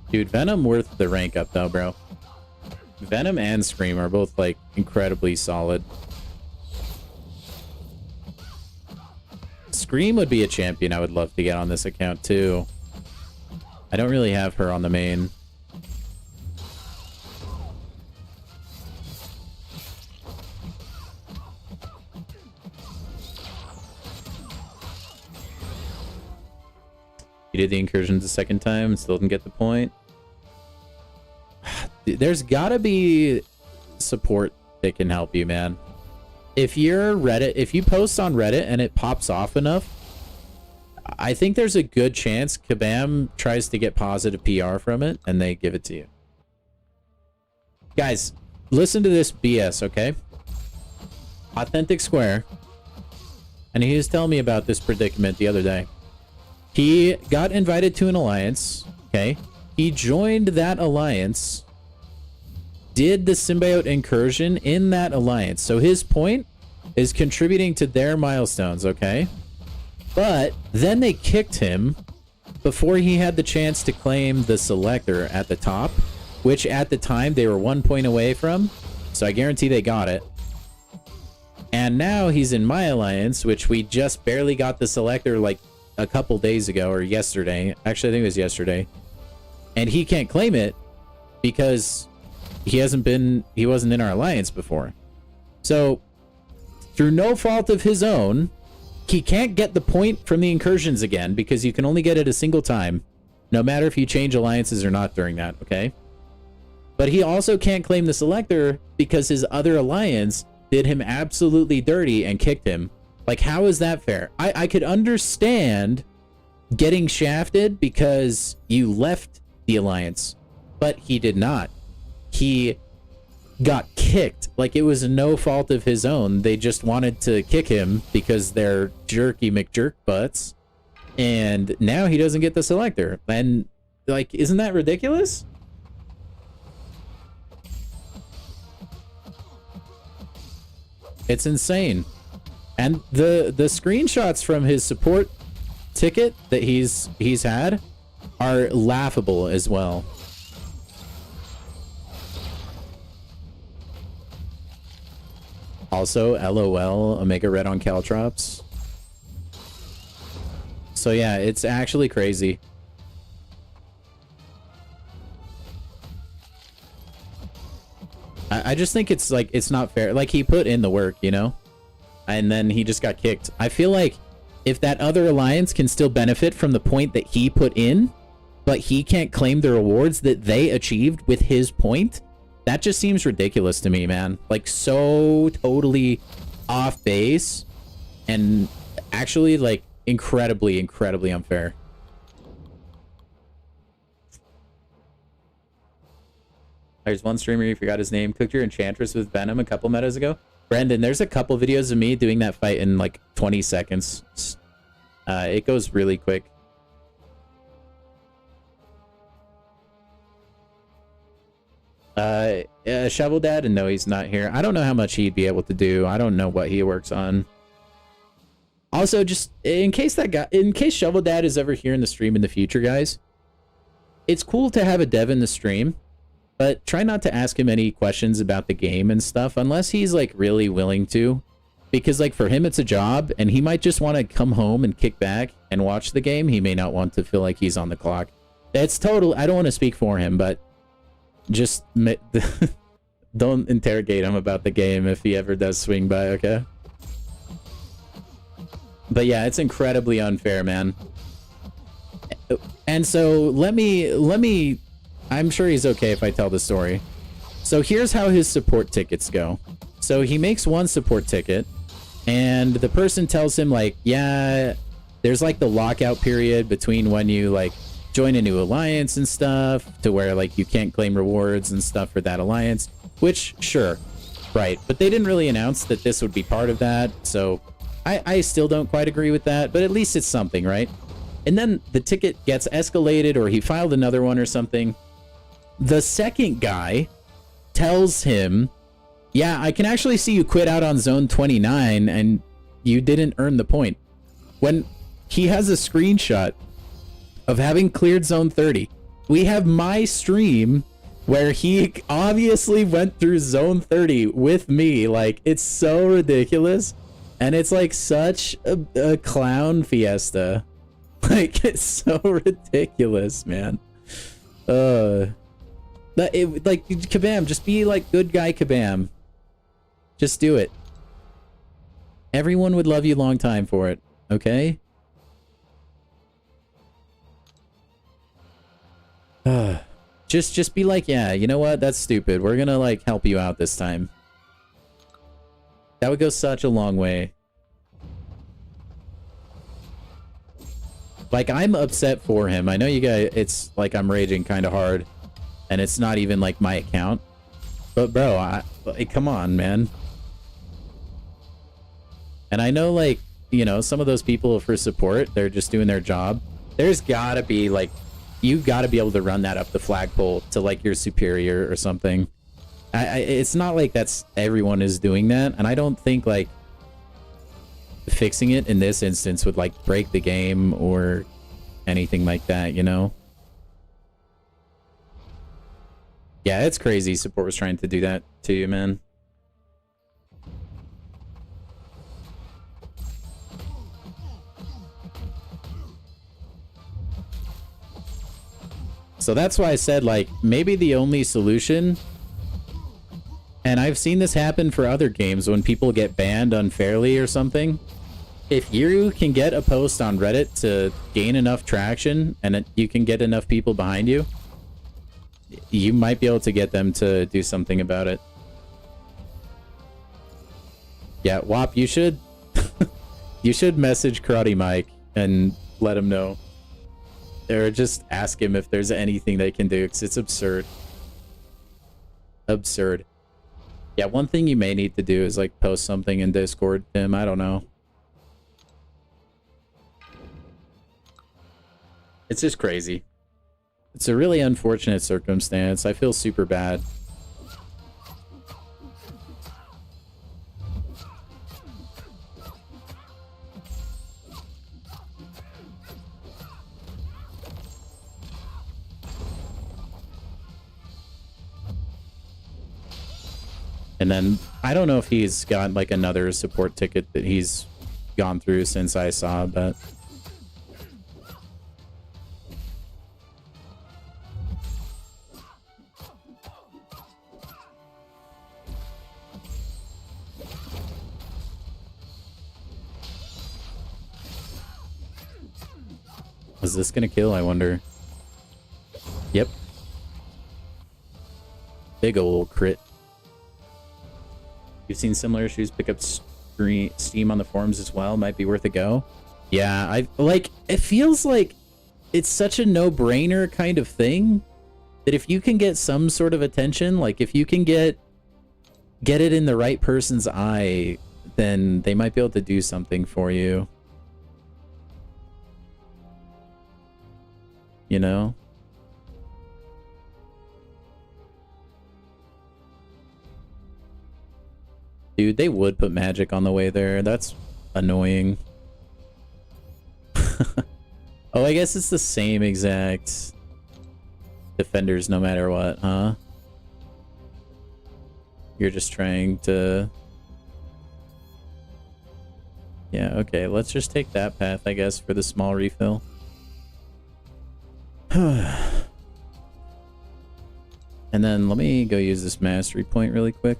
Dude, Venom worth the rank up though, bro. Venom and Scream are both like incredibly solid. Scream would be a champion I would love to get on this account too. I don't really have her on the main. You did the incursions a second time and still didn't get the point. There's gotta be support that can help you, man. If you're Reddit, if you post on Reddit and it pops off enough, I think there's a good chance Kabam tries to get positive PR from it and they give it to you. Guys, listen to this BS, okay? Authentic Square. And he was telling me about this predicament the other day. He got invited to an alliance, okay? He joined that alliance, did the symbiote incursion in that alliance. So his point is contributing to their milestones, okay? But then they kicked him before he had the chance to claim the selector at the top, which at the time they were 1 point away from. So I guarantee they got it. And now he's in my alliance, which we just barely got the selector like a couple days ago or yesterday. Actually, I think it was yesterday. And he can't claim it because he wasn't in our alliance before. So through no fault of his own, he can't get the point from the incursions again because you can only get it a single time, no matter if you change alliances or not during that, okay? But he also can't claim the selector because his other alliance did him absolutely dirty and kicked him. Like, how is that fair? I could understand getting shafted because you left the alliance, but he did not. He got kicked. Like, it was no fault of his own. They just wanted to kick him because they're jerky McJerk butts. And now he doesn't get the selector. And, like, isn't that ridiculous? It's insane. And the screenshots from his support ticket that he's had are laughable as well. Also, LOL, Omega Red on Caltrops. So yeah, it's actually crazy. I just think it's like, it's not fair. Like, he put in the work, you know? And then he just got kicked. I feel like if that other alliance can still benefit from the point that he put in, but he can't claim the rewards that they achieved with his point, that just seems ridiculous to me, man. Like, so totally off base and actually, like, incredibly, incredibly unfair. There's one streamer, you forgot his name, cooked your Enchantress with Venom a couple metas ago. Brendan, there's a couple videos of me doing that fight in like 20 seconds. It goes really quick. Shovel Dad, and no, he's not here. I don't know how much he'd be able to do. I don't know what he works on. Also, just in case Shovel Dad is ever here in the stream in the future, guys, it's cool to have a dev in the stream, but try not to ask him any questions about the game and stuff unless he's like really willing to, because like for him it's a job and he might just want to come home and kick back and watch the game. He may not want to feel like he's on the clock. That's total. I don't want to speak for him, but just don't interrogate him about the game if he ever does swing by, okay? But yeah, it's incredibly unfair, man. And so let me I'm sure he's okay if I tell the story. So here's how his support tickets go. So he makes one support ticket and the person tells him like, yeah, there's like the lockout period between when you like join a new alliance and stuff to where like you can't claim rewards and stuff for that alliance, which sure, right. But they didn't really announce that this would be part of that. So I still don't quite agree with that, but at least it's something, right? And then the ticket gets escalated or he filed another one or something. The second guy tells him, yeah, I can actually see you quit out on zone 29 and you didn't earn the point. When he has a screenshot of having cleared zone 30. We have my stream where he obviously went through zone 30 with me. Like, it's so ridiculous. And it's like such a clown fiesta. Like, it's so ridiculous, man. Like, Kabam, just be like good guy Kabam. Just do it. Everyone would love you long time for it, okay? Just be like, yeah, you know what? That's stupid. We're gonna like help you out this time. That would go such a long way. Like, I'm upset for him. I know you guys, it's like I'm raging kind of hard. And it's not even like my account. But bro, like, come on, man. And I know, like, you know, some of those people for support, they're just doing their job. There's gotta be like, you gotta be able to run that up the flagpole to like your superior or something. It's not like that's everyone is doing that, and I don't think like fixing it in this instance would like break the game or anything like that, you know? Yeah, it's crazy support was trying to do that to you, man. So that's why I said, like, maybe the only solution, and I've seen this happen for other games when people get banned unfairly or something. If you can get a post on Reddit to gain enough traction and you can get enough people behind you, you might be able to get them to do something about it. Yeah, WAP, you should you should message Karate Mike and let him know. Or just ask him if there's anything they can do, because it's absurd. Absurd. Yeah, one thing you may need to do is like post something in Discord to him. I don't know. It's just crazy. It's a really unfortunate circumstance. I feel super bad. And then I don't know if he's got like another support ticket that he's gone through since I saw, but is this gonna kill, I wonder? Yep. Big ol' crit. You've seen similar issues pick up steam on the forums as well. Might be worth a go. Yeah, I like. It feels like it's such a no-brainer kind of thing that if you can get some sort of attention, like if you can get it in the right person's eye, then they might be able to do something for you. You know? Dude, they would put magic on the way there. That's annoying. Oh, I guess it's the same exact defenders no matter what, huh? You're just trying to... Yeah, okay, let's just take that path, I guess, for the small refill. And then let me go use this mastery point really quick.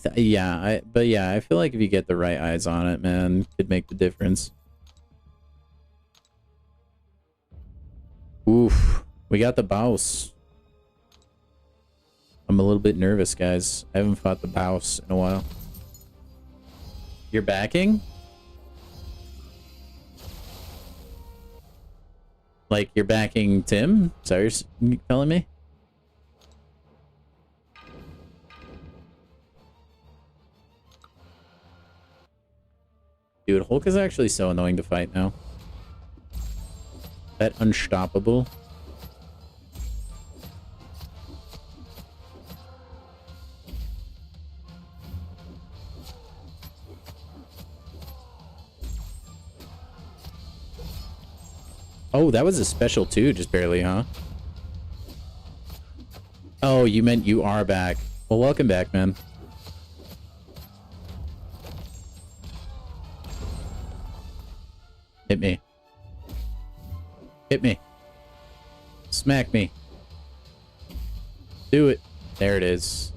But yeah, I feel like if you get the right eyes on it, man, it could make the difference. Oof, we got the boss. I'm a little bit nervous, guys. I haven't fought the boss in a while. You're backing? Like, you're backing Tim? Is that what you're telling me? Dude, Hulk is actually so annoying to fight now. That unstoppable. Oh, that was a special too, just barely, huh? Oh, you meant you are back. Well, welcome back, man. Hit me. Hit me. Smack me. Do it. There it is.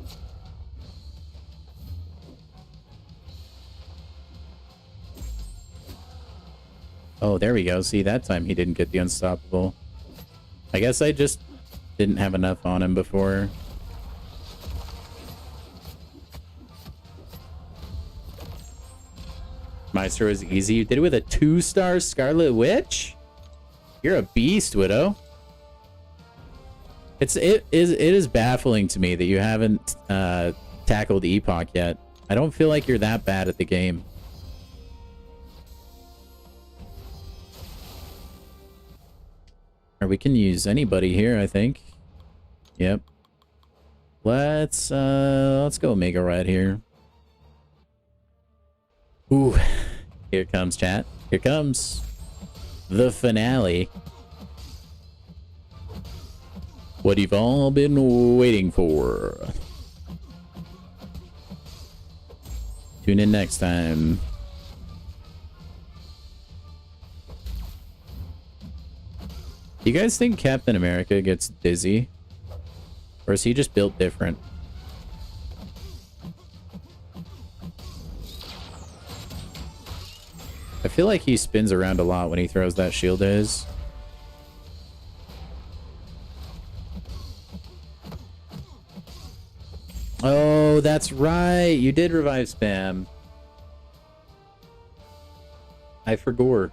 Oh, there we go. See, that time he didn't get the unstoppable. I guess I just didn't have enough on him before. Maestro is easy. You did it with a 2-star Scarlet Witch? You're a beast, Widow. It is baffling to me that you haven't tackled Epoch yet. I don't feel like you're that bad at the game. Or we can use anybody here, I think. Yep. Let's go Mega Red here. Ooh, here comes chat. Here comes the finale. What you've all been waiting for. Tune in next time. Do you guys think Captain America gets dizzy? Or is he just built different? I feel like he spins around a lot when he throws that shield of his. Oh, that's right. You did revive spam. I forgot.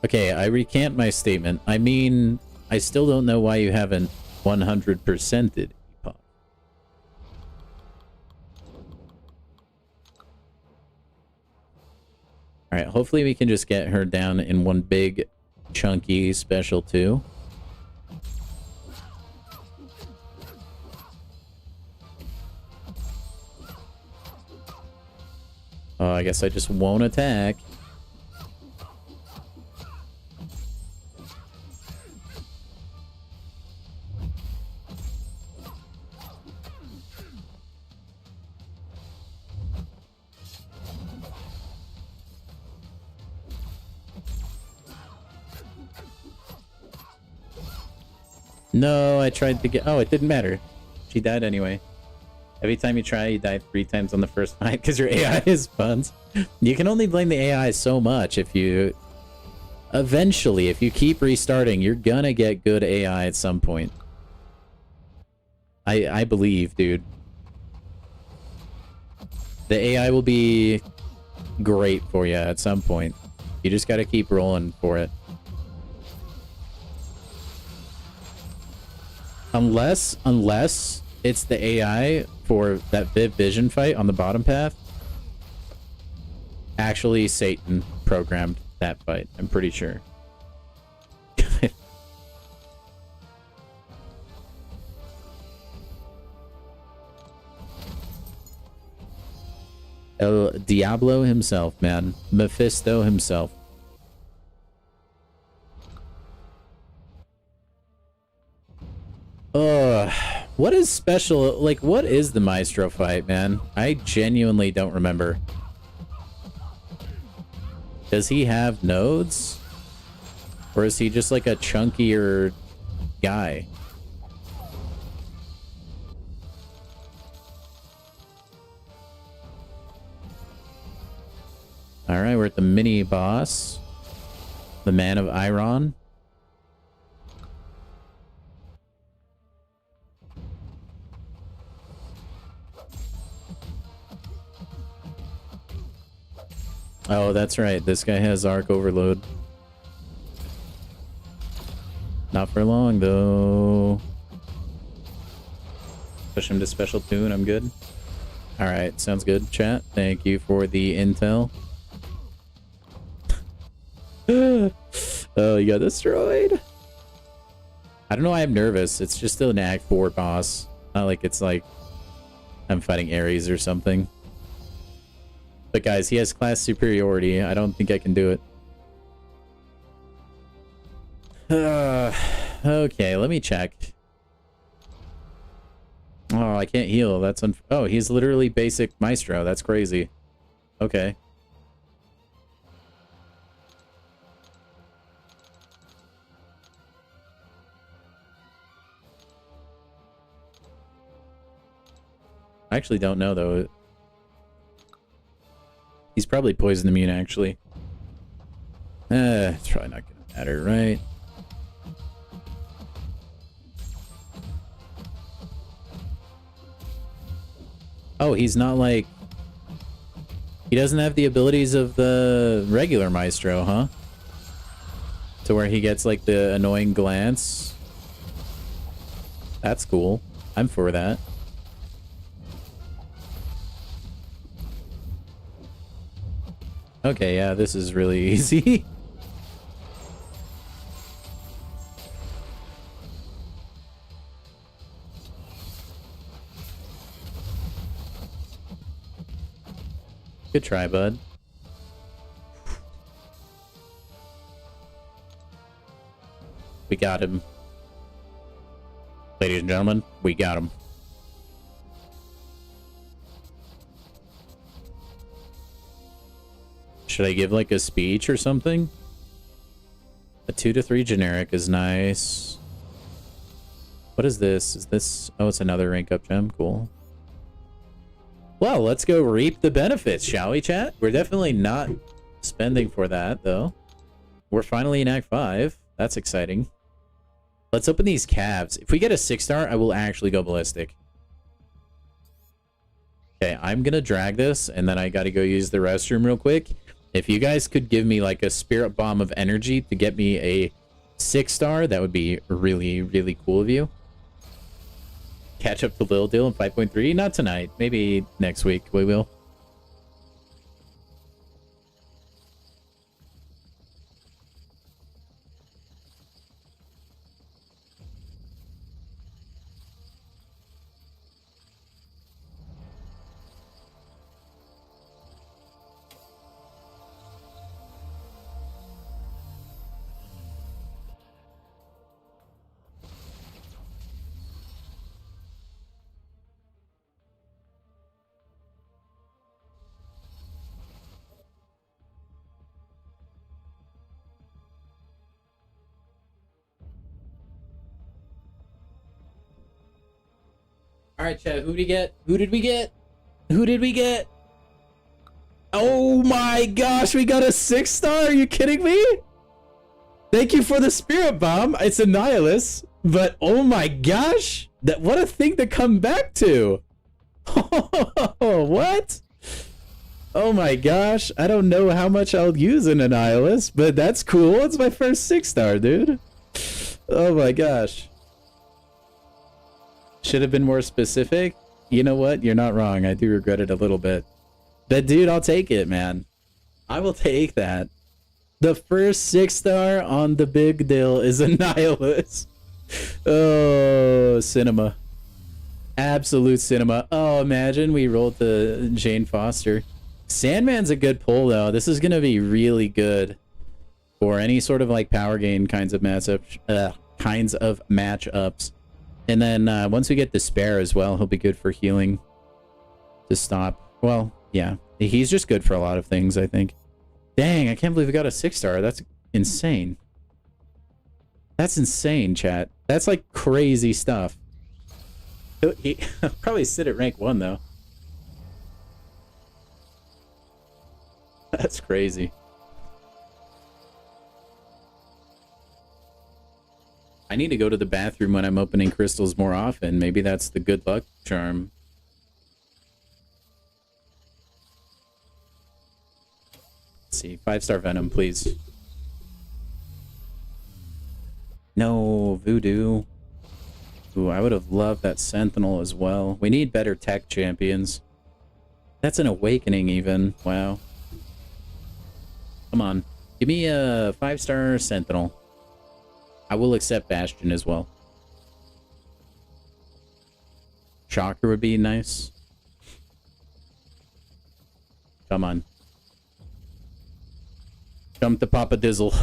Okay, I recant my statement. I mean, I still don't know why you haven't 100%ed Epoch. Alright, hopefully we can just get her down in one big, chunky special too. Oh, I guess I just won't attack. No, I tried to get... Oh, it didn't matter. She died anyway. Every time you try, you die 3 times on the first fight because your AI is buns. You can only blame the AI so much if you... Eventually, if you keep restarting, you're gonna get good AI at some point. I believe, dude. The AI will be great for you at some point. You just gotta keep rolling for it. Unless it's the AI for that Viv Vision fight on the bottom path. Actually, Satan programmed that fight. I'm pretty sure. El Diablo himself, man. Mephisto himself. What is special? Like, what is the Maestro fight, man? I genuinely don't remember. Does he have nodes? Or is he just like a chunkier guy? Alright, we're at the mini boss. The Man of Iron. Oh, that's right. This guy has Arc Overload. Not for long, though. Push him to Special Tune. I'm good. Alright, sounds good, chat. Thank you for the intel. Oh, you got destroyed. I don't know why I'm nervous. It's just still an Act 4 boss. Not like it's like I'm fighting Ares or something. But guys, he has class superiority. I don't think I can do it. Okay, let me check. Oh, I can't heal. That's oh, he's literally basic Maestro. That's crazy. Okay. I actually don't know, though. He's probably poison immune, actually. It's probably not gonna matter, right? Oh, he's not like... He doesn't have the abilities of the regular Maestro, huh? To where he gets, like, the annoying glance. That's cool. I'm for that. Okay, yeah, this is really easy. Good try, bud. We got him. Ladies and gentlemen, we got him. Should I give like a speech or something? A 2 to 3 generic is nice. What is this? Is this... Oh, it's another rank up gem. Cool. Well, let's go reap the benefits, shall we, chat? We're definitely not spending for that, though. We're finally in Act 5. That's exciting. Let's open these calves. If we get a 6-star, I will actually go ballistic. Okay, I'm gonna drag this, and then I gotta go use the restroom real quick. If you guys could give me, like, a spirit bomb of energy to get me a 6-star, that would be really, really cool of you. Catch up to Lil Deal in 5.3? Not tonight. Maybe next week we will. All right, chat. Who did we get? Who did we get? Who did we get? Oh my gosh, we got a 6-star. Are you kidding me? Thank you for the spirit bomb. It's a nihilist, but oh my gosh, what a thing to come back to. What? Oh my gosh, I don't know how much I'll use an nihilist, but that's cool. It's my first 6-star, dude. Oh my gosh. Should have been more specific. You know what? You're not wrong. I do regret it a little bit. But dude, I'll take it, man. I will take that. The first 6-star on the big deal is a nihilist. Oh, cinema. Absolute cinema. Oh, imagine we rolled the Jane Foster. Sandman's a good pull, though. This is going to be really good for any sort of like power gain kinds of matchups. And then once we get Despair as well, he'll be good for healing to stop. Well, yeah, he's just good for a lot of things, I think. Dang, I can't believe we got a 6-star. That's insane. That's insane, chat. That's like crazy stuff. He'll probably sit at rank 1, though. That's crazy. I need to go to the bathroom when I'm opening crystals more often. Maybe that's the good luck charm. Let's see. 5-star Venom, please. No, Voodoo. Ooh, I would have loved that Sentinel as well. We need better tech champions. That's an Awakening even. Wow. Come on. Give me a 5-star Sentinel. I will accept Bastion as well. Shocker would be nice. Come on. Jump to Papa Dizzle.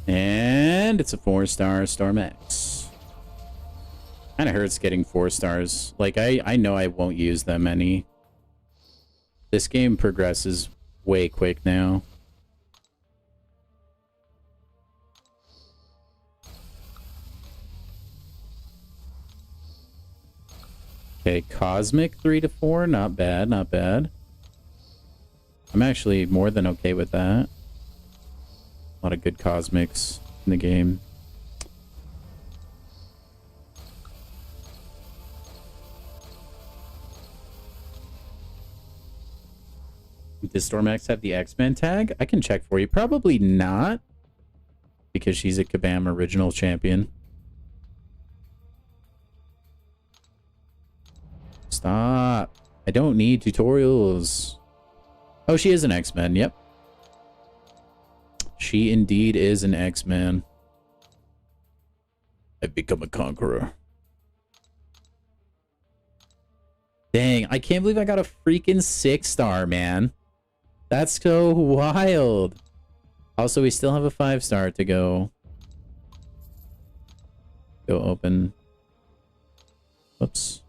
And it's a 4-star Storm X. Kinda hurts getting 4 stars. Like, I know I won't use them any. This game progresses way quick now. Okay, Cosmic 3 to 4, not bad, not bad. I'm actually more than okay with that. A lot of good Cosmics in the game. Does Storm X have the X-Men tag? I can check for you. Probably not, because she's a Kabam original champion. Stop. I don't need tutorials. Oh, she is an X-Men. Yep. She indeed is an X-Men. I've become a conqueror. Dang, I can't believe I got a freaking 6-star, man. That's so wild. Also, we still have a 5-star to go. Go open. Oops.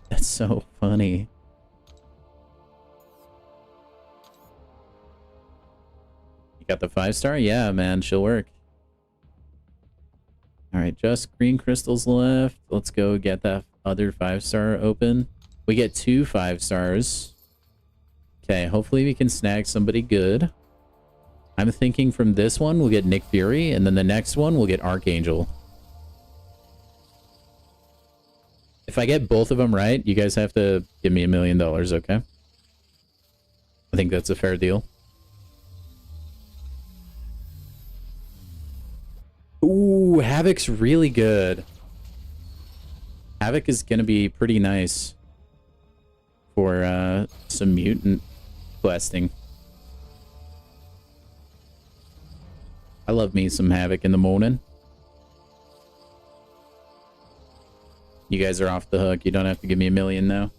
That's so funny. You got the 5-star? Yeah, man, she'll work. Alright, just green crystals left. Let's go get that other 5-star open. We get 2 5-stars. Okay, hopefully we can snag somebody good. I'm thinking from this one, we'll get Nick Fury, and then the next one, we'll get Archangel. If I get both of them right, you guys have to give me $1 million, okay? I think that's a fair deal. Ooh, Havoc's really good. Havoc is going to be pretty nice for some mutant questing. I love me some Havoc in the morning. You guys are off the hook. You don't have to give me $1 million now.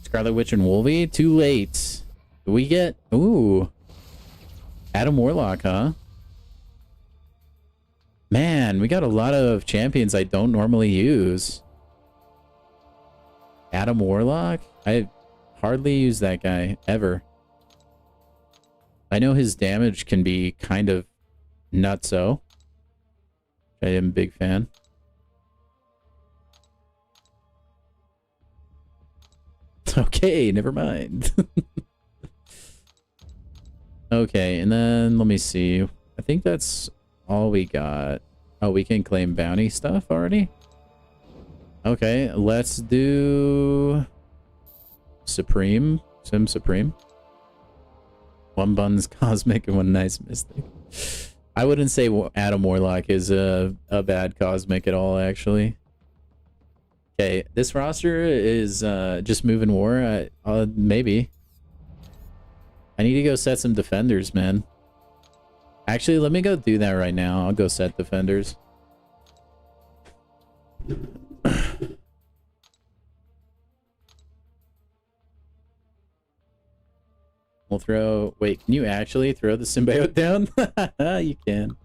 Scarlet Witch and Wolvie? Too late. Do we get... Ooh. Adam Warlock, huh? Man, we got a lot of champions I don't normally use. Adam Warlock? I hardly use that guy, ever. I know his damage can be kind of nutso. I am a big fan. Okay, never mind. Okay, and then let me see. I think that's all we got. Oh, we can claim bounty stuff already? Okay, let's do Supreme. Sim Supreme. One Bun's Cosmic and one Nice Mystic. I wouldn't say Adam Warlock is a bad Cosmic at all, actually. Okay, this roster is just moving war. Maybe. I need to go set some defenders, man. Actually, let me go do that right now. I'll go set defenders. We'll throw... Wait, can you actually throw the symbiote down? You can.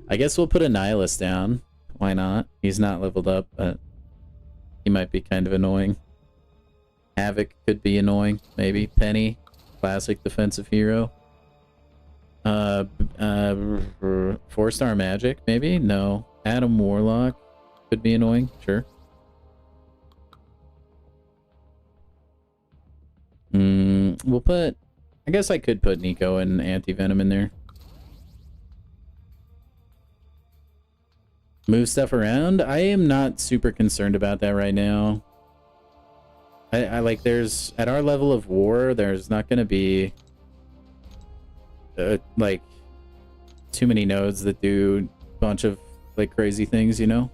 I guess we'll put a nihilist down. Why not? He's not leveled up, but he might be kind of annoying. Havoc could be annoying, maybe. Penny, classic defensive hero. 4-star magic, maybe? No. Adam Warlock could be annoying, sure. We'll put... I guess I could put Nico and Anti-Venom in there. Move stuff around? I am not super concerned about that right now. I like, there's... At our level of war, there's not going to be... like, too many nodes that do a bunch of, like, crazy things, you know?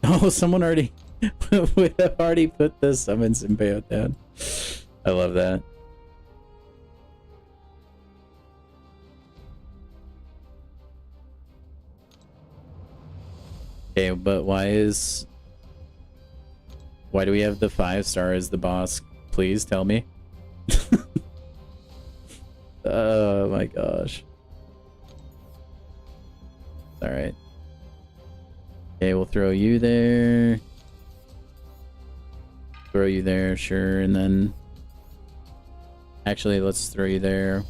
Oh, someone already would have already put the summon symbiote down. I love that. Okay, but why do we have the 5-star as the boss? Please tell me. Oh my gosh. All right. Okay, we'll throw you there. Throw you there, sure, and then... Actually, let's throw you there.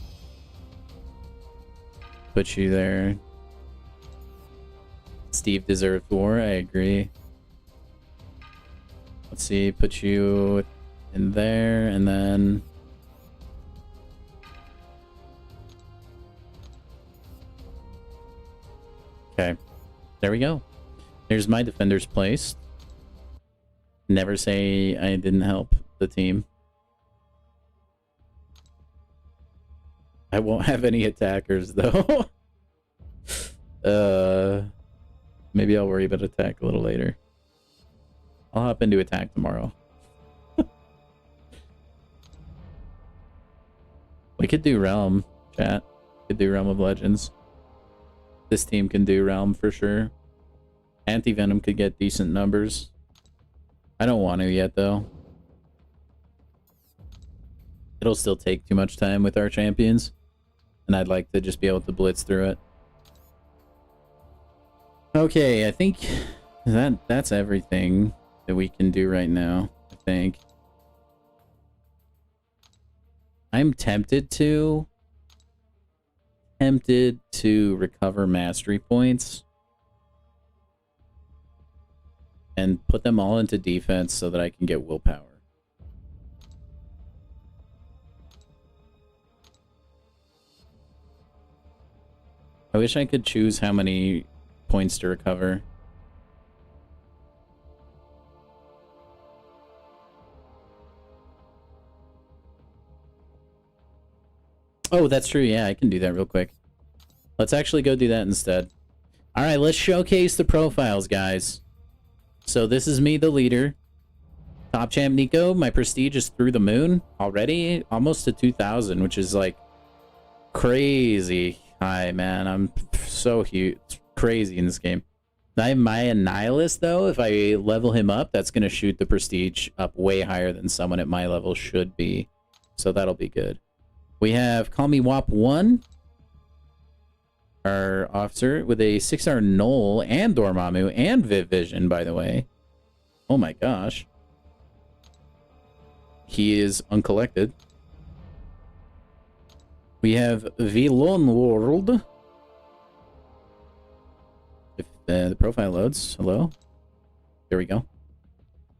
Put you there. Steve deserves war, I agree. Let's see, put you in there, and then... Okay, there we go. There's my defenders placed. Never say I didn't help the team. I won't have any attackers though. Maybe I'll worry about attack a little later. I'll hop into attack tomorrow. We could do Realm, chat. We could do Realm of Legends. This team can do Realm for sure. Anti-Venom could get decent numbers. I don't want to yet, though. It'll still take too much time with our champions. And I'd like to just be able to blitz through it. Okay, I think that's everything that we can do right now, I think. I'm tempted to recover mastery points and put them all into defense so that I can get willpower. I wish I could choose how many points to recover. Oh, that's true. Yeah, I can do that real quick. Let's actually go do that instead. All right, let's showcase the profiles, guys. So this is me, the leader. Top champ Nico. My prestige is through the moon already. Almost to 2,000, which is like crazy high, man. I'm so huge. It's crazy in this game. I'm my Nihilist, though. If I level him up, that's going to shoot the prestige up way higher than someone at my level should be. So that'll be good. We have Call Me WAP 1. our officer with a 6-star Knoll and Dormammu and Viv Vision, by the way. Oh my gosh. He is uncollected. We have Vilon World. If the profile loads, hello. There we go.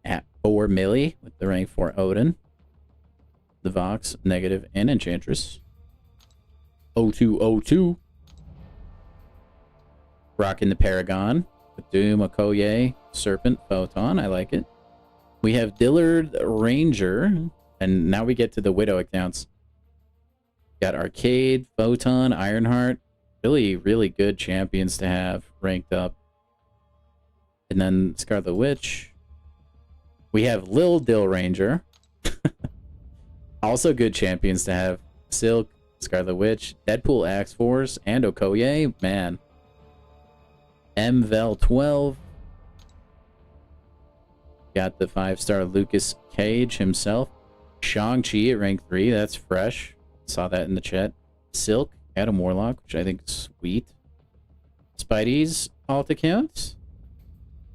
At 4 milli with the rank 4 Odin. The Vox, Negative, and Enchantress. 0202. Rocking the Paragon. With Doom, Okoye, Serpent, Photon. I like it. We have Dillard Ranger. And now we get to the Widow accounts. Got Arcade, Photon, Ironheart. Really, really good champions to have ranked up. And then Scarlet Witch. We have Lil Dill Ranger. Also good champions to have. Silk, Scarlet Witch, Deadpool Axe Force, and Okoye. Man. MVEL 12. Got the 5-star Lucas Cage himself. Shang-Chi at rank 3. That's fresh. Saw that in the chat. Silk, Adam Warlock, which I think is sweet. Spidey's alt account.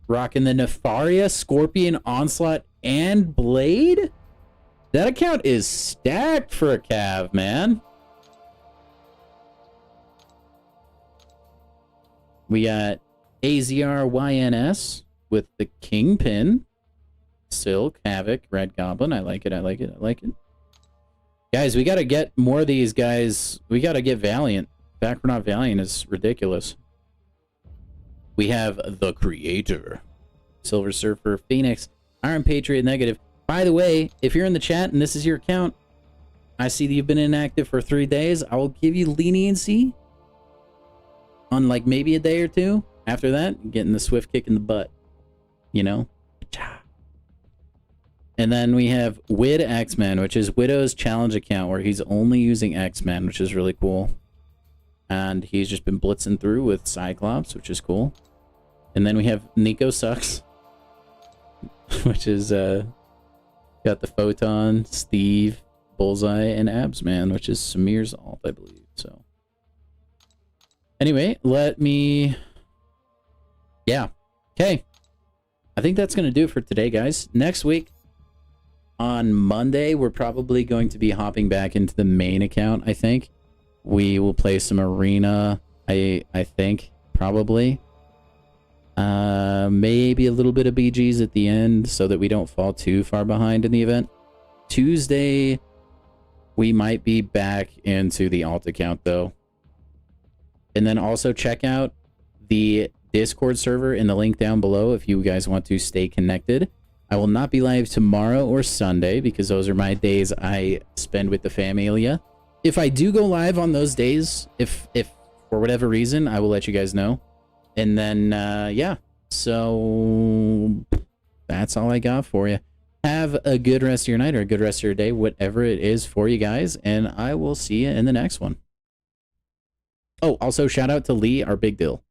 Rocking the Nefaria, Scorpion, Onslaught, and Blade? That account is stacked for a Cav, man. We got AZRYNS with the Kingpin. Silk, Havoc, Red Goblin. I like it, I like it, I like it. Guys, we gotta get more of these guys. We gotta get Valiant. Back we're not Valiant is ridiculous. We have the Creator. Silver Surfer, Phoenix, Iron Patriot, Negative. By the way, if you're in the chat and this is your account, I see that you've been inactive for 3 days. I will give you leniency on like maybe a day or two. After that, getting the swift kick in the butt. You know? And then we have Wid X-Men, which is Widow's challenge account where he's only using X-Men, which is really cool. And he's just been blitzing through with Cyclops, which is cool. And then we have Nico Sucks, which is got the Photon, Steve, Bullseye, and Absman, which is Samir's alt, I believe. So anyway, let me... Yeah. Okay. I think that's going to do it for today, guys. Next week, on Monday, we're probably going to be hopping back into the main account, I think. We will play some arena, I think, probably. Maybe a little bit of BGs at the end so that we don't fall too far behind in the event. Tuesday, we might be back into the alt account, though. And then also check out the Discord server in the link down below if you guys want to stay connected. I will not be live tomorrow or Sunday because those are my days I spend with the familia. If I do go live on those days, if for whatever reason, I will let you guys know. And then, yeah. So that's all I got for you. Have a good rest of your night or a good rest of your day, whatever it is for you guys. And I will see you in the next one. Oh, also shout out to Lee, our big deal.